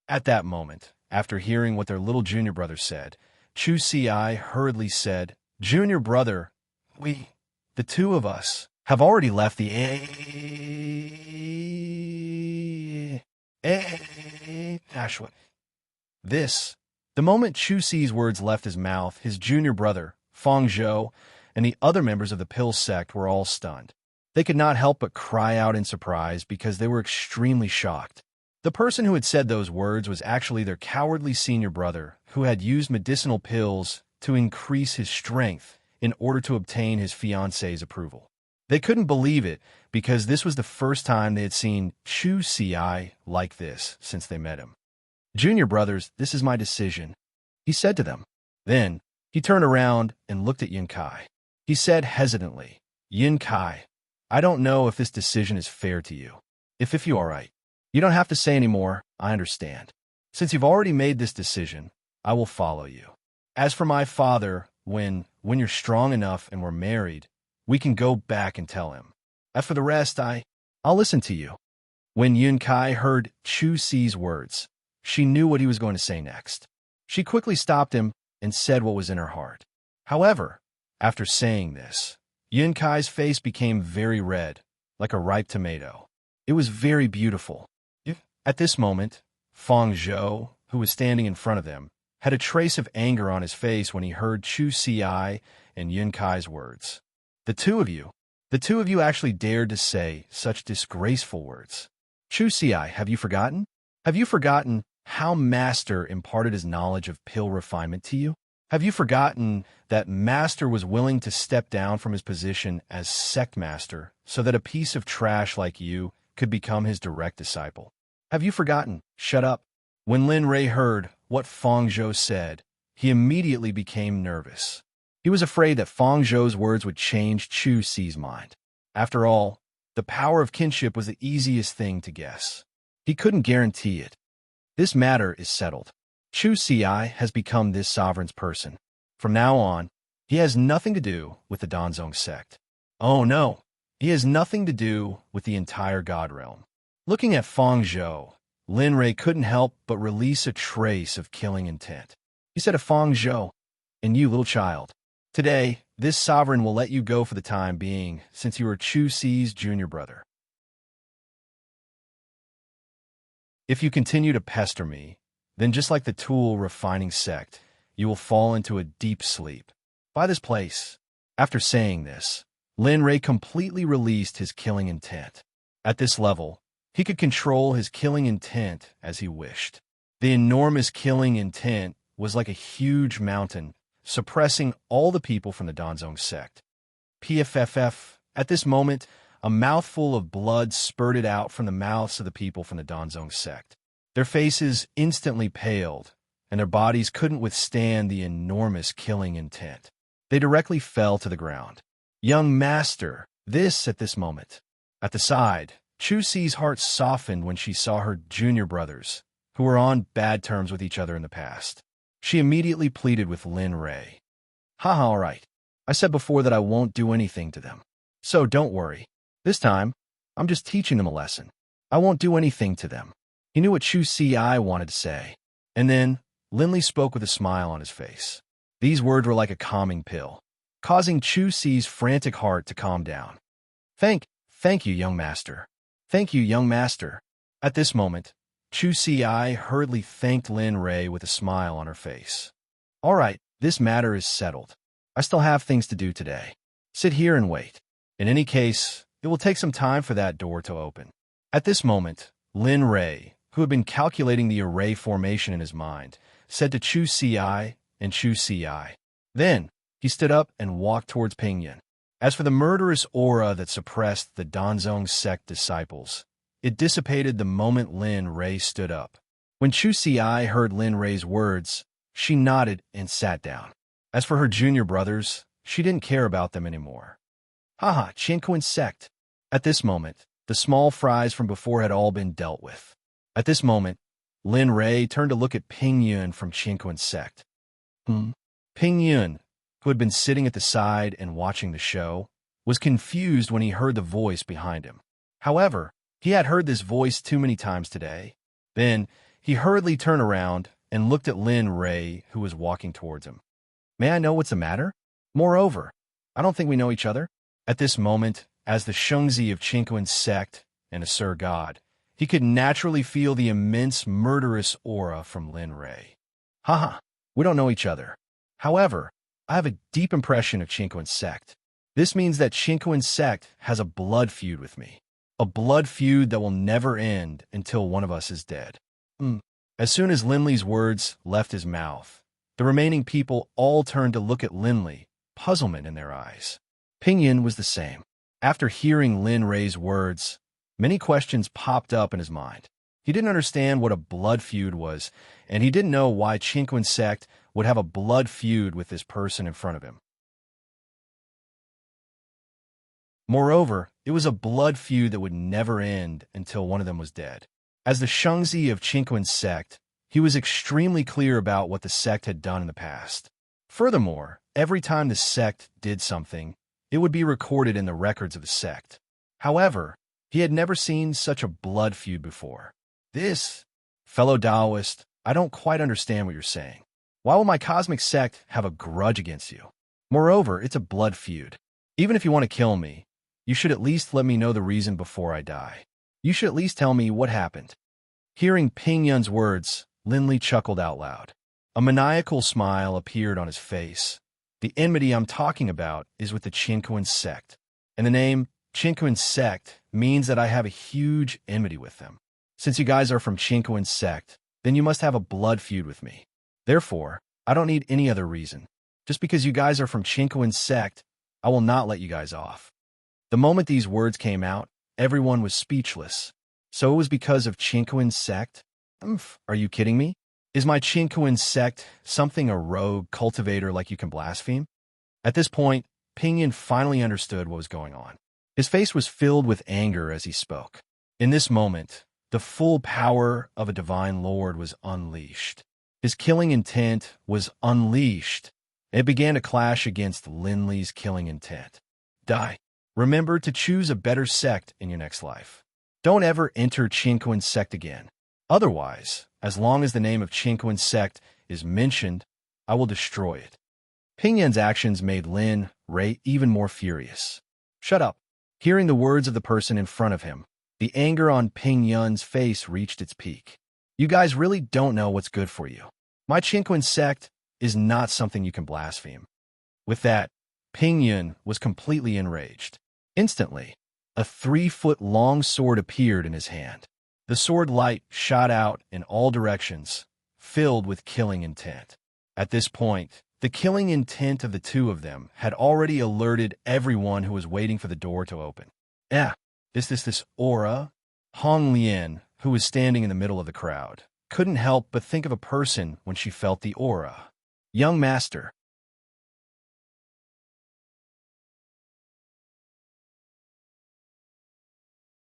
At that moment, after hearing what their little junior brother said, Chu Si hurriedly said, Junior brother, the two of us, have already left the This. The moment Chu Si's words left his mouth, his junior brother, Fong Zhou, and the other members of the Pill Sect were all stunned. They could not help but cry out in surprise because they were extremely shocked. The person who had said those words was actually their cowardly senior brother, who had used medicinal pills to increase his strength in order to obtain his fiancée's approval. They couldn't believe it because this was the first time they had seen Chu Si like this since they met him. Junior brothers, this is my decision, he said to them. Then, he turned around and looked at Yun Kai. He said hesitantly, Yun Kai, I don't know if this decision is fair to you. If you are right. You don't have to say any more, I understand. Since you've already made this decision, I will follow you. As for my father, when you're strong enough and we're married, we can go back and tell him. As for the rest, I'll listen to you. When Yun Kai heard Chu Si's words, she knew what he was going to say next. She quickly stopped him and said what was in her heart. However, after saying this, Yun Kai's face became very red, like a ripe tomato. It was very beautiful. At this moment, Fong Zhou, who was standing in front of them, had a trace of anger on his face when he heard Chu Si and Yun Kai's words. The two of you actually dared to say such disgraceful words. Chu Si, have you forgotten? Have you forgotten how Master imparted his knowledge of pill refinement to you? Have you forgotten that Master was willing to step down from his position as Sect Master so that a piece of trash like you could become his direct disciple? Have you forgotten? Shut up. When Lin Ray heard what Fong Zhou said, he immediately became nervous. He was afraid that Fong Zhou's words would change Chu Si's mind. After all, the power of kinship was the easiest thing to guess. He couldn't guarantee it. This matter is settled. Chu Si has become this sovereign's person. From now on, he has nothing to do with the Danzong Sect. Oh no, he has nothing to do with the entire God Realm. Looking at Fong Zhou, Lin Ray couldn't help but release a trace of killing intent. He said to Fong Zhou, and you, little child, today, this sovereign will let you go for the time being, since you are Chu Si's junior brother. If you continue to pester me, Then just like the tool refining Sect, you will fall into a deep sleep. By this place. After saying this, Lin Ray completely released his killing intent. At this level, he could control his killing intent as he wished. The enormous killing intent was like a huge mountain, suppressing all the people from the Danzong sect. PFFF. At this moment, a mouthful of blood spurted out from the mouths of the people from the Danzong sect. Their faces instantly paled, and their bodies couldn't withstand the enormous killing intent. They directly fell to the ground. Young master, at this moment. At the side, Chu Si's heart softened when she saw her junior brothers, who were on bad terms with each other in the past. She immediately pleaded with Lin Ray. Haha, all right. I said before that I won't do anything to them. So don't worry. This time, I'm just teaching them a lesson. I won't do anything to them. He knew what Chu Si wanted to say. And then, Linley spoke with a smile on his face. These words were like a calming pill, causing Chu Si's frantic heart to calm down. Thank you, young master. Thank you, young master. At this moment, Chu Si hurriedly thanked Lin Ray with a smile on her face. All right, this matter is settled. I still have things to do today. Sit here and wait. In any case, it will take some time for that door to open. At this moment, Lin Ray, who had been calculating the array formation in his mind, said to Chu Si and Chu Si. Then, he stood up and walked towards Pingyun. As for the murderous aura that suppressed the Danzong sect disciples, it dissipated the moment Lin Ray stood up. When Chu Si heard Lin Ray's words, she nodded and sat down. As for her junior brothers, she didn't care about them anymore. Haha, Chinquin Sect. At this moment, the small fries from before had all been dealt with. At this moment, Lin Ray turned to look at Pingyun from Chinquin Sect. Pingyun, who had been sitting at the side and watching the show, was confused when he heard the voice behind him. However, he had heard this voice too many times today. Then, he hurriedly turned around and looked at Lin Ray, who was walking towards him. May I know what's the matter? Moreover, I don't think we know each other. At this moment, as the Shengzi of Chinquin Sect and a Sir God, he could naturally feel the immense murderous aura from Lin Ray. Haha, we don't know each other. However, I have a deep impression of Chinquin Sect. This means that Chinquin Sect has a blood feud with me. A blood feud that will never end until one of us is dead. As soon as Linley's words left his mouth, the remaining people all turned to look at Linley, puzzlement in their eyes. Pingyun was the same. After hearing Lin Ray's words, many questions popped up in his mind. He didn't understand what a blood feud was, and he didn't know why Chinquin Sect would have a blood feud with this person in front of him. Moreover, it was a blood feud that would never end until one of them was dead. As the Shengzi of Chinquin Sect, he was extremely clear about what the sect had done in the past. Furthermore, every time the sect did something, it would be recorded in the records of the sect. However, he had never seen such a blood feud before. Fellow Taoist, I don't quite understand what you're saying. Why will my cosmic sect have a grudge against you? Moreover, it's a blood feud. Even if you want to kill me, you should at least let me know the reason before I die. You should at least tell me what happened. Hearing Pingyun's words, Linley chuckled out loud. A maniacal smile appeared on his face. The enmity I'm talking about is with the Chinquin Sect, and the name Chinquin Sect means that I have a huge enmity with them. Since you guys are from Chinquin Sect, then you must have a blood feud with me. Therefore, I don't need any other reason. Just because you guys are from Chinquin Sect, I will not let you guys off. The moment these words came out, everyone was speechless. So it was because of Chinquin Sect? Are you kidding me? Is my Chinquin Sect something a rogue cultivator like you can blaspheme? At this point, Pingyun finally understood what was going on. His face was filled with anger as he spoke. In this moment, the full power of a divine lord was unleashed. His killing intent was unleashed. It began to clash against Linley's killing intent. Die. Remember to choose a better sect in your next life. Don't ever enter Chinquin Sect again. Otherwise, as long as the name of Chinquin Sect is mentioned, I will destroy it. Pingyun's actions made Lin Ray even more furious. Shut up. Hearing the words of the person in front of him, the anger on Pingyun's face reached its peak. You guys really don't know what's good for you. My Chinquin sect is not something you can blaspheme. With that, Ping Yun was completely enraged. Instantly, a 3-foot-long sword appeared in his hand. The sword light shot out in all directions, filled with killing intent. At this point, the killing intent of the two of them had already alerted everyone who was waiting for the door to open. This aura? Hong Lian, who was standing in the middle of the crowd, couldn't help but think of a person when she felt the aura. Young Master.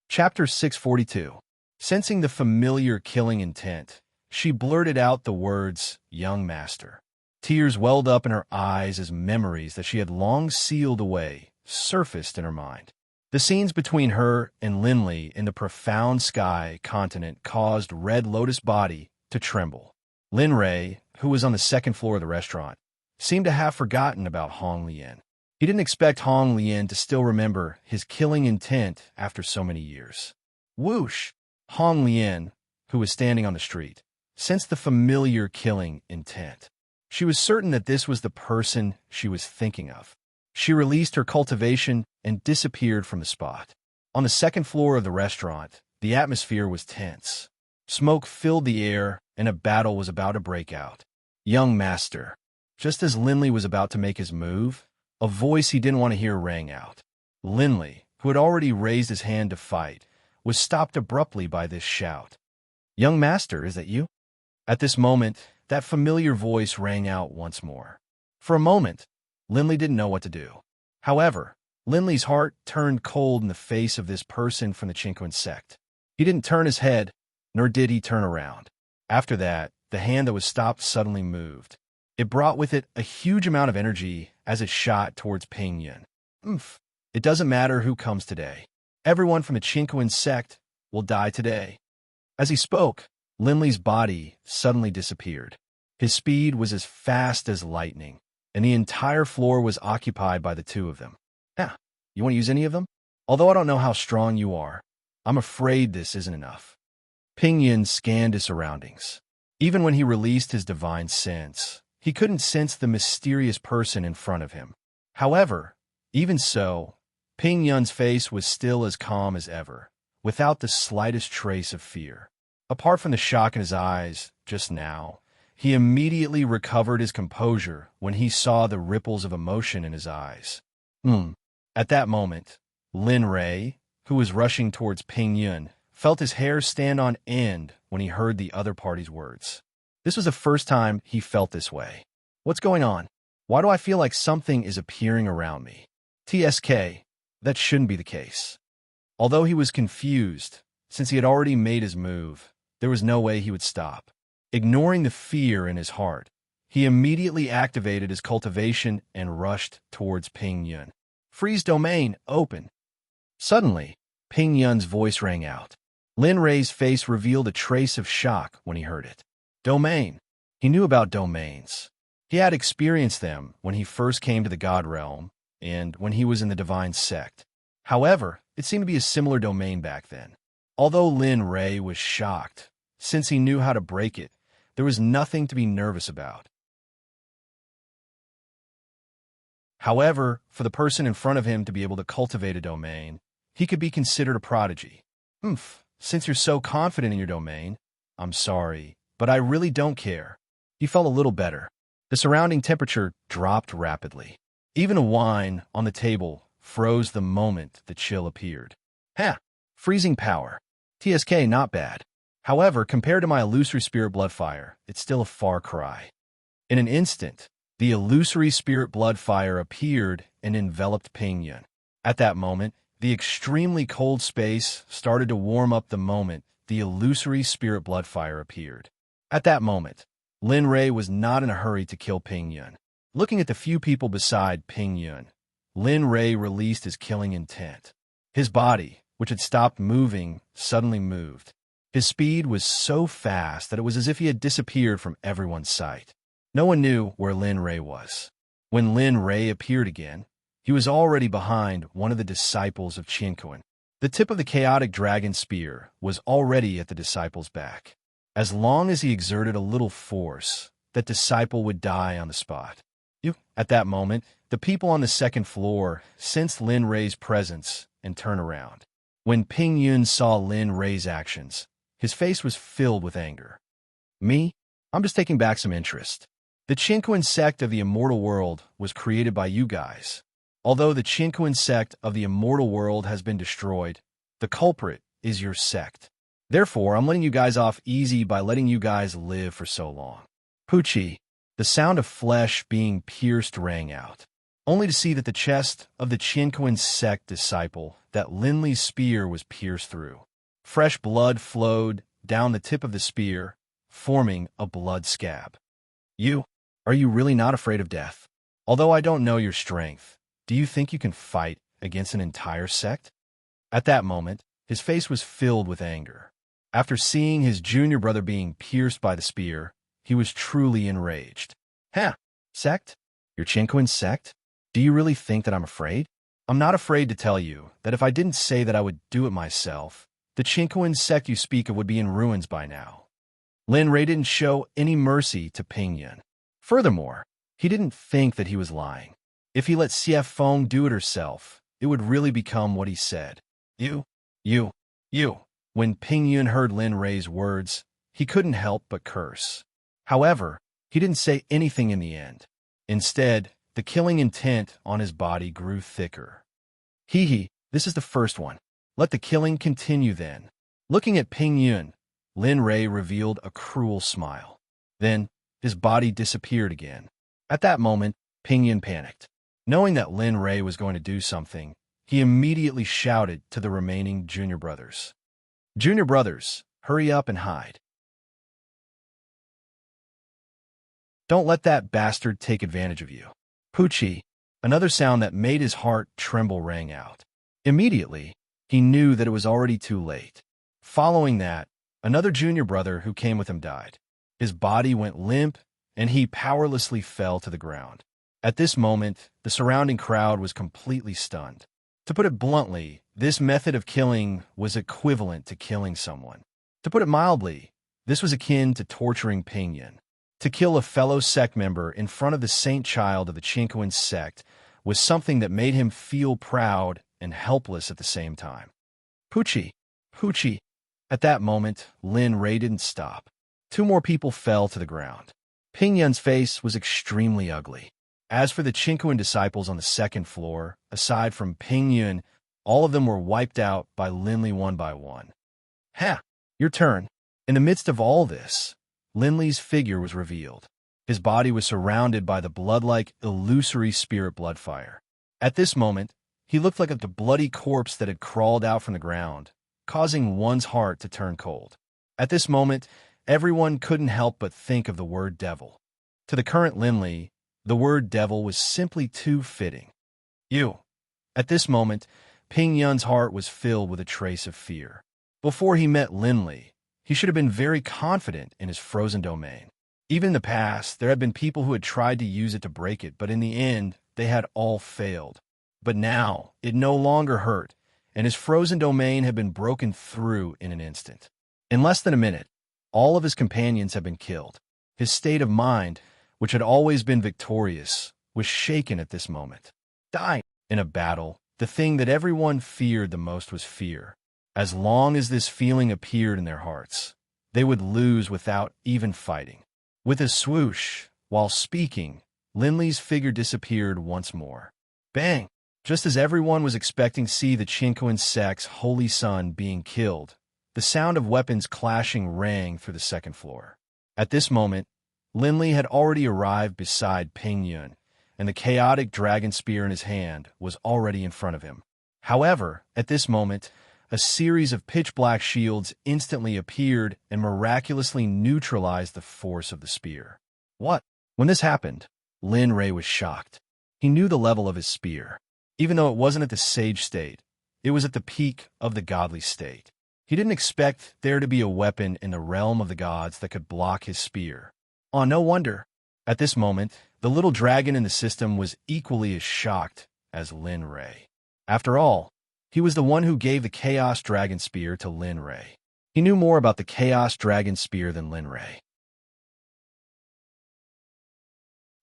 Chapter 642. Sensing the familiar killing intent, she blurted out the words, Young Master. Tears welled up in her eyes as memories that she had long sealed away surfaced in her mind. The scenes between her and Linley in the profound sky continent caused Red Lotus body to tremble. Lin Ray, who was on the second floor of the restaurant, seemed to have forgotten about Hong Lian. He didn't expect Hong Lian to still remember his killing intent after so many years. Whoosh! Hong Lian, who was standing on the street, sensed the familiar killing intent. She was certain that this was the person she was thinking of. She released her cultivation and disappeared from the spot. On the second floor of the restaurant, the atmosphere was tense. Smoke filled the air, and a battle was about to break out. Young Master. Just as Linley was about to make his move, a voice he didn't want to hear rang out. Linley, who had already raised his hand to fight, was stopped abruptly by this shout. Young Master, is that you? At this moment, that familiar voice rang out once more. For a moment, Linley didn't know what to do. However, Linley's heart turned cold in the face of this person from the Chinquin sect. He didn't turn his head, nor did he turn around. After that, the hand that was stopped suddenly moved. It brought with it a huge amount of energy as it shot towards Ping Yun. It doesn't matter who comes today. Everyone from the Chinquin sect will die today. As he spoke, Linley's body suddenly disappeared. His speed was as fast as lightning, and the entire floor was occupied by the two of them. You want to use any of them? Although I don't know how strong you are, I'm afraid this isn't enough. Ping Yun scanned his surroundings. Even when he released his divine sense, he couldn't sense the mysterious person in front of him. However, even so, Ping Yun's face was still as calm as ever, without the slightest trace of fear. Apart from the shock in his eyes just now, he immediately recovered his composure when he saw the ripples of emotion in his eyes. At that moment, Lin Ray, who was rushing towards Ping Yun, felt his hair stand on end when he heard the other party's words. This was the first time he felt this way. What's going on? Why do I feel like something is appearing around me? TSK, that shouldn't be the case. Although he was confused, since he had already made his move, there was no way he would stop. Ignoring the fear in his heart, he immediately activated his cultivation and rushed towards Ping Yun. Freeze domain, open. Suddenly, Ping Yun's voice rang out. Lin Ray's face revealed a trace of shock when he heard it. Domain. He knew about domains. He had experienced them when he first came to the God Realm and when he was in the Divine Sect. However, it seemed to be a similar domain back then. Although Lin Ray was shocked, since he knew how to break it, there was nothing to be nervous about. However, for the person in front of him to be able to cultivate a domain, he could be considered a prodigy. Since you're so confident in your domain, I'm sorry, but I really don't care. He felt a little better. The surrounding temperature dropped rapidly. Even a wine on the table froze the moment the chill appeared. Freezing power. TSK, not bad. However, compared to my illusory spirit blood fire, it's still a far cry. In an instant, the illusory spirit blood fire appeared and enveloped Ping Yun. At that moment, the extremely cold space started to warm up the moment the illusory spirit blood fire appeared. At that moment, Lin Ray was not in a hurry to kill Ping Yun. Looking at the few people beside Ping Yun, Lin Ray released his killing intent. His body, which had stopped moving, suddenly moved. His speed was so fast that it was as if he had disappeared from everyone's sight. No one knew where Lin Ray was. When Lin Ray appeared again, he was already behind one of the disciples of Chinquin. The tip of the chaotic dragon spear was already at the disciple's back. As long as he exerted a little force, that disciple would die on the spot. At that moment, the people on the second floor sensed Lin Rei's presence and turned around. When Ping Yun saw Lin Rei's actions, his face was filled with anger. Me? I'm just taking back some interest. The Qinquan sect of the immortal world was created by you guys. Although the Qinquan sect of the immortal world has been destroyed, the culprit is your sect. Therefore, I'm letting you guys off easy by letting you guys live for so long. Poochie, the sound of flesh being pierced rang out, only to see that the chest of the Qinquan sect disciple, that Linley's spear was pierced through. Fresh blood flowed down the tip of the spear, forming a blood scab. Are you really not afraid of death? Although I don't know your strength, do you think you can fight against an entire sect? At that moment, his face was filled with anger. After seeing his junior brother being pierced by the spear, he was truly enraged. Sect? Your Qinquan sect? Do you really think that I'm afraid? I'm not afraid to tell you that if I didn't say that I would do it myself, the Qinquan sect you speak of would be in ruins by now. Lin Rei didn't show any mercy to Ping Yun. Furthermore, he didn't think that he was lying. If he let Xie Feng do it herself, it would really become what he said. You. When Ping Yun heard Lin Rei's words, he couldn't help but curse. However, he didn't say anything in the end. Instead, the killing intent on his body grew thicker. This is the first one. Let the killing continue then. Looking at Ping Yun, Lin Rei revealed a cruel smile. Then, his body disappeared again. At that moment, Ping Yun panicked. Knowing that Lin Rei was going to do something, he immediately shouted to the remaining junior brothers. Junior brothers, hurry up and hide. Don't let that bastard take advantage of you. Poochie, another sound that made his heart tremble rang out. Immediately, he knew that it was already too late. Following that, another junior brother who came with him died. His body went limp, and he powerlessly fell to the ground. At this moment, the surrounding crowd was completely stunned. To put it bluntly, this method of killing was equivalent to killing someone. To put it mildly, this was akin to torturing Ping Yun. To kill a fellow sect member in front of the saint child of the Qinquan sect was something that made him feel proud and helpless at the same time. Poochie. At that moment, Lin Rei didn't stop. 2 more people fell to the ground. Ping Yun's face was extremely ugly. As for the Qinquan disciples on the second floor, aside from Ping Yun, all of them were wiped out by Linley one by one. Your turn. In the midst of all this, Linley's figure was revealed. His body was surrounded by the blood-like, illusory spirit blood fire. At this moment, he looked like a bloody corpse that had crawled out from the ground, causing one's heart to turn cold. At this moment, everyone couldn't help but think of the word devil. To the current Linley, the word devil was simply too fitting. At this moment, Ping Yun's heart was filled with a trace of fear. Before he met Linley, he should have been very confident in his frozen domain. Even in the past, there had been people who had tried to use it to break it, but in the end, they had all failed. But now, it no longer hurt, and his frozen domain had been broken through in an instant. In less than a minute, all of his companions had been killed. His state of mind, which had always been victorious, was shaken at this moment. Dying in a battle, the thing that everyone feared the most was fear. As long as this feeling appeared in their hearts, they would lose without even fighting. With a swoosh, while speaking, Linley's figure disappeared once more. Bang! Just as everyone was expecting to see the Qinquan sect's holy son being killed, the sound of weapons clashing rang through the second floor. At this moment, Linley had already arrived beside Ping Yun, and the chaotic dragon spear in his hand was already in front of him. However, at this moment, a series of pitch-black shields instantly appeared and miraculously neutralized the force of the spear. What? When this happened, Lin Rei was shocked. He knew the level of his spear. Even though it wasn't at the sage state, it was at the peak of the godly state. He didn't expect there to be a weapon in the realm of the gods that could block his spear. No wonder. At this moment, the little dragon in the system was equally as shocked as Lin Rei. After all, he was the one who gave the Chaos Dragon Spear to Lin Rei. He knew more about the Chaos Dragon Spear than Lin Rei.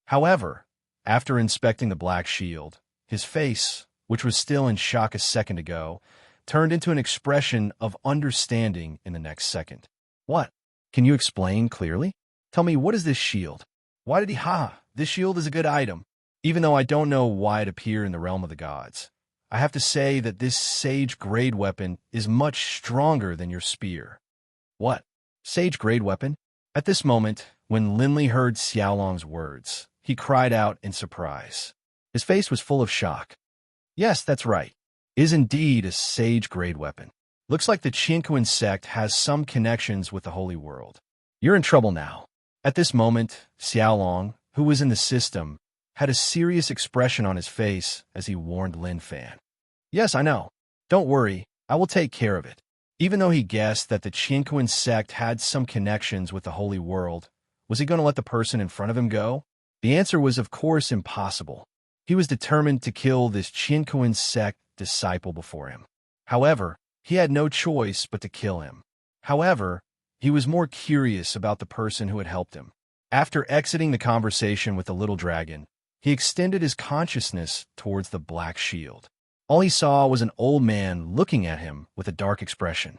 However, after inspecting the black shield, his face, which was still in shock a second ago, turned into an expression of understanding in the next second. What? Can you explain clearly? Tell me, what is this shield? Why did he— this shield is a good item. Even though I don't know why it appeared in the realm of the gods, I have to say that this sage-grade weapon is much stronger than your spear. What? Sage-grade weapon? At this moment, when Linley heard Xiaolong's words, he cried out in surprise. His face was full of shock. Yes, that's right. It is indeed a sage-grade weapon. Looks like the Qinquan sect has some connections with the holy world. You're in trouble now. At this moment, Xiaolong, who was in the system, had a serious expression on his face as he warned Lin Fan. Yes, I know. Don't worry, I will take care of it. Even though he guessed that the Qinquan sect had some connections with the holy world, was he going to let the person in front of him go? The answer was, of course, impossible. He was determined to kill this Qinquan sect disciple before him. However, he had no choice but to kill him. However, he was more curious about the person who had helped him. After exiting the conversation with the little dragon, he extended his consciousness towards the black shield. All he saw was an old man looking at him with a dark expression.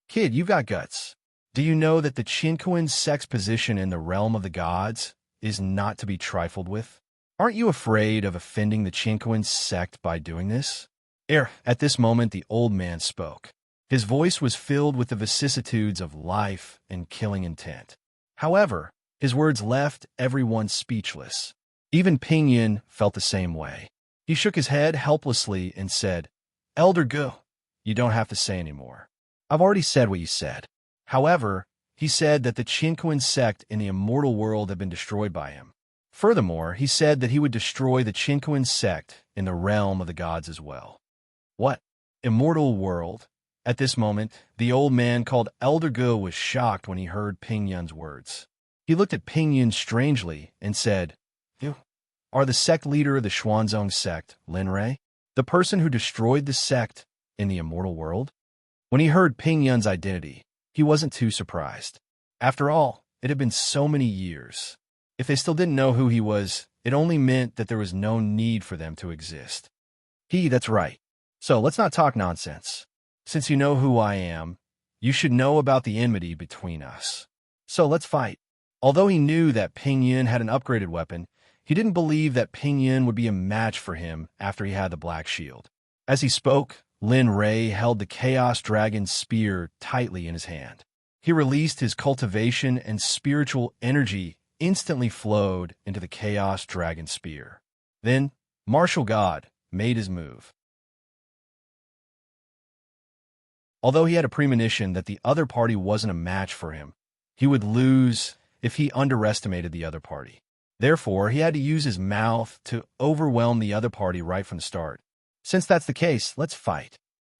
Kid, you've got guts. Do you know that the Qinquan sect's position in the realm of the gods is not to be trifled with? Aren't you afraid of offending the Qinquan sect by doing this? At this moment, the old man spoke. His voice was filled with the vicissitudes of life and killing intent. However, his words left everyone speechless. Even Ping Yin felt the same way. He shook his head helplessly and said, Elder Gu, you don't have to say anymore. I've already said what you said. However, he said that the Qinquan sect in the immortal world had been destroyed by him. Furthermore, he said that he would destroy the Qinquan sect in the realm of the gods as well. What? Immortal world? At this moment, the old man called Elder Gu was shocked when he heard Ping Yun's words. He looked at Ping Yun strangely and said, You are the sect leader of the Xuanzong sect, Lin Rei? The person who destroyed the sect in the immortal world? When he heard Ping Yun's identity, he wasn't too surprised. After all, it had been so many years. If they still didn't know who he was, it only meant that there was no need for them to exist. That's right. So let's not talk nonsense. Since you know who I am, you should know about the enmity between us. So let's fight. Although he knew that Ping Yun had an upgraded weapon, he didn't believe that Ping Yun would be a match for him after he had the black shield. As he spoke, Lin Rei held the Chaos Dragon Spear tightly in his hand. He released his cultivation and spiritual energy instantly flowed into the Chaos Dragon Spear. Then, Martial God made his move. Although he had a premonition that the other party wasn't a match for him, he would lose if he underestimated the other party. Therefore, he had to use his mouth to overwhelm the other party right from the start. Since that's the case, let's fight.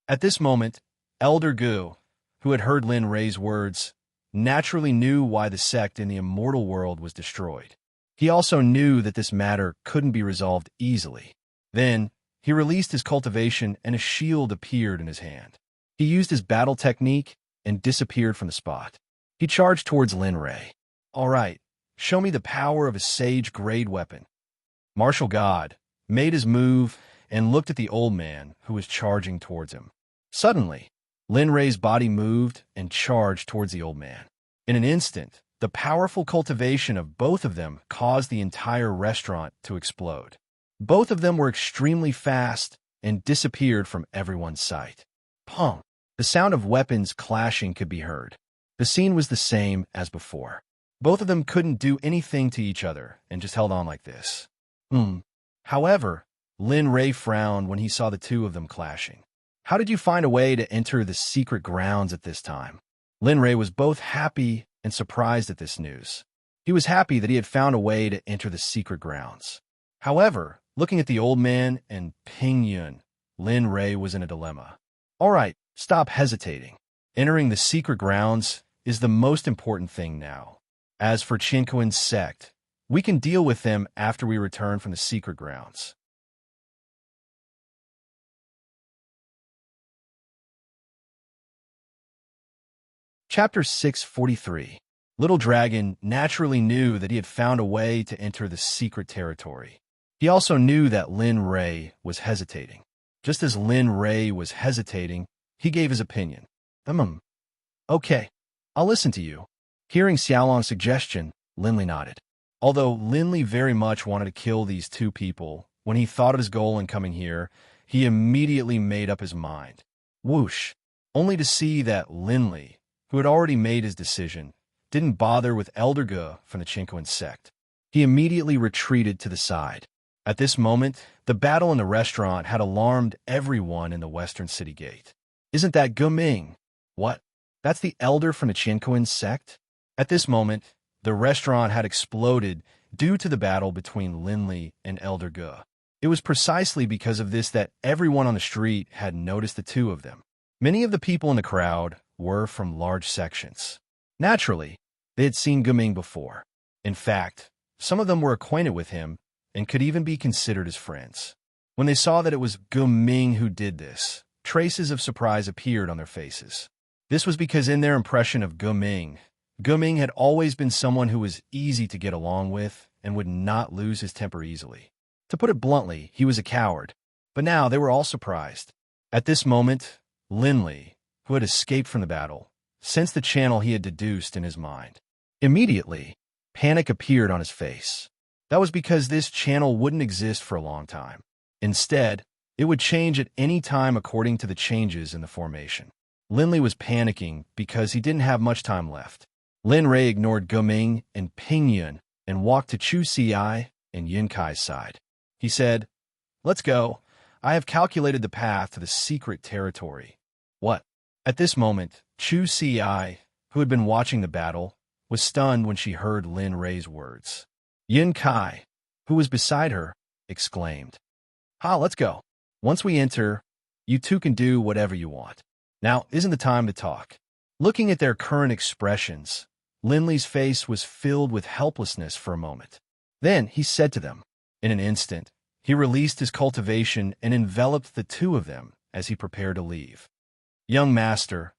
At this moment, Elder Gu, who had heard Lin Rei's words, naturally knew why the sect in the immortal world was destroyed. He also knew that this matter couldn't be resolved easily. Then, he released his cultivation and a shield appeared in his hand. He used his battle technique and disappeared from the spot. He charged towards Lin Rei. All right, show me the power of a sage-grade weapon. Martial God made his move and looked at the old man who was charging towards him. Suddenly, Lin Rei's body moved and charged towards the old man. In an instant, the powerful cultivation of both of them caused the entire restaurant to explode. Both of them were extremely fast and disappeared from everyone's sight. Pong! The sound of weapons clashing could be heard. The scene was the same as before. Both of them couldn't do anything to each other and just held on like this. However, Lin Rei frowned when he saw the two of them clashing. How did you find a way to enter the secret grounds at this time? Lin Rei was both happy and surprised at this news. He was happy that he had found a way to enter the secret grounds. However, looking at the old man and Ping Yun, Lin Rei was in a dilemma. All right, stop hesitating. Entering the secret grounds is the most important thing now. As for Qinquan's sect, we can deal with them after we return from the secret grounds. Chapter 643. Little Dragon naturally knew that he had found a way to enter the secret territory. He also knew that Lin Ray was hesitating. Just as Lin Ray was hesitating, he gave his opinion. Okay, I'll listen to you. Hearing Xiaolong's suggestion, Linli nodded. Although Linli very much wanted to kill these two people, when he thought of his goal in coming here, he immediately made up his mind. Whoosh! Only to see that Linli, who had already made his decision, didn't bother with Elder Ge from the Chinquin Sect. He immediately retreated to the side. At this moment, the battle in the restaurant had alarmed everyone in the western city gate. Isn't that Ge Ming? What? That's the elder from the Chinquin Sect? At this moment, the restaurant had exploded due to the battle between Linli and Elder Ge. It was precisely because of this that everyone on the street had noticed the two of them. Many of the people in the crowd were from large sections. Naturally, they had seen Ge Ming before. In fact, some of them were acquainted with him and could even be considered as friends. When they saw that it was Ge Ming who did this, traces of surprise appeared on their faces. This was because in their impression of Ge Ming had always been someone who was easy to get along with and would not lose his temper easily. To put it bluntly, he was a coward. But now they were all surprised. At this moment, Linli, who had escaped from the battle, sensed the channel he had deduced in his mind. Immediately, panic appeared on his face. That was because this channel wouldn't exist for a long time. Instead, it would change at any time according to the changes in the formation. Linli was panicking because he didn't have much time left. Lin Ray ignored Ge Ming and Ping Yun and walked to Chu Xi and Yin Kai's side. He said, "Let's go. I have calculated the path to the secret territory." What? At this moment, Chu Xi, who had been watching the battle, was stunned when she heard Lin Ray's words. Yin Kai, who was beside her, exclaimed, let's go. Once we enter, you two can do whatever you want. Now isn't the time to talk." Looking at their current expressions, Linli's face was filled with helplessness for a moment. Then he said to them. In an instant, he released his cultivation and enveloped the two of them as he prepared to leave. "Young master,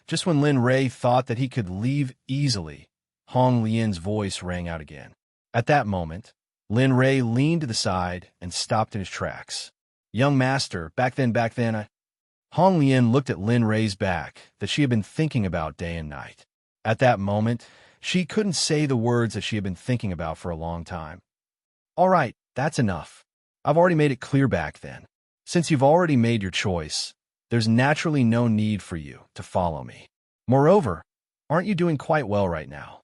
just when Lin Ray thought that he could leave easily," Hong Lian's voice rang out again. At that moment, Lin Ray leaned to the side and stopped in his tracks. "Young master, back then, Hong Lian looked at Lin Ray's back that she had been thinking about day and night. At that moment, she couldn't say the words that she had been thinking about for a long time. "All right, that's enough. I've already made it clear back then. Since you've already made your choice, there's naturally no need for you to follow me. Moreover, aren't you doing quite well right now?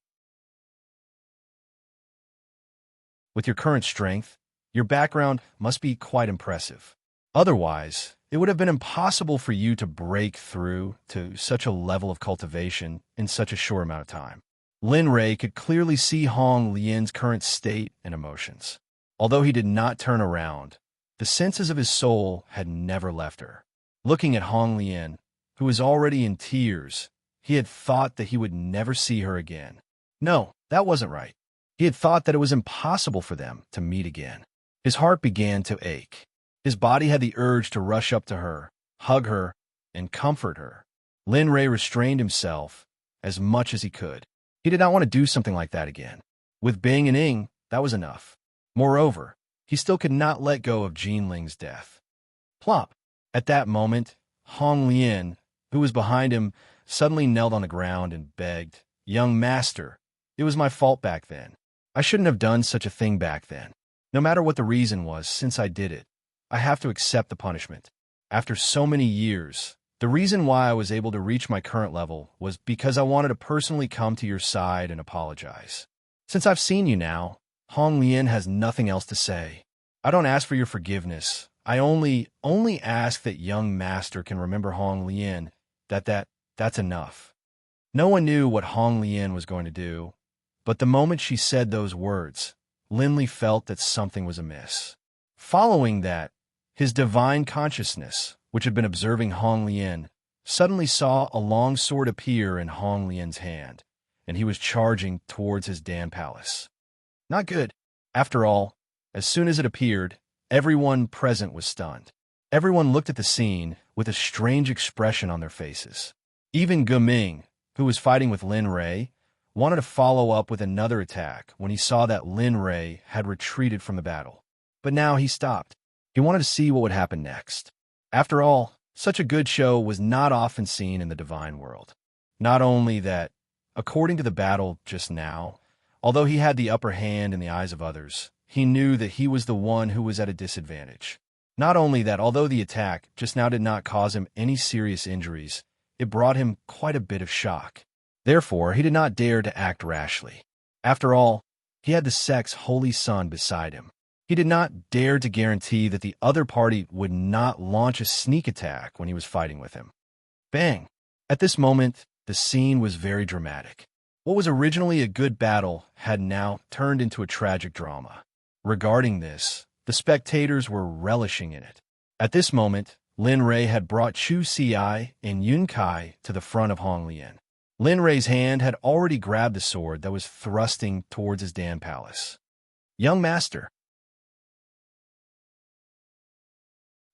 With your current strength, your background must be quite impressive. Otherwise, it would have been impossible for you to break through to such a level of cultivation in such a short amount of time." Lin Ray could clearly see Hong Lian's current state and emotions. Although he did not turn around, the senses of his soul had never left her. Looking at Hong Lian, who was already in tears, he had thought that he would never see her again. No, that wasn't right. He had thought that it was impossible for them to meet again. His heart began to ache. His body had the urge to rush up to her, hug her, and comfort her. Lin Ray restrained himself as much as he could. He did not want to do something like that again. With Bing and Ing, that was enough. Moreover, he still could not let go of Jean Ling's death. Plop! At that moment, Hong Lian, who was behind him, suddenly knelt on the ground and begged, "Young master, it was my fault back then. I shouldn't have done such a thing back then. No matter what the reason was, since I did it, I have to accept the punishment. After so many years, the reason why I was able to reach my current level was because I wanted to personally come to your side and apologize. Since I've seen you now, Hong Lian has nothing else to say. I don't ask for your forgiveness. I only ask that young master can remember Hong Lian, that's enough." No one knew what Hong Lian was going to do, but the moment she said those words, Linli felt that something was amiss. Following that, his divine consciousness, which had been observing Hong Lian, suddenly saw a long sword appear in Hong Lian's hand, and he was charging towards his Dan palace. Not good. After all, as soon as it appeared, everyone present was stunned. Everyone looked at the scene with a strange expression on their faces. Even Ge Ming, who was fighting with Lin Rei, wanted to follow up with another attack when he saw that Lin Rei had retreated from the battle. But now he stopped. He wanted to see what would happen next. After all, such a good show was not often seen in the divine world. Not only that, according to the battle just now, although he had the upper hand in the eyes of others, he knew that he was the one who was at a disadvantage. Not only that, although the attack just now did not cause him any serious injuries, it brought him quite a bit of shock. Therefore, he did not dare to act rashly. After all, he had the Sect's holy son beside him. He did not dare to guarantee that the other party would not launch a sneak attack when he was fighting with him. Bang! At this moment, the scene was very dramatic. What was originally a good battle had now turned into a tragic drama. Regarding this, the spectators were relishing in it. At this moment, Lin Rei had brought Chu Xiai and Yun Kai to the front of Hong Lian. Lin Rei's hand had already grabbed the sword that was thrusting towards his Dan palace. Young master.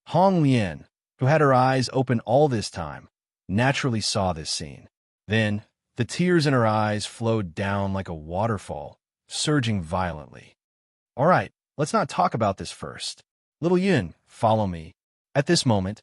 Hong Lian, who had her eyes open all this time, naturally saw this scene. Then, the tears in her eyes flowed down like a waterfall, surging violently. All right, let's not talk about this first. Little Yun, follow me. At this moment,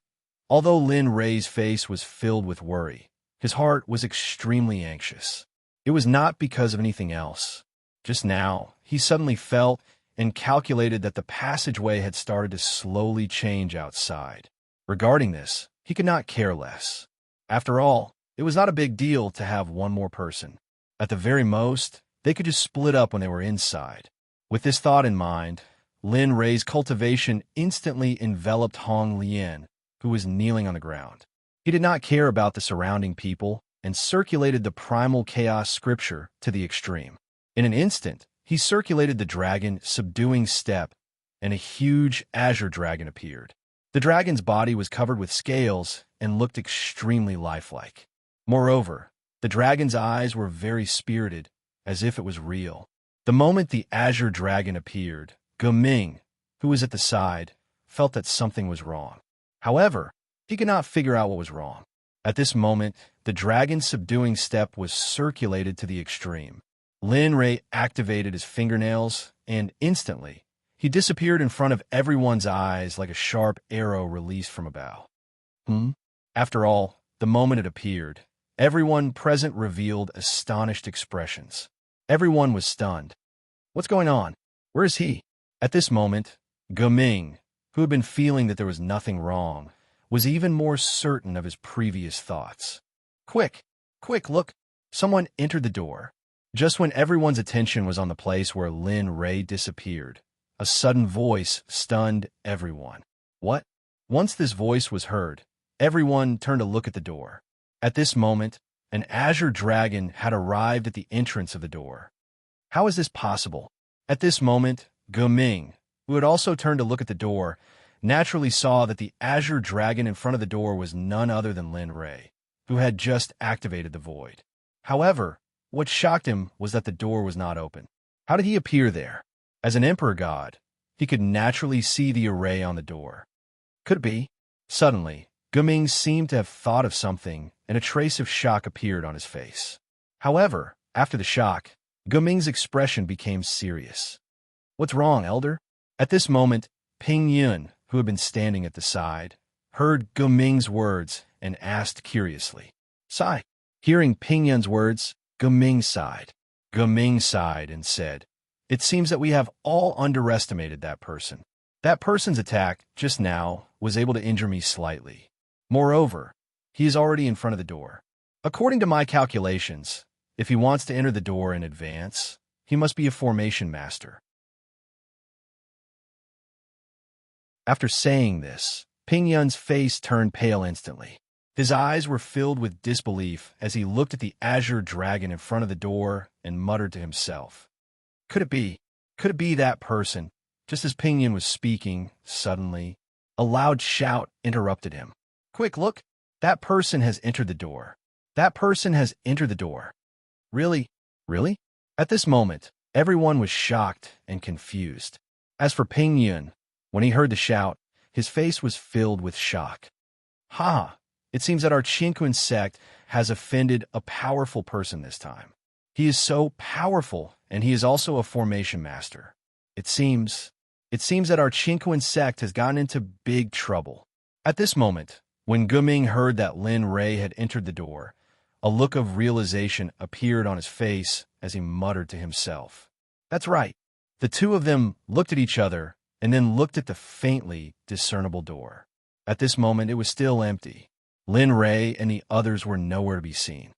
although Lin Rei's face was filled with worry, his heart was extremely anxious. It was not because of anything else. Just now, he suddenly felt and calculated that the passageway had started to slowly change outside. Regarding this, he could not care less. After all, it was not a big deal to have one more person. At the very most, they could just split up when they were inside. With this thought in mind, Lin Rei's cultivation instantly enveloped Hong Lian, who was kneeling on the ground. He did not care about the surrounding people and circulated the primal chaos scripture to the extreme. In an instant, he circulated the dragon subduing step, and a huge azure dragon appeared. The dragon's body was covered with scales and looked extremely lifelike. Moreover, the dragon's eyes were very spirited, as if it was real. The moment the azure dragon appeared, Ming, who was at the side, felt that something was wrong. However, he could not figure out what was wrong. At this moment, the dragon's subduing step was circulated to the extreme. Lin Rei activated his fingernails, and instantly, he disappeared in front of everyone's eyes like a sharp arrow released from a bow. After all, the moment it appeared, everyone present revealed astonished expressions. Everyone was stunned. What's going on? Where is he? At this moment, Ming, who had been feeling that there was nothing wrong, was even more certain of his previous thoughts. Quick, look! Someone entered the door. Just when everyone's attention was on the place where Lin Rei disappeared, a sudden voice stunned everyone. What? Once this voice was heard, everyone turned to look at the door. At this moment, an azure dragon had arrived at the entrance of the door. How is this possible? At this moment, Ming, who had also turned to look at the door, naturally saw that the azure dragon in front of the door was none other than Lin Rei, who had just activated the void. However, what shocked him was that the door was not open. How did he appear there? As an emperor god, he could naturally see the array on the door. Could it be? Suddenly, Ming seemed to have thought of something, and a trace of shock appeared on his face. However, after the shock, Ming's expression became serious. What's wrong, elder? At this moment, Ping Yun, who had been standing at the side, heard Ming's words and asked curiously. Sigh. Hearing Ping Yun's words, Ming sighed. Ming sighed and said, It seems that we have all underestimated that person. That person's attack, just now, was able to injure me slightly. Moreover, he is already in front of the door. According to my calculations, if he wants to enter the door in advance, he must be a formation master. After saying this, Ping Yun's face turned pale instantly. His eyes were filled with disbelief as he looked at the azure dragon in front of the door and muttered to himself. Could it be? Could it be that person? Just as Ping Yun was speaking, suddenly, a loud shout interrupted him. Quick, look! That person has entered the door. That person has entered the door. Really? Really? At this moment, everyone was shocked and confused. As for Ping Yun, when he heard the shout, his face was filled with shock. Ha! It seems that our Chinquin sect has offended a powerful person this time. He is so powerful, and he is also a formation master. It seems that our Chinquin sect has gotten into big trouble. At this moment, when Guming heard that Lin Ray had entered the door, a look of realization appeared on his face as he muttered to himself. That's right. The two of them looked at each other and then looked at the faintly discernible door. At this moment, it was still empty. Lin Ray and the others were nowhere to be seen.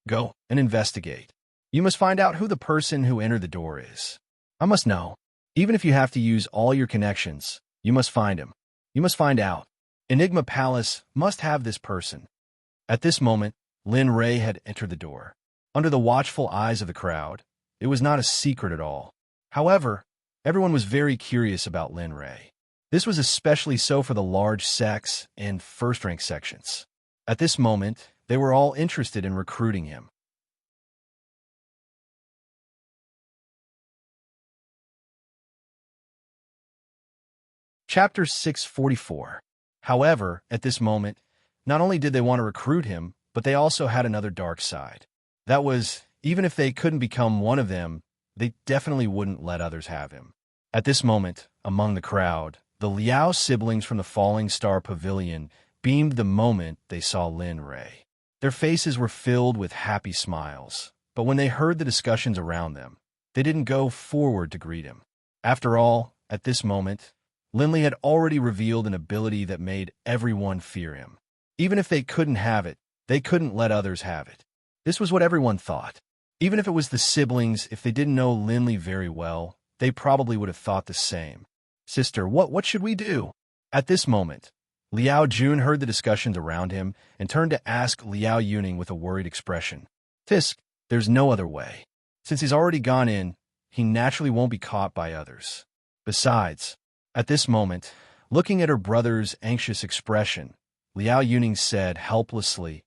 Go and investigate. You must find out who the person who entered the door is. I must know. Even if you have to use all your connections, you must find him. You must find out. Enigma Palace must have this person. At this moment, Lin Ray had entered the door. Under the watchful eyes of the crowd, it was not a secret at all. However, everyone was very curious about Lin Ray. This was especially so for the large sects and first-rank sections. At this moment, they were all interested in recruiting him. Chapter 644. However, at this moment, not only did they want to recruit him, but they also had another dark side. That was, even if they couldn't become one of them, they definitely wouldn't let others have him. At this moment, among the crowd, the Liao siblings from the Falling Star Pavilion beamed the moment they saw Lin Ray. Their faces were filled with happy smiles, but when they heard the discussions around them, they didn't go forward to greet him. After all, at this moment, Linley had already revealed an ability that made everyone fear him. Even if they couldn't have it, they couldn't let others have it. This was what everyone thought. Even if it was the siblings, if they didn't know Linley very well, they probably would have thought the same. Sister, what should we do? At this moment, Liao Jun heard the discussions around him and turned to ask Liao Yuning with a worried expression. Fisk, there's no other way. Since he's already gone in, he naturally won't be caught by others. Besides, at this moment, looking at her brother's anxious expression, Liao Yuning said helplessly,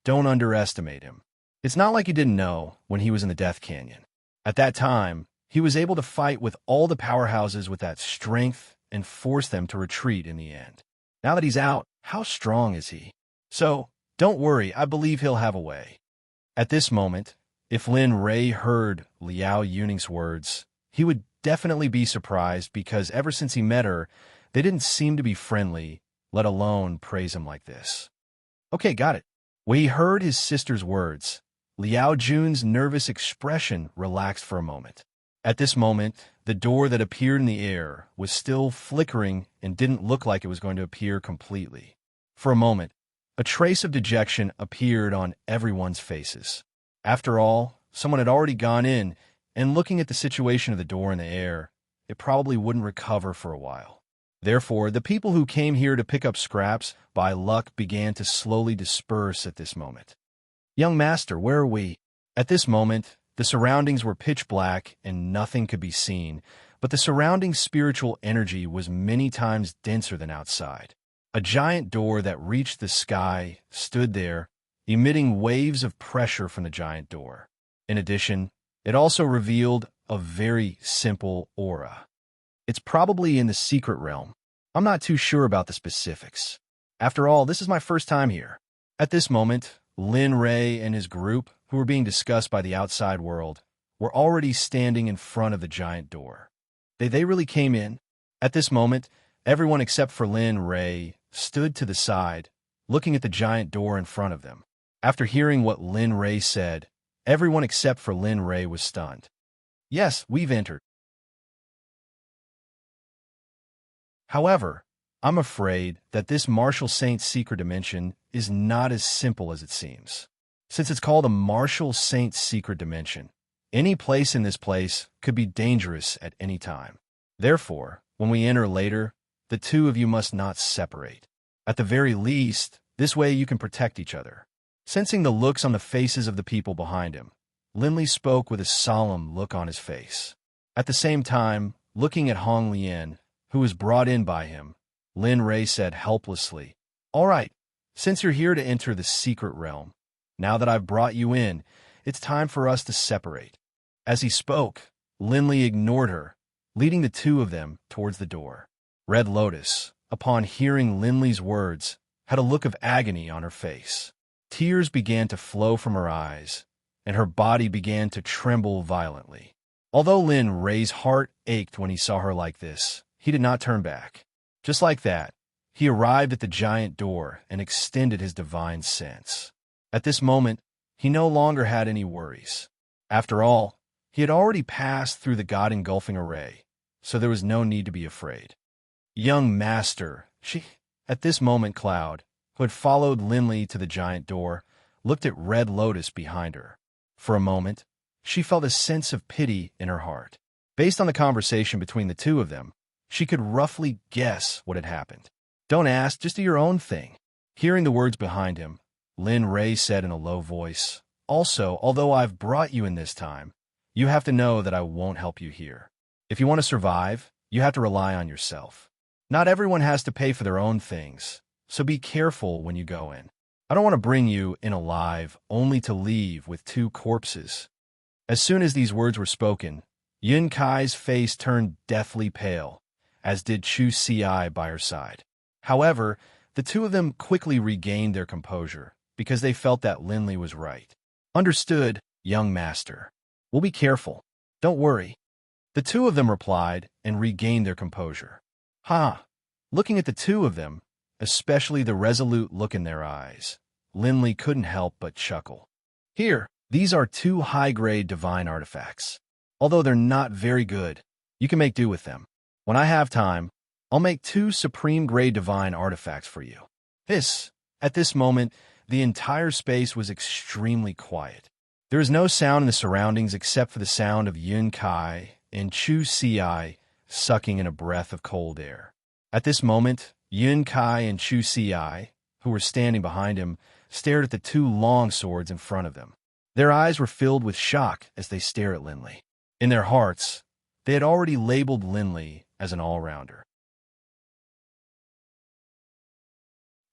Don't underestimate him. It's not like he didn't know when he was in the Death Canyon. At that time, he was able to fight with all the powerhouses with that strength and force them to retreat in the end. Now that he's out, how strong is he? So, don't worry, I believe he'll have a way. At this moment, if Lin Ray heard Liao Yuning's words, he would definitely be surprised because ever since he met her, they didn't seem to be friendly, let alone praise him like this. Okay, got it. When he heard his sister's words, Liao Jun's nervous expression relaxed for a moment. At this moment, the door that appeared in the air was still flickering and didn't look like it was going to appear completely. For a moment, a trace of dejection appeared on everyone's faces. After all, someone had already gone in, and looking at the situation of the door in the air, it probably wouldn't recover for a while. Therefore, the people who came here to pick up scraps by luck began to slowly disperse at this moment. Young master, where are we? At this moment, the surroundings were pitch black and nothing could be seen, but the surrounding spiritual energy was many times denser than outside. A giant door that reached the sky stood there, emitting waves of pressure from the giant door. In addition, it also revealed a very simple aura. It's probably in the secret realm. I'm not too sure about the specifics. After all, this is my first time here. At this moment, Lin Ray and his group, who were being discussed by the outside world, were already standing in front of the giant door. They really came in. At this moment, everyone except for Lin Ray stood to the side, looking at the giant door in front of them. After hearing what Lin Ray said, everyone except for Lin Ray was stunned. Yes, we've entered. However, I'm afraid that this Martial Saint's secret dimension is not as simple as it seems. Since it's called a Martial Saint's secret dimension, any place in this place could be dangerous at any time. Therefore, when we enter later, the two of you must not separate. At the very least, this way you can protect each other. Sensing the looks on the faces of the people behind him, Linley spoke with a solemn look on his face. At the same time, looking at Hong Lian, who was brought in by him, Lin Ray said helplessly, All right, since you're here to enter the secret realm, now that I've brought you in, it's time for us to separate. As he spoke, Linley ignored her, leading the two of them towards the door. Red Lotus, upon hearing Linley's words, had a look of agony on her face. Tears began to flow from her eyes, and her body began to tremble violently. Although Lin Ray's heart ached when he saw her like this, he did not turn back. Just like that, he arrived at the giant door and extended his divine sense. At this moment, he no longer had any worries. After all, he had already passed through the God-engulfing array, so there was no need to be afraid. Young master, At this moment, Cloud, who had followed Linley to the giant door, looked at Red Lotus behind her. For a moment, she felt a sense of pity in her heart. Based on the conversation between the two of them, she could roughly guess what had happened. Don't ask, just do your own thing. Hearing the words behind him, Lin Ray said in a low voice, Also, although I've brought you in this time, you have to know that I won't help you here. If you want to survive, you have to rely on yourself. Not everyone has to pay for their own things, so be careful when you go in. I don't want to bring you in alive, only to leave with 2 corpses. As soon as these words were spoken, Yun Kai's face turned deathly pale, as did Chu Si by her side. However, the two of them quickly regained their composure, because they felt that Linley was right. Understood, young master. We'll be careful. Don't worry. The two of them replied and regained their composure. Looking at the two of them, especially the resolute look in their eyes, Linley couldn't help but chuckle. Here, these are 2 high-grade divine artifacts. Although they're not very good, you can make do with them. When I have time, I'll make 2 supreme-grade divine artifacts for you. At this moment, the entire space was extremely quiet. There was no sound in the surroundings except for the sound of Yun Kai and Chu Si sucking in a breath of cold air. At this moment, Yun Kai and Chu Si, who were standing behind him, stared at the 2 long swords in front of them. Their eyes were filled with shock as they stared at Linley. In their hearts, they had already labeled Linley as an all-rounder.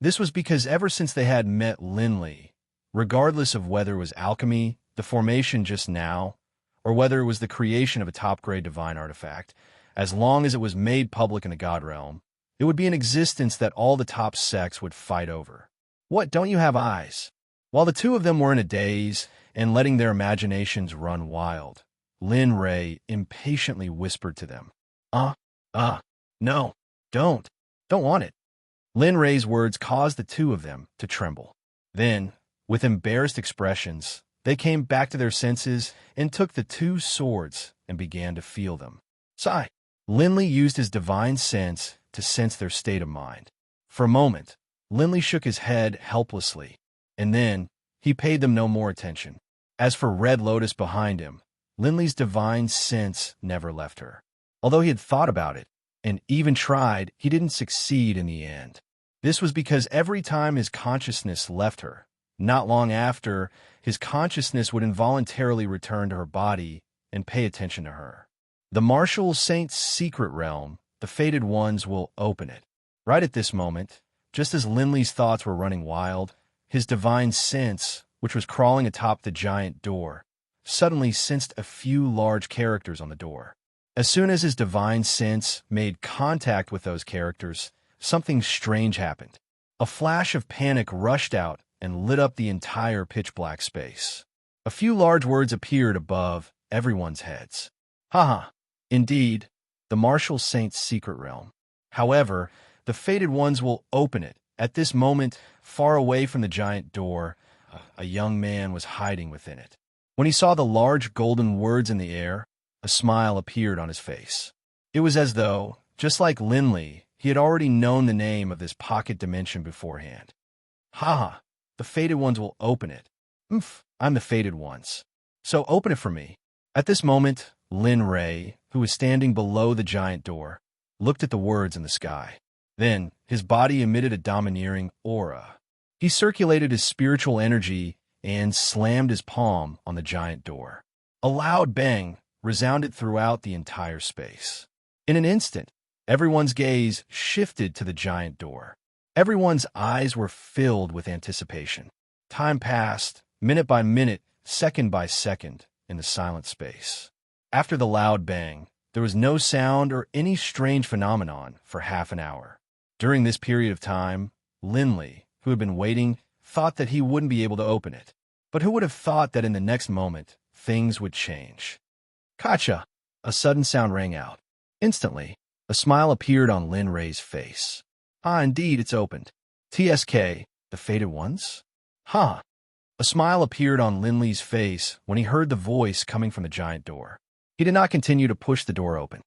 This was because ever since they had met Linley, regardless of whether it was alchemy, the formation just now, or whether it was the creation of a top-grade divine artifact, as long as it was made public in the God Realm, it would be an existence that all the top sects would fight over. What, don't you have eyes? While the two of them were in a daze and letting their imaginations run wild, Lin Ray impatiently whispered to them, No, don't want it. Lin Ray's words caused the two of them to tremble. Then, with embarrassed expressions, they came back to their senses and took the 2 swords and began to feel them. Sigh. Linley used his divine sense to sense their state of mind. For a moment, Linley shook his head helplessly, and then he paid them no more attention. As for Red Lotus behind him, Linley's divine sense never left her. Although he had thought about it, and even tried, he didn't succeed in the end. This was because every time his consciousness left her, not long after, his consciousness would involuntarily return to her body and pay attention to her. The Martial Saint's secret realm, the Fated Ones will open it. Right at this moment, just as Linley's thoughts were running wild, his divine sense, which was crawling atop the giant door, suddenly sensed a few large characters on the door. As soon as his divine sense made contact with those characters, something strange happened. A flash of panic rushed out and lit up the entire pitch-black space. A few large words appeared above everyone's heads. Indeed, the Martial Saint's secret realm. However, the Fated Ones will open it. At this moment, far away from the giant door, a young man was hiding within it. When he saw the large golden words in the air, a smile appeared on his face. It was as though, just like Linley, he had already known the name of this pocket dimension beforehand. The Fated Ones will open it. I'm the Fated Ones. So open it for me. At this moment, Lin Ray, who was standing below the giant door, looked at the words in the sky. Then, his body emitted a domineering aura. He circulated his spiritual energy and slammed his palm on the giant door. A loud bang resounded throughout the entire space. In an instant, everyone's gaze shifted to the giant door. Everyone's eyes were filled with anticipation. Time passed, minute by minute, second by second, in the silent space. After the loud bang, there was no sound or any strange phenomenon for half an hour. During this period of time, Linley, who had been waiting, thought that he wouldn't be able to open it. But who would have thought that in the next moment, things would change? Gotcha! A sudden sound rang out. Instantly, a smile appeared on Lin Ray's face. Ah, indeed, it's opened. TSK, the Fated Ones? Huh. A smile appeared on Lin Li's face when he heard the voice coming from the giant door. He did not continue to push the door open.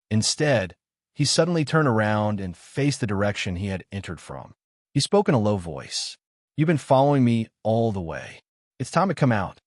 Instead, he suddenly turned around and faced the direction he had entered from. He spoke in a low voice. You've been following me all the way. It's time to come out.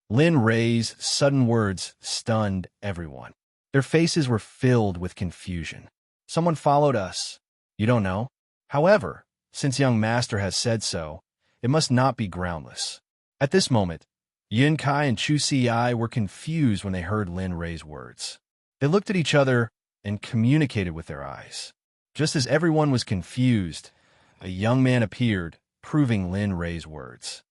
Lin Ray's sudden words stunned everyone. Their faces were filled with confusion. Someone followed us. You don't know? However, since young master has said so, it must not be groundless. At this moment, Yun Kai and Chu Si were confused when they heard Lin Ray's words. They looked at each other and communicated with their eyes. Just as everyone was confused, a young man appeared, proving Lin Ray's words.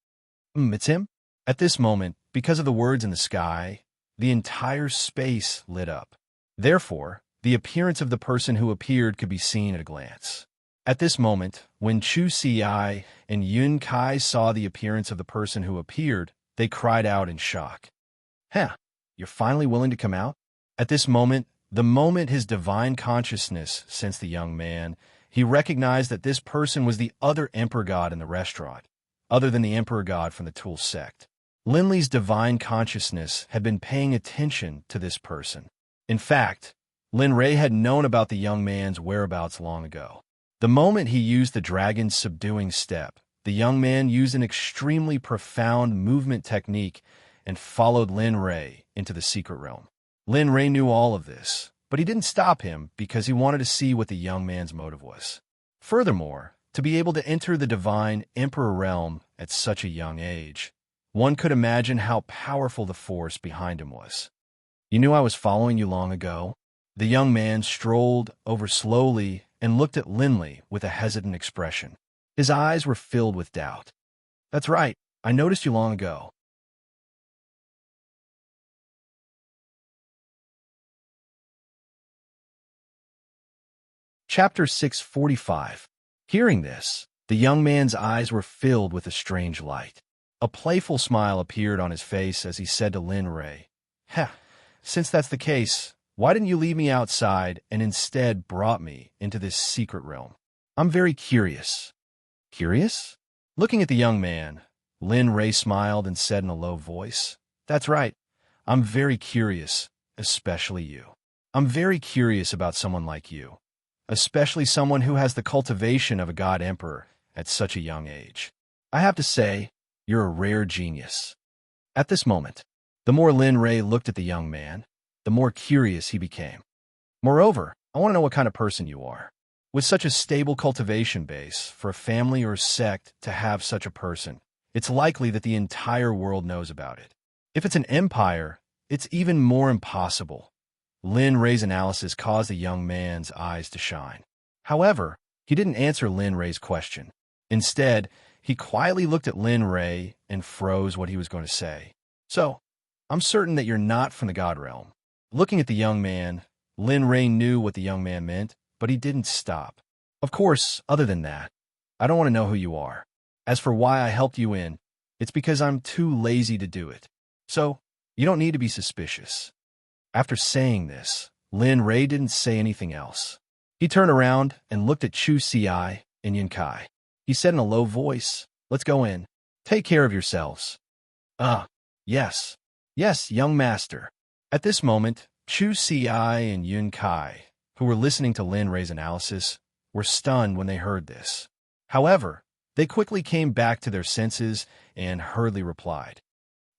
It's him? At this moment, because of the words in the sky, the entire space lit up. Therefore, the appearance of the person who appeared could be seen at a glance. At this moment, when Chu Si and Yun Kai saw the appearance of the person who appeared, they cried out in shock. Huh, you're finally willing to come out? At this moment, the moment his divine consciousness sensed the young man, he recognized that this person was the other Emperor God in the restaurant, other than the Emperor God from the Tool Sect. Lin Li's divine consciousness had been paying attention to this person. In fact, Lin Ray had known about the young man's whereabouts long ago. The moment he used the dragon's subduing step, the young man used an extremely profound movement technique and followed Lin Ray into the secret realm. Lin Ray knew all of this, but he didn't stop him because he wanted to see what the young man's motive was. Furthermore, to be able to enter the divine Emperor realm at such a young age, one could imagine how powerful the force behind him was. You knew I was following you long ago? The young man strolled over slowly and looked at Lin Li with a hesitant expression. His eyes were filled with doubt. That's right, I noticed you long ago. Chapter 645. Hearing this, the young man's eyes were filled with a strange light. A playful smile appeared on his face as he said to Lin Ray, since that's the case, why didn't you leave me outside and instead brought me into this secret realm? I'm very curious. Curious? Looking at the young man, Lin Ray smiled and said in a low voice, That's right, I'm very curious, especially you. I'm very curious about someone like you. Especially someone who has the cultivation of a god emperor at such a young age. I have to say, you're a rare genius. At this moment, the more Lin Ray looked at the young man, the more curious he became. Moreover, I want to know what kind of person you are. With such a stable cultivation base, for a family or sect to have such a person, it's likely that the entire world knows about it. If it's an empire, it's even more impossible. Lin Ray's analysis caused the young man's eyes to shine. However, he didn't answer Lin Ray's question. Instead, he quietly looked at Lin Ray and froze what he was going to say. So, I'm certain that you're not from the God realm. Looking at the young man, Lin Ray knew what the young man meant, but he didn't stop. Of course, other than that, I don't want to know who you are. As for why I helped you in, it's because I'm too lazy to do it. So, you don't need to be suspicious. After saying this, Lin Ray didn't say anything else. He turned around and looked at Chu Si and Yun Kai. He said in a low voice, Let's go in. Take care of yourselves. Yes. Yes, young master. At this moment, Chu Si and Yun Kai, who were listening to Lin Ray's analysis, were stunned when they heard this. However, they quickly came back to their senses and hurriedly replied,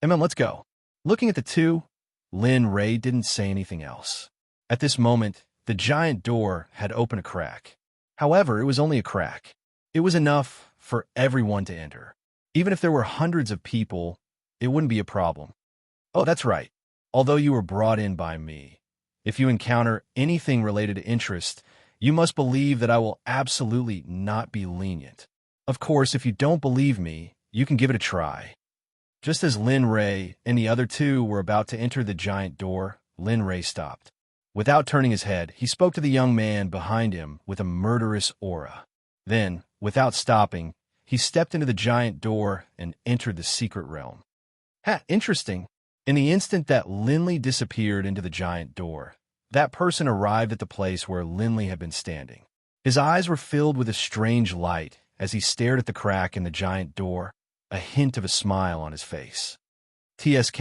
Let's go. Looking at the two, Lin Ray didn't say anything else. At this moment, the giant door had opened a crack. However, it was only a crack. It was enough for everyone to enter. Even if there were hundreds of people, it wouldn't be a problem. Oh, that's right. Although you were brought in by me, if you encounter anything related to interest, you must believe that I will absolutely not be lenient. Of course, if you don't believe me, you can give it a try. Just as Lin Ray and the other two were about to enter the giant door, Lin Ray stopped. Without turning his head, he spoke to the young man behind him with a murderous aura. Then, without stopping, he stepped into the giant door and entered the secret realm. Interesting. In the instant that Linley disappeared into the giant door, that person arrived at the place where Linley had been standing. His eyes were filled with a strange light as he stared at the crack in the giant door, a hint of a smile on his face. TSK,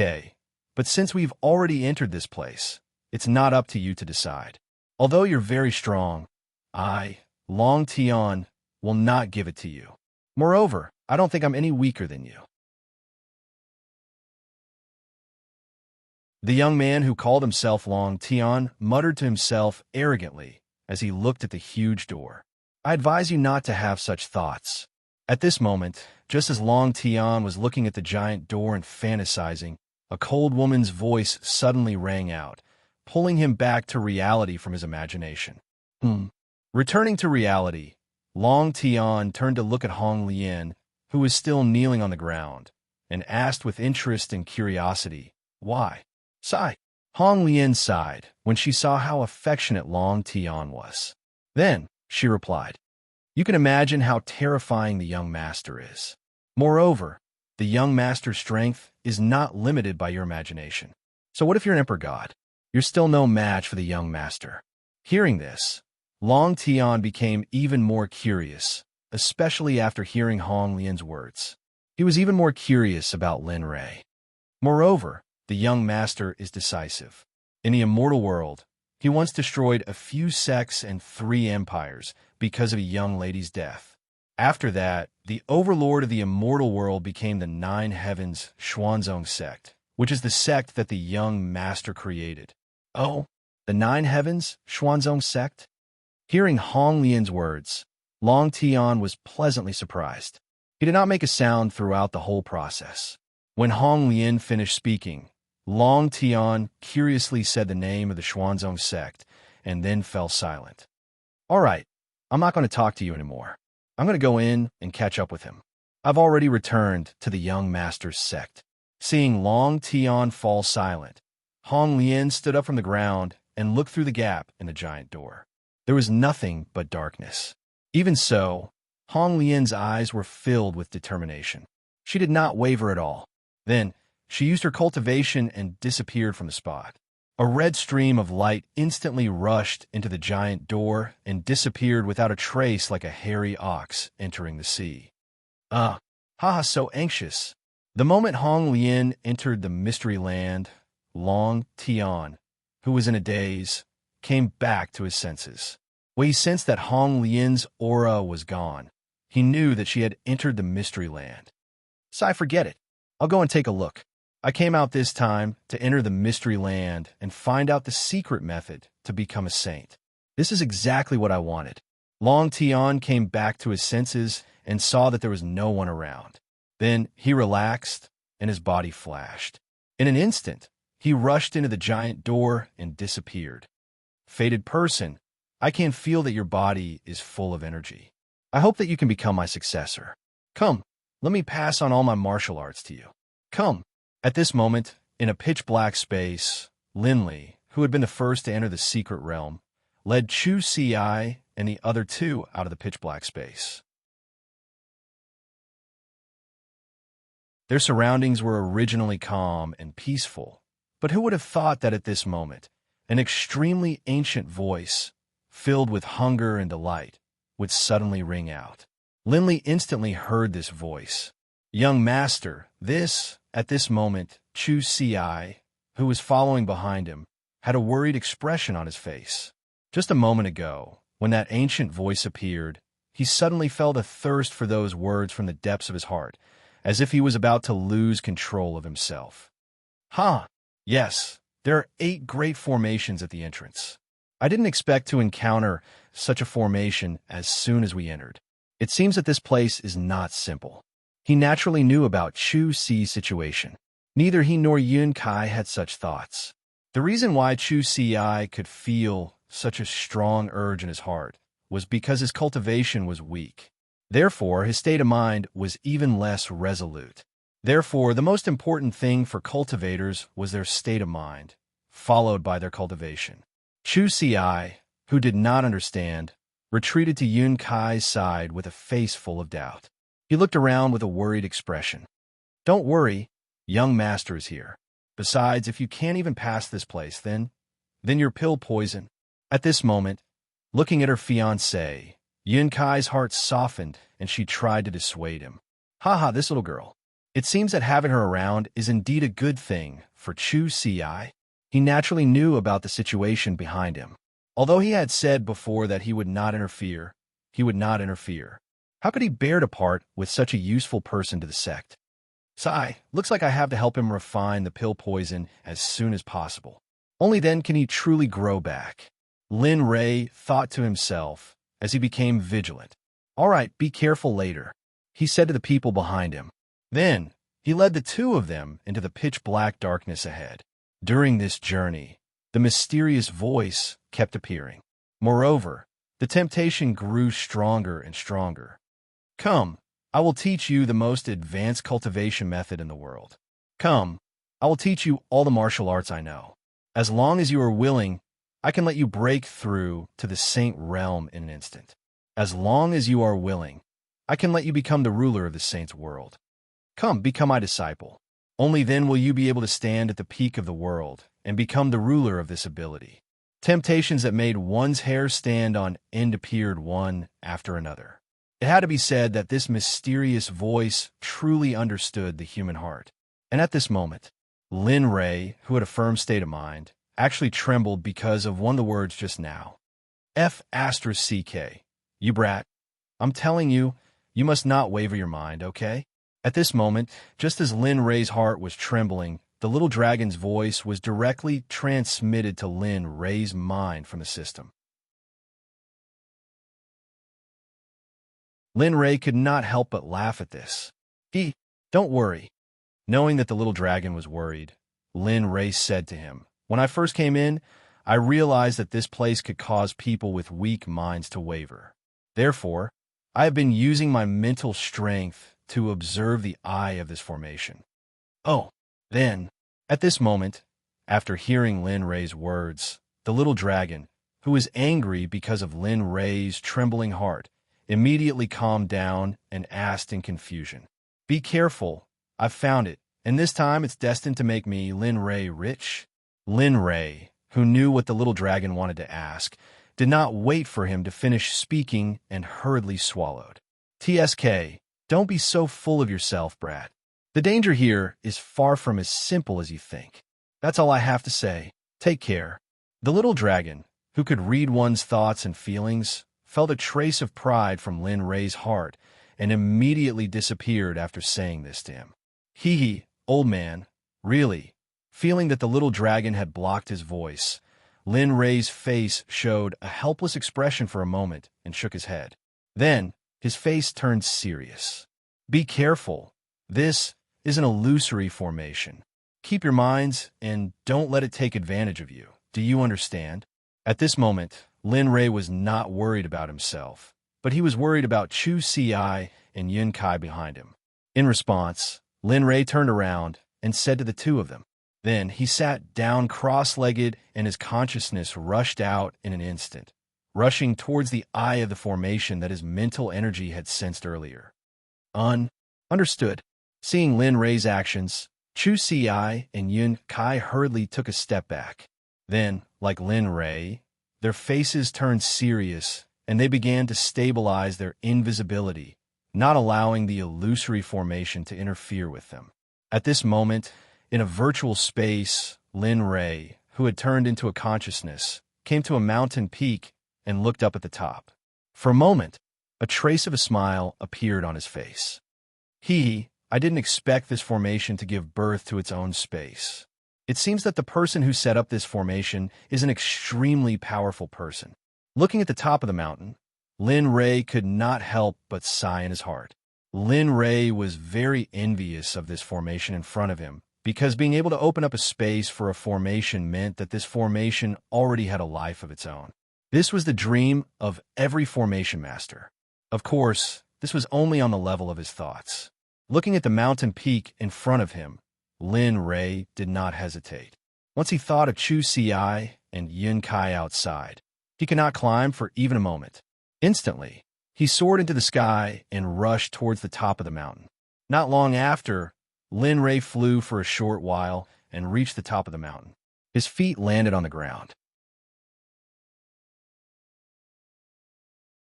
but since we've already entered this place, it's not up to you to decide. Although you're very strong, I, Long Tion, will not give it to you. Moreover, I don't think I'm any weaker than you. The young man who called himself Long Tion muttered to himself arrogantly as he looked at the huge door. I advise you not to have such thoughts. At this moment, just as Long Tion was looking at the giant door and fantasizing, a cold woman's voice suddenly rang out, pulling him back to reality from his imagination. Returning to reality, Long Tion turned to look at Hong Lian, who was still kneeling on the ground, and asked with interest and curiosity, "Why?" Sigh. Hong Lian sighed when she saw how affectionate Long Tion was. Then, she replied, "You can imagine how terrifying the young master is. Moreover, the young master's strength is not limited by your imagination. So what if you're an emperor god? You're still no match for the young master." Hearing this, Long Tion became even more curious, especially after hearing Hong Lian's words. He was even more curious about Lin Rui. Moreover, the young master is decisive. In the immortal world, he once destroyed a few sects and 3 empires because of a young lady's death. After that, the overlord of the immortal world became the 9 Heavens Xuanzong Sect, which is the sect that the young master created. Oh, the 9 Heavens Xuanzong Sect? Hearing Hong Lian's words, Long Tion was pleasantly surprised. He did not make a sound throughout the whole process. When Hong Lian finished speaking, Long Tion curiously said the name of the Xuanzong sect and then fell silent. All right, I'm not going to talk to you anymore. I'm going to go in and catch up with him. I've already returned to the young master's sect. Seeing Long Tion fall silent, Hong Lian stood up from the ground and looked through the gap in the giant door. There was nothing but darkness. Even so, Hong Lian's eyes were filled with determination. She did not waver at all. Then, she used her cultivation and disappeared from the spot. A red stream of light instantly rushed into the giant door and disappeared without a trace like a hairy ox entering the sea. So anxious. The moment Hong Lian entered the mystery land, Long Tion, who was in a daze, came back to his senses. When he sensed that Hong Lian's aura was gone, he knew that she had entered the mystery land. So forget it. I'll go and take a look. I came out this time to enter the mystery land and find out the secret method to become a saint. This is exactly what I wanted. Long Tion came back to his senses and saw that there was no one around. Then he relaxed and his body flashed. In an instant, he rushed into the giant door and disappeared. Fated person, I can feel that your body is full of energy. I hope that you can become my successor. Come, let me pass on all my martial arts to you. Come. At this moment, in a pitch-black space, Linley, who had been the first to enter the secret realm, led Chu Si and the other 2 out of the pitch-black space. Their surroundings were originally calm and peaceful, but who would have thought that at this moment, an extremely ancient voice, filled with hunger and delight, would suddenly ring out. Linley instantly heard this voice. Young master, at this moment, Chu Si, who was following behind him, had a worried expression on his face. Just a moment ago, when that ancient voice appeared, he suddenly felt a thirst for those words from the depths of his heart, as if he was about to lose control of himself. Yes, there are 8 great formations at the entrance. I didn't expect to encounter such a formation as soon as we entered. It seems that this place is not simple. He naturally knew about Chu Si's situation. Neither he nor Yun Kai had such thoughts. The reason why Chu Si could feel such a strong urge in his heart was because his cultivation was weak. Therefore, his state of mind was even less resolute. Therefore, the most important thing for cultivators was their state of mind, followed by their cultivation. Chu Si, who did not understand, retreated to Yun Kai's side with a face full of doubt. He looked around with a worried expression. Don't worry, young master is here. Besides, if you can't even pass this place, then you're pill poison. At this moment, looking at her fiancé, Yun Kai's heart softened and she tried to dissuade him. Haha, this little girl. It seems that having her around is indeed a good thing for Chu Si. He naturally knew about the situation behind him. Although he had said before that he would not interfere, How could he bear to part with such a useful person to the sect? Sigh, looks like I have to help him refine the pill poison as soon as possible. Only then can he truly grow back. Lin Rei thought to himself as he became vigilant. All right, be careful later, he said to the people behind him. Then he led the two of them into the pitch-black darkness ahead. During this journey, the mysterious voice kept appearing. Moreover, the temptation grew stronger and stronger. Come, I will teach you the most advanced cultivation method in the world. Come, I will teach you all the martial arts I know. As long as you are willing, I can let you break through to the saint realm in an instant. As long as you are willing, I can let you become the ruler of the saint's world. Come, become my disciple. Only then will you be able to stand at the peak of the world and become the ruler of this ability. Temptations that made one's hair stand on end appeared one after another. It had to be said that this mysterious voice truly understood the human heart. And at this moment, Lin Rei, who had a firm state of mind, actually trembled because of one of the words just now. F***, you brat. I'm telling you, you must not waver your mind, okay? At this moment, just as Lin Rei's heart was trembling, the little dragon's voice was directly transmitted to Lin Rei's mind from the system. Lin Rei could not help but laugh at this. Don't worry. Knowing that the little dragon was worried, Lin Rei said to him, When I first came in, I realized that this place could cause people with weak minds to waver. Therefore, I have been using my mental strength to observe the eye of this formation. Oh, then, at this moment, after hearing Lin Rei's words, the little dragon, who was angry because of Lin Rei's trembling heart, immediately calmed down and asked in confusion, Be careful, I've found it, and this time it's destined to make me, Lin Rei, rich? Lin Rei, who knew what the little dragon wanted to ask, did not wait for him to finish speaking and hurriedly swallowed. TSK, don't be so full of yourself, brat. The danger here is far from as simple as you think. That's all I have to say. Take care. The little dragon, who could read one's thoughts and feelings, felt a trace of pride from Lin Rei's heart and immediately disappeared after saying this to him. Hee, old man, really. Feeling that the little dragon had blocked his voice, Lin Rei's face showed a helpless expression for a moment and shook his head. Then, his face turned serious. Be careful. This is an illusory formation. Keep your minds and don't let it take advantage of you. Do you understand? At this moment, Lin Rei was not worried about himself, but he was worried about Chu Si and Yun Kai behind him. In response, Lin Rei turned around and said to the two of them. Then he sat down cross-legged and his consciousness rushed out in an instant, rushing towards the eye of the formation that his mental energy had sensed earlier. Understood. Seeing Lin Rei's actions, Chu Si and Yun Kai hurriedly took a step back. Then, like Lin Rei, their faces turned serious and they began to stabilize their invisibility, not allowing the illusory formation to interfere with them. At this moment, in a virtual space, Lin Rei, who had turned into a consciousness, came to a mountain peak and looked up at the top. For a moment, a trace of a smile appeared on his face. I didn't expect this formation to give birth to its own space. It seems that the person who set up this formation is an extremely powerful person. Looking at the top of the mountain, Lin Rei could not help but sigh in his heart. Lin Rei was very envious of this formation in front of him, because being able to open up a space for a formation meant that this formation already had a life of its own. This was the dream of every formation master. Of course, this was only on the level of his thoughts. Looking at the mountain peak in front of him, Lin Rei did not hesitate. Once he thought of Chu Si and yin kai outside. He could not climb for even a moment. Instantly, he soared into the sky and rushed towards the top of the mountain. Not long after, Lin Ray flew for a short while and reached the top of the mountain. His feet landed on the ground.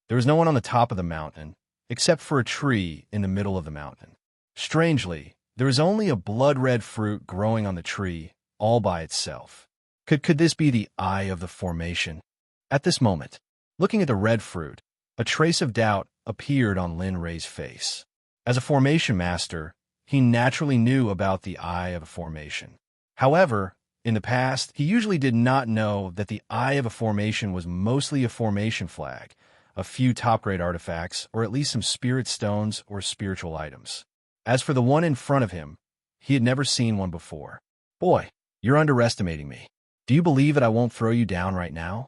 There was no one on the top of the mountain, except for a tree in the middle of the mountain. Strangely, there was only a blood-red fruit growing on the tree, all by itself. Could this be the eye of the formation? At this moment, looking at the red fruit, a trace of doubt appeared on Lin Ray's face. As a formation master, he naturally knew about the eye of a formation. However, in the past, he usually did not know that the eye of a formation was mostly a formation flag, a few top-grade artifacts, or at least some spirit stones or spiritual items. As for the one in front of him, he had never seen one before. Boy, you're underestimating me. Do you believe that I won't throw you down right now?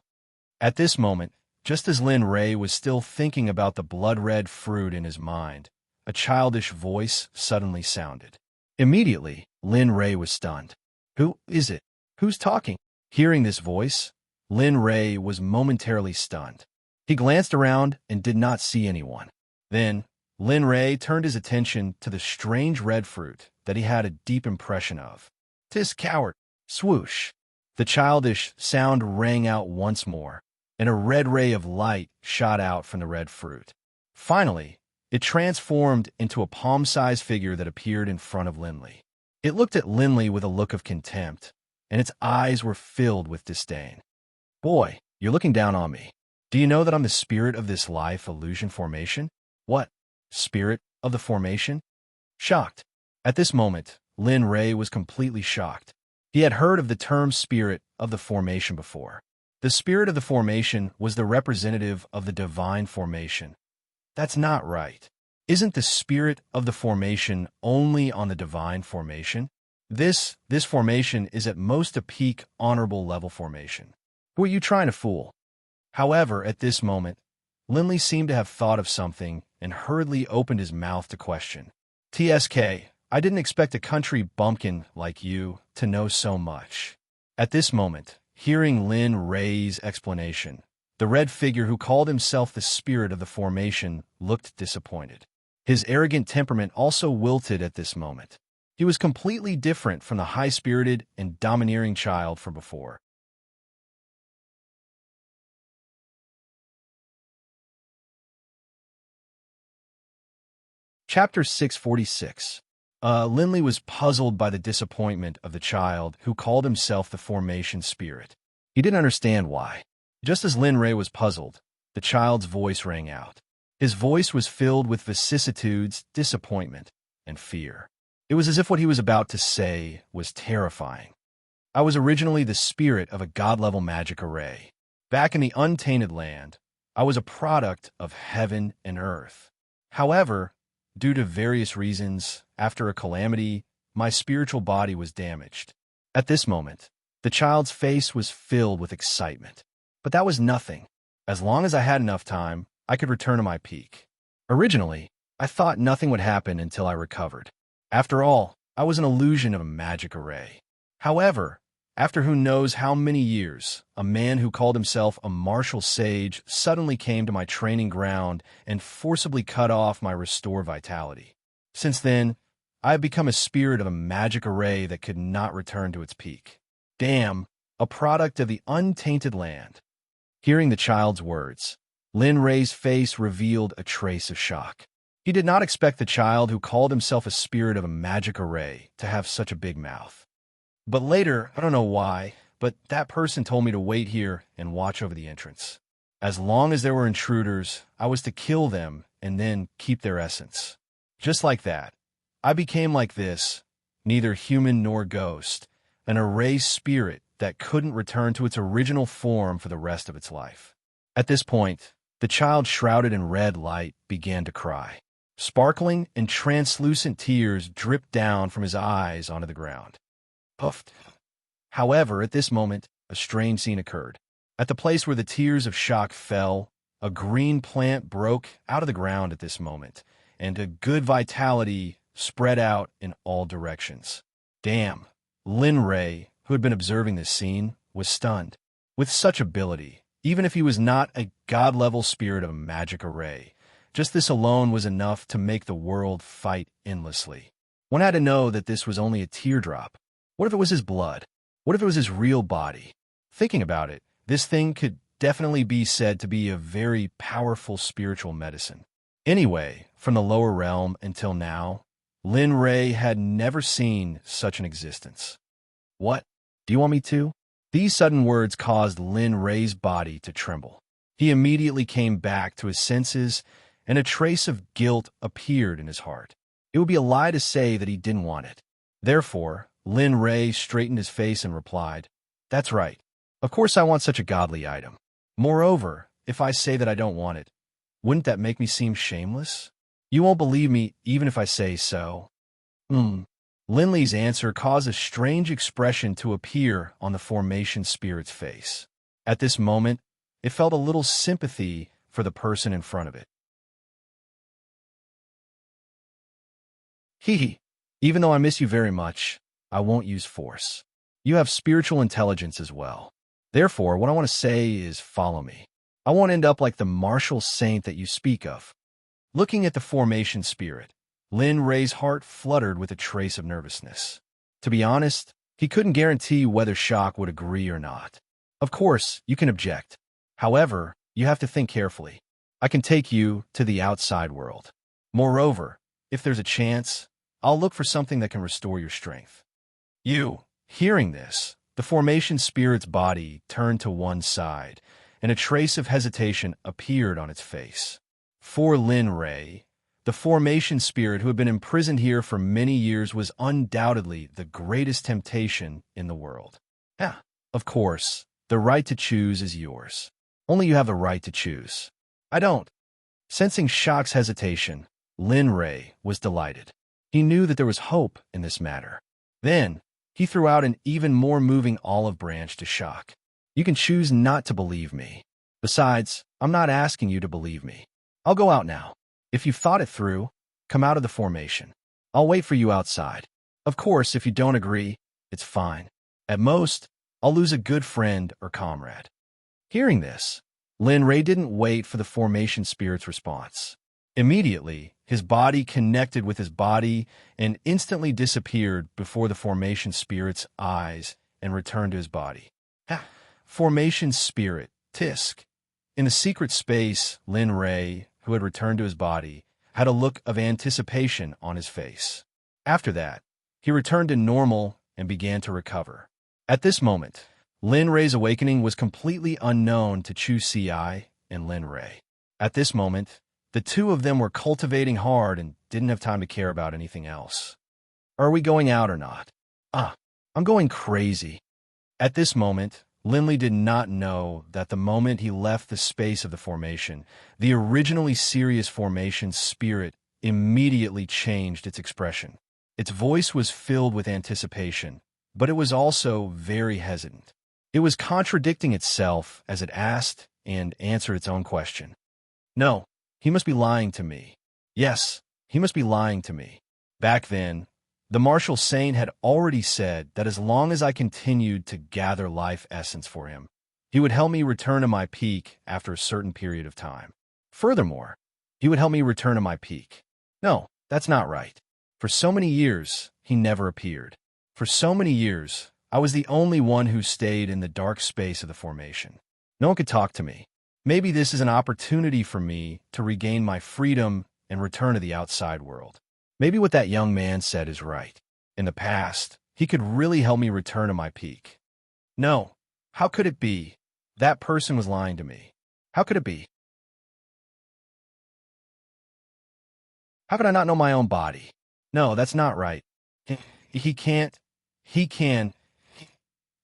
At this moment, just as Lin Ray was still thinking about the blood-red fruit in his mind, a childish voice suddenly sounded. Immediately, Lin Ray was stunned. Who is it? Who's talking? Hearing this voice, Lin Ray was momentarily stunned. He glanced around and did not see anyone. Then, Lin Ray turned his attention to the strange red fruit that he had a deep impression of. "'Tis coward!" Swoosh! The childish sound rang out once more, and a red ray of light shot out from the red fruit. Finally, it transformed into a palm-sized figure that appeared in front of Linley. It looked at Linley with a look of contempt, and its eyes were filled with disdain. "Boy, you're looking down on me. Do you know that I'm the spirit of this life illusion formation?" "What? Spirit of the formation?" Shocked. At this moment, Lin Ray was completely shocked. He had heard of the term spirit of the formation before. The spirit of the formation was the representative of the divine formation. That's not right. Isn't the spirit of the formation only on the divine formation? This formation is at most a peak honorable level formation. Who are you trying to fool? However, at this moment, Linley seemed to have thought of something and hurriedly opened his mouth to question. "TSK, I didn't expect a country bumpkin like you to know so much." At this moment, hearing Lin Ray's explanation, the red figure who called himself the spirit of the formation looked disappointed. His arrogant temperament also wilted at this moment. He was completely different from the high-spirited and domineering child from before. Chapter 646. Linley was puzzled by the disappointment of the child who called himself the formation spirit. He didn't understand why. Just as Lin Ray was puzzled, the child's voice rang out. His voice was filled with vicissitudes, disappointment, and fear. It was as if what he was about to say was terrifying. "I was originally the spirit of a god-level magic array. Back in the untainted land, I was a product of heaven and earth. However, due to various reasons, after a calamity, my spiritual body was damaged." At this moment, the child's face was filled with excitement. But that was nothing. As long as I had enough time, I could return to my peak. Originally, I thought nothing would happen until I recovered. After all, I was an illusion of a magic array. However, after who knows how many years, a man who called himself a martial sage suddenly came to my training ground and forcibly cut off my restored vitality. Since then, I have become a spirit of a magic array that could not return to its peak. Damn, a product of the untainted land. Hearing the child's words, Lin Ray's face revealed a trace of shock. He did not expect the child who called himself a spirit of a magic array to have such a big mouth. But later, I don't know why, but that person told me to wait here and watch over the entrance. As long as there were intruders, I was to kill them and then keep their essence. Just like that, I became like this, neither human nor ghost, an array spirit that couldn't return to its original form for the rest of its life. At this point, the child shrouded in red light began to cry. Sparkling and translucent tears dripped down from his eyes onto the ground. Puffed. However, at this moment, a strange scene occurred. At the place where the tears of shock fell, a green plant broke out of the ground at this moment, and a good vitality spread out in all directions. Damn. Lin Ray, who had been observing this scene, was stunned. With such ability, even if he was not a god-level spirit of a magic array, just this alone was enough to make the world fight endlessly. One had to know that this was only a teardrop. What if it was his blood? What if it was his real body? Thinking about it, this thing could definitely be said to be a very powerful spiritual medicine. Anyway, from the lower realm until now, Lin Ray had never seen such an existence. What? Do you want me to? These sudden words caused Lin Ray's body to tremble. He immediately came back to his senses, and a trace of guilt appeared in his heart. It would be a lie to say that he didn't want it. Therefore, Lin Ray straightened his face and replied, "That's right. Of course I want such a godly item. Moreover, if I say that I don't want it, wouldn't that make me seem shameless? You won't believe me even if I say so." Linley's answer caused a strange expression to appear on the formation spirit's face. At this moment, it felt a little sympathy for the person in front of it. Hee, even though I miss you very much, I won't use force. You have spiritual intelligence as well. Therefore, what I want to say is follow me. I won't end up like the martial saint that you speak of. Looking at the formation spirit, Lin Ray's heart fluttered with a trace of nervousness. To be honest, he couldn't guarantee whether Shock would agree or not. Of course, you can object. However, you have to think carefully. I can take you to the outside world. Moreover, if there's a chance, I'll look for something that can restore your strength. Hearing this, the formation spirit's body turned to one side, and a trace of hesitation appeared on its face. For Lin Ray, the formation spirit who had been imprisoned here for many years was undoubtedly the greatest temptation in the world. Of course, the right to choose is yours. Only you have the right to choose. I don't. Sensing Shock's hesitation, Lin Ray was delighted. He knew that there was hope in this matter. Then, he threw out an even more moving olive branch to Shock. You can choose not to believe me. Besides, I'm not asking you to believe me. I'll go out now. If you've thought it through, come out of the formation. I'll wait for you outside. Of course, if you don't agree, it's fine. At most, I'll lose a good friend or comrade. Hearing this, Lin Ray didn't wait for the formation spirit's response. Immediately, his body connected with his body and instantly disappeared before the formation spirit's eyes and returned to his body. Formation spirit, Tisk. In the secret space, Lin Ray, who had returned to his body, had a look of anticipation on his face. After that, he returned to normal and began to recover. At this moment, Lin Ray's awakening was completely unknown to Chu Ci and Lin Ray. At this moment, the two of them were cultivating hard and didn't have time to care about anything else. Are we going out or not? I'm going crazy. At this moment, Linley did not know that the moment he left the space of the formation, the originally serious formation's spirit immediately changed its expression. Its voice was filled with anticipation, but it was also very hesitant. It was contradicting itself as it asked and answered its own question. No, he must be lying to me. Yes, he must be lying to me. Back then, the martial saint had already said that as long as I continued to gather life essence for him, he would help me return to my peak after a certain period of time. Furthermore, he would help me return to my peak. No, that's not right. For so many years, he never appeared. For so many years, I was the only one who stayed in the dark space of the formation. No one could talk to me. Maybe this is an opportunity for me to regain my freedom and return to the outside world. Maybe what that young man said is right. In the past, he could really help me return to my peak. No, how could it be? That person was lying to me. How could it be? How could I not know my own body? No, that's not right. He can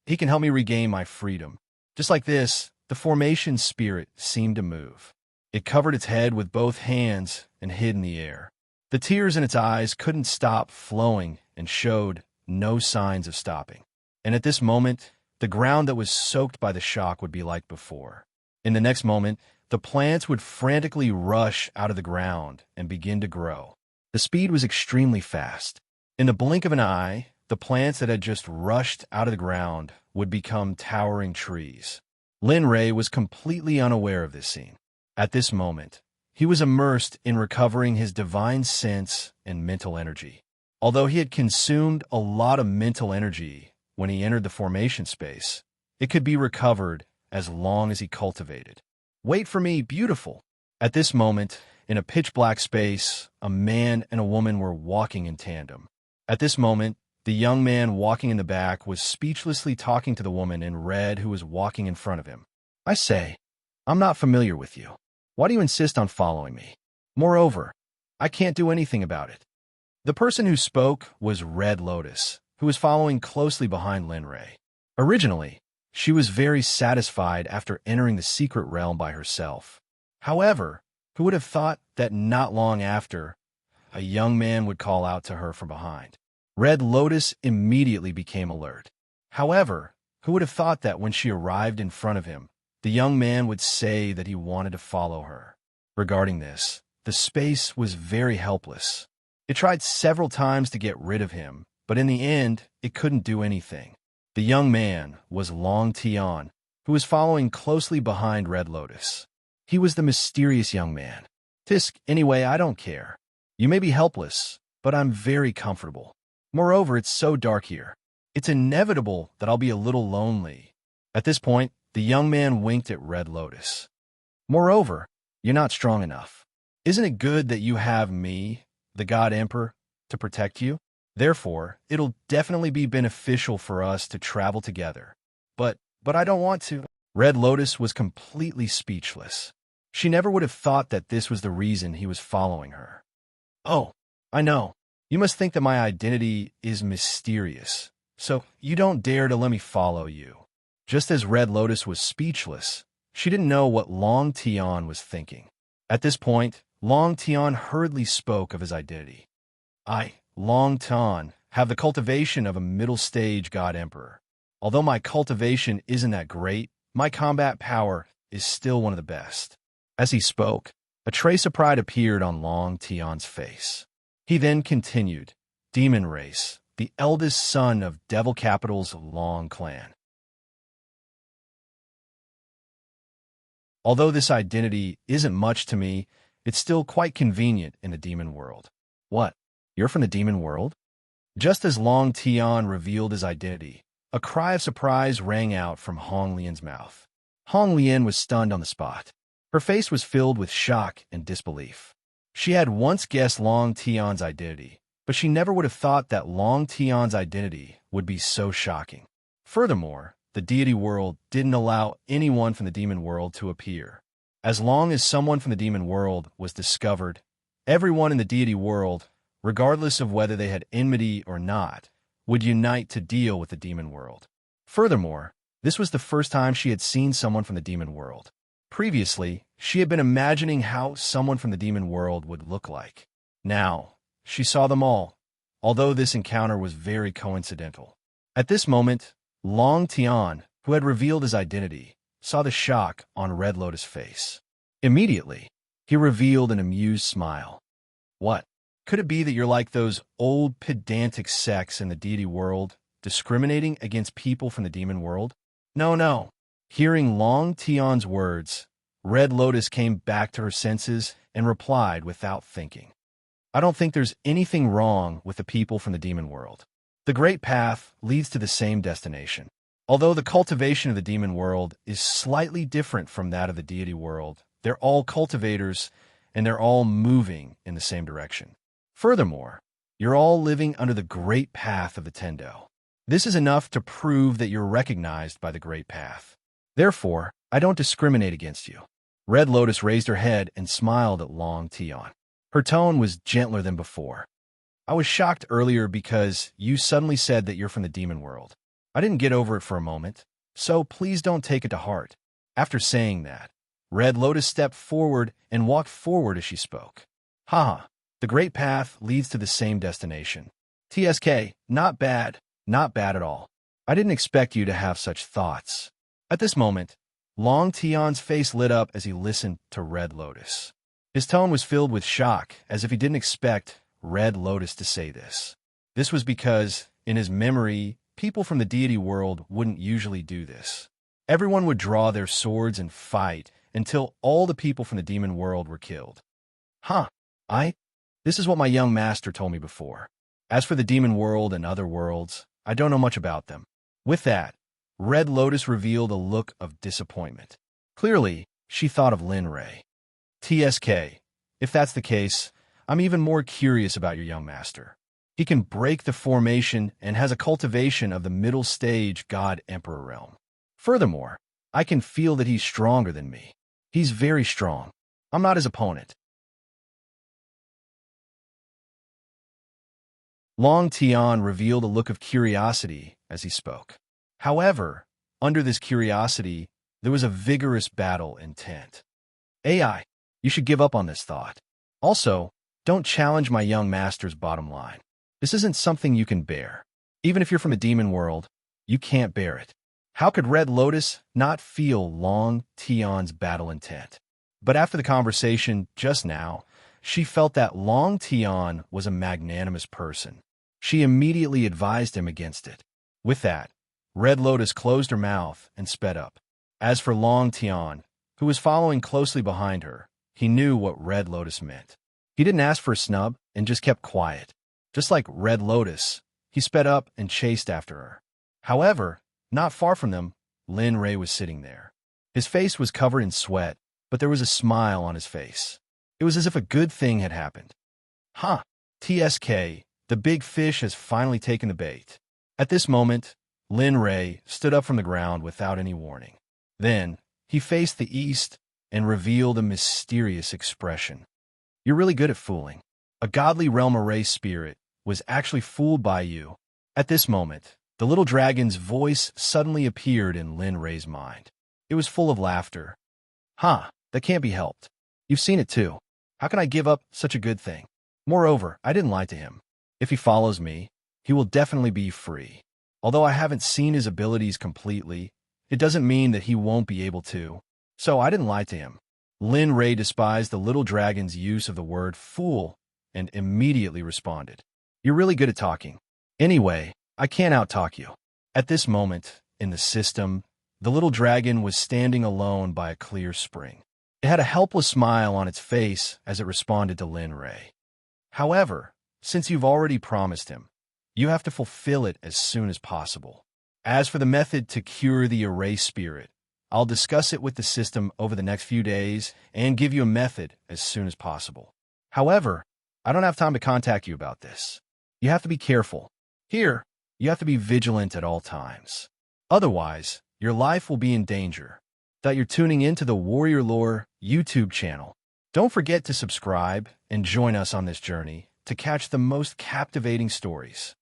help me regain my freedom. Just like this, the formation spirit seemed to move. It covered its head with both hands and hid in the air. The tears in its eyes couldn't stop flowing and showed no signs of stopping. And at this moment, the ground that was soaked by the shock would be like before. In the next moment, the plants would frantically rush out of the ground and begin to grow. The speed was extremely fast. In the blink of an eye, the plants that had just rushed out of the ground would become towering trees. Lin Ray was completely unaware of this scene. At this moment, he was immersed in recovering his divine sense and mental energy. Although he had consumed a lot of mental energy when he entered the formation space, it could be recovered as long as he cultivated. Wait for me, beautiful! At this moment, in a pitch-black space, a man and a woman were walking in tandem. At this moment, the young man walking in the back was speechlessly talking to the woman in red who was walking in front of him. I say, I'm not familiar with you. Why do you insist on following me? Moreover, I can't do anything about it. The person who spoke was Red Lotus, who was following closely behind Lin Ray. Originally, she was very satisfied after entering the secret realm by herself. However, who would have thought that not long after, a young man would call out to her from behind? Red Lotus immediately became alert. However, who would have thought that when she arrived in front of him, the young man would say that he wanted to follow her? Regarding this, the space was very helpless. It tried several times to get rid of him, but in the end, it couldn't do anything. The young man was Long Tian, who was following closely behind Red Lotus. He was the mysterious young man. Tisk, anyway, I don't care. You may be helpless, but I'm very comfortable. Moreover, it's so dark here. It's inevitable that I'll be a little lonely. At this point, the young man winked at Red Lotus. Moreover, you're not strong enough. Isn't it good that you have me, the God Emperor, to protect you? Therefore, it'll definitely be beneficial for us to travel together. But I don't want to. Red Lotus was completely speechless. She never would have thought that this was the reason he was following her. Oh, I know. You must think that my identity is mysterious, so you don't dare to let me follow you. Just as Red Lotus was speechless, she didn't know what Long Tian was thinking. At this point, Long Tian hurriedly spoke of his identity. I, Long Tian, have the cultivation of a middle-stage God Emperor. Although my cultivation isn't that great, my combat power is still one of the best. As he spoke, a trace of pride appeared on Long Tian's face. He then continued, Demon Race, the eldest son of Devil Capital's Long Clan. Although this identity isn't much to me, it's still quite convenient in the demon world. What? You're from the demon world? Just as Long Tian revealed his identity, a cry of surprise rang out from Hong Lian's mouth. Hong Lian was stunned on the spot. Her face was filled with shock and disbelief. She had once guessed Long Tian's identity, but she never would have thought that Long Tian's identity would be so shocking. Furthermore, the deity world didn't allow anyone from the demon world to appear. As long as someone from the demon world was discovered, everyone in the deity world, regardless of whether they had enmity or not, would unite to deal with the demon world. Furthermore, this was the first time she had seen someone from the demon world. Previously, she had been imagining how someone from the demon world would look like. Now, she saw them all, although this encounter was very coincidental. At this moment, Long Tian, who had revealed his identity, saw the shock on Red Lotus' face. Immediately, he revealed an amused smile. What? Could it be that you're like those old pedantic sects in the deity world, discriminating against people from the demon world? No. Hearing Long Tian's words, Red Lotus came back to her senses and replied without thinking. I don't think there's anything wrong with the people from the demon world. The Great Path leads to the same destination. Although the cultivation of the demon world is slightly different from that of the deity world, they're all cultivators and they're all moving in the same direction. Furthermore, you're all living under the Great Path of the Tendo. This is enough to prove that you're recognized by the Great Path. Therefore, I don't discriminate against you. Red Lotus raised her head and smiled at Long Tian. Her tone was gentler than before. I was shocked earlier because you suddenly said that you're from the demon world. I didn't get over it for a moment, so please don't take it to heart. After saying that, Red Lotus stepped forward and walked forward as she spoke. Haha, the Great Path leads to the same destination. TSK, not bad at all. I didn't expect you to have such thoughts. At this moment, Long Tian's face lit up as he listened to Red Lotus. His tone was filled with shock, as if he didn't expect Red Lotus to say this. This was because, in his memory, people from the deity world wouldn't usually do this. Everyone would draw their swords and fight until all the people from the demon world were killed. Huh, this is what my young master told me before. As for the demon world and other worlds, I don't know much about them. With that, Red Lotus revealed a look of disappointment. Clearly, she thought of Lin Ray. TSK, if that's the case, I'm even more curious about your young master. He can break the formation and has a cultivation of the middle stage God-Emperor realm. Furthermore, I can feel that he's stronger than me. He's very strong. I'm not his opponent. Long Tian revealed a look of curiosity as he spoke. However, under this curiosity, there was a vigorous battle intent. AI, you should give up on this thought. Also, don't challenge my young master's bottom line. This isn't something you can bear. Even if you're from the demon world, you can't bear it. How could Red Lotus not feel Long Tian's battle intent? But after the conversation just now, she felt that Long Tian was a magnanimous person. She immediately advised him against it. With that, Red Lotus closed her mouth and sped up. As for Long Tian, who was following closely behind her, he knew what Red Lotus meant. He didn't ask for a snub and just kept quiet. Just like Red Lotus, he sped up and chased after her. However, not far from them, Lin Ray was sitting there. His face was covered in sweat, but there was a smile on his face. It was as if a good thing had happened. Huh, TSK, the big fish has finally taken the bait. At this moment, Lin Ray stood up from the ground without any warning. Then, he faced the east and revealed a mysterious expression. You're really good at fooling. A godly realm array spirit was actually fooled by you. At this moment, the little dragon's voice suddenly appeared in Lin Ray's mind. It was full of laughter. Huh, that can't be helped. You've seen it too. How can I give up such a good thing? Moreover, I didn't lie to him. If he follows me, he will definitely be free. Although I haven't seen his abilities completely, it doesn't mean that he won't be able to. So I didn't lie to him. Lin Ray despised the little dragon's use of the word fool and immediately responded. You're really good at talking. Anyway, I can't out-talk you. At this moment, in the system, the little dragon was standing alone by a clear spring. It had a helpless smile on its face as it responded to Lin Ray. However, since you've already promised him, you have to fulfill it as soon as possible. As for the method to cure the array spirit, I'll discuss it with the system over the next few days and give you a method as soon as possible. However, I don't have time to contact you about this. You have to be careful. Here, you have to be vigilant at all times. Otherwise, your life will be in danger. That you're tuning into the Warrior Lore YouTube channel. Don't forget to subscribe and join us on this journey to catch the most captivating stories.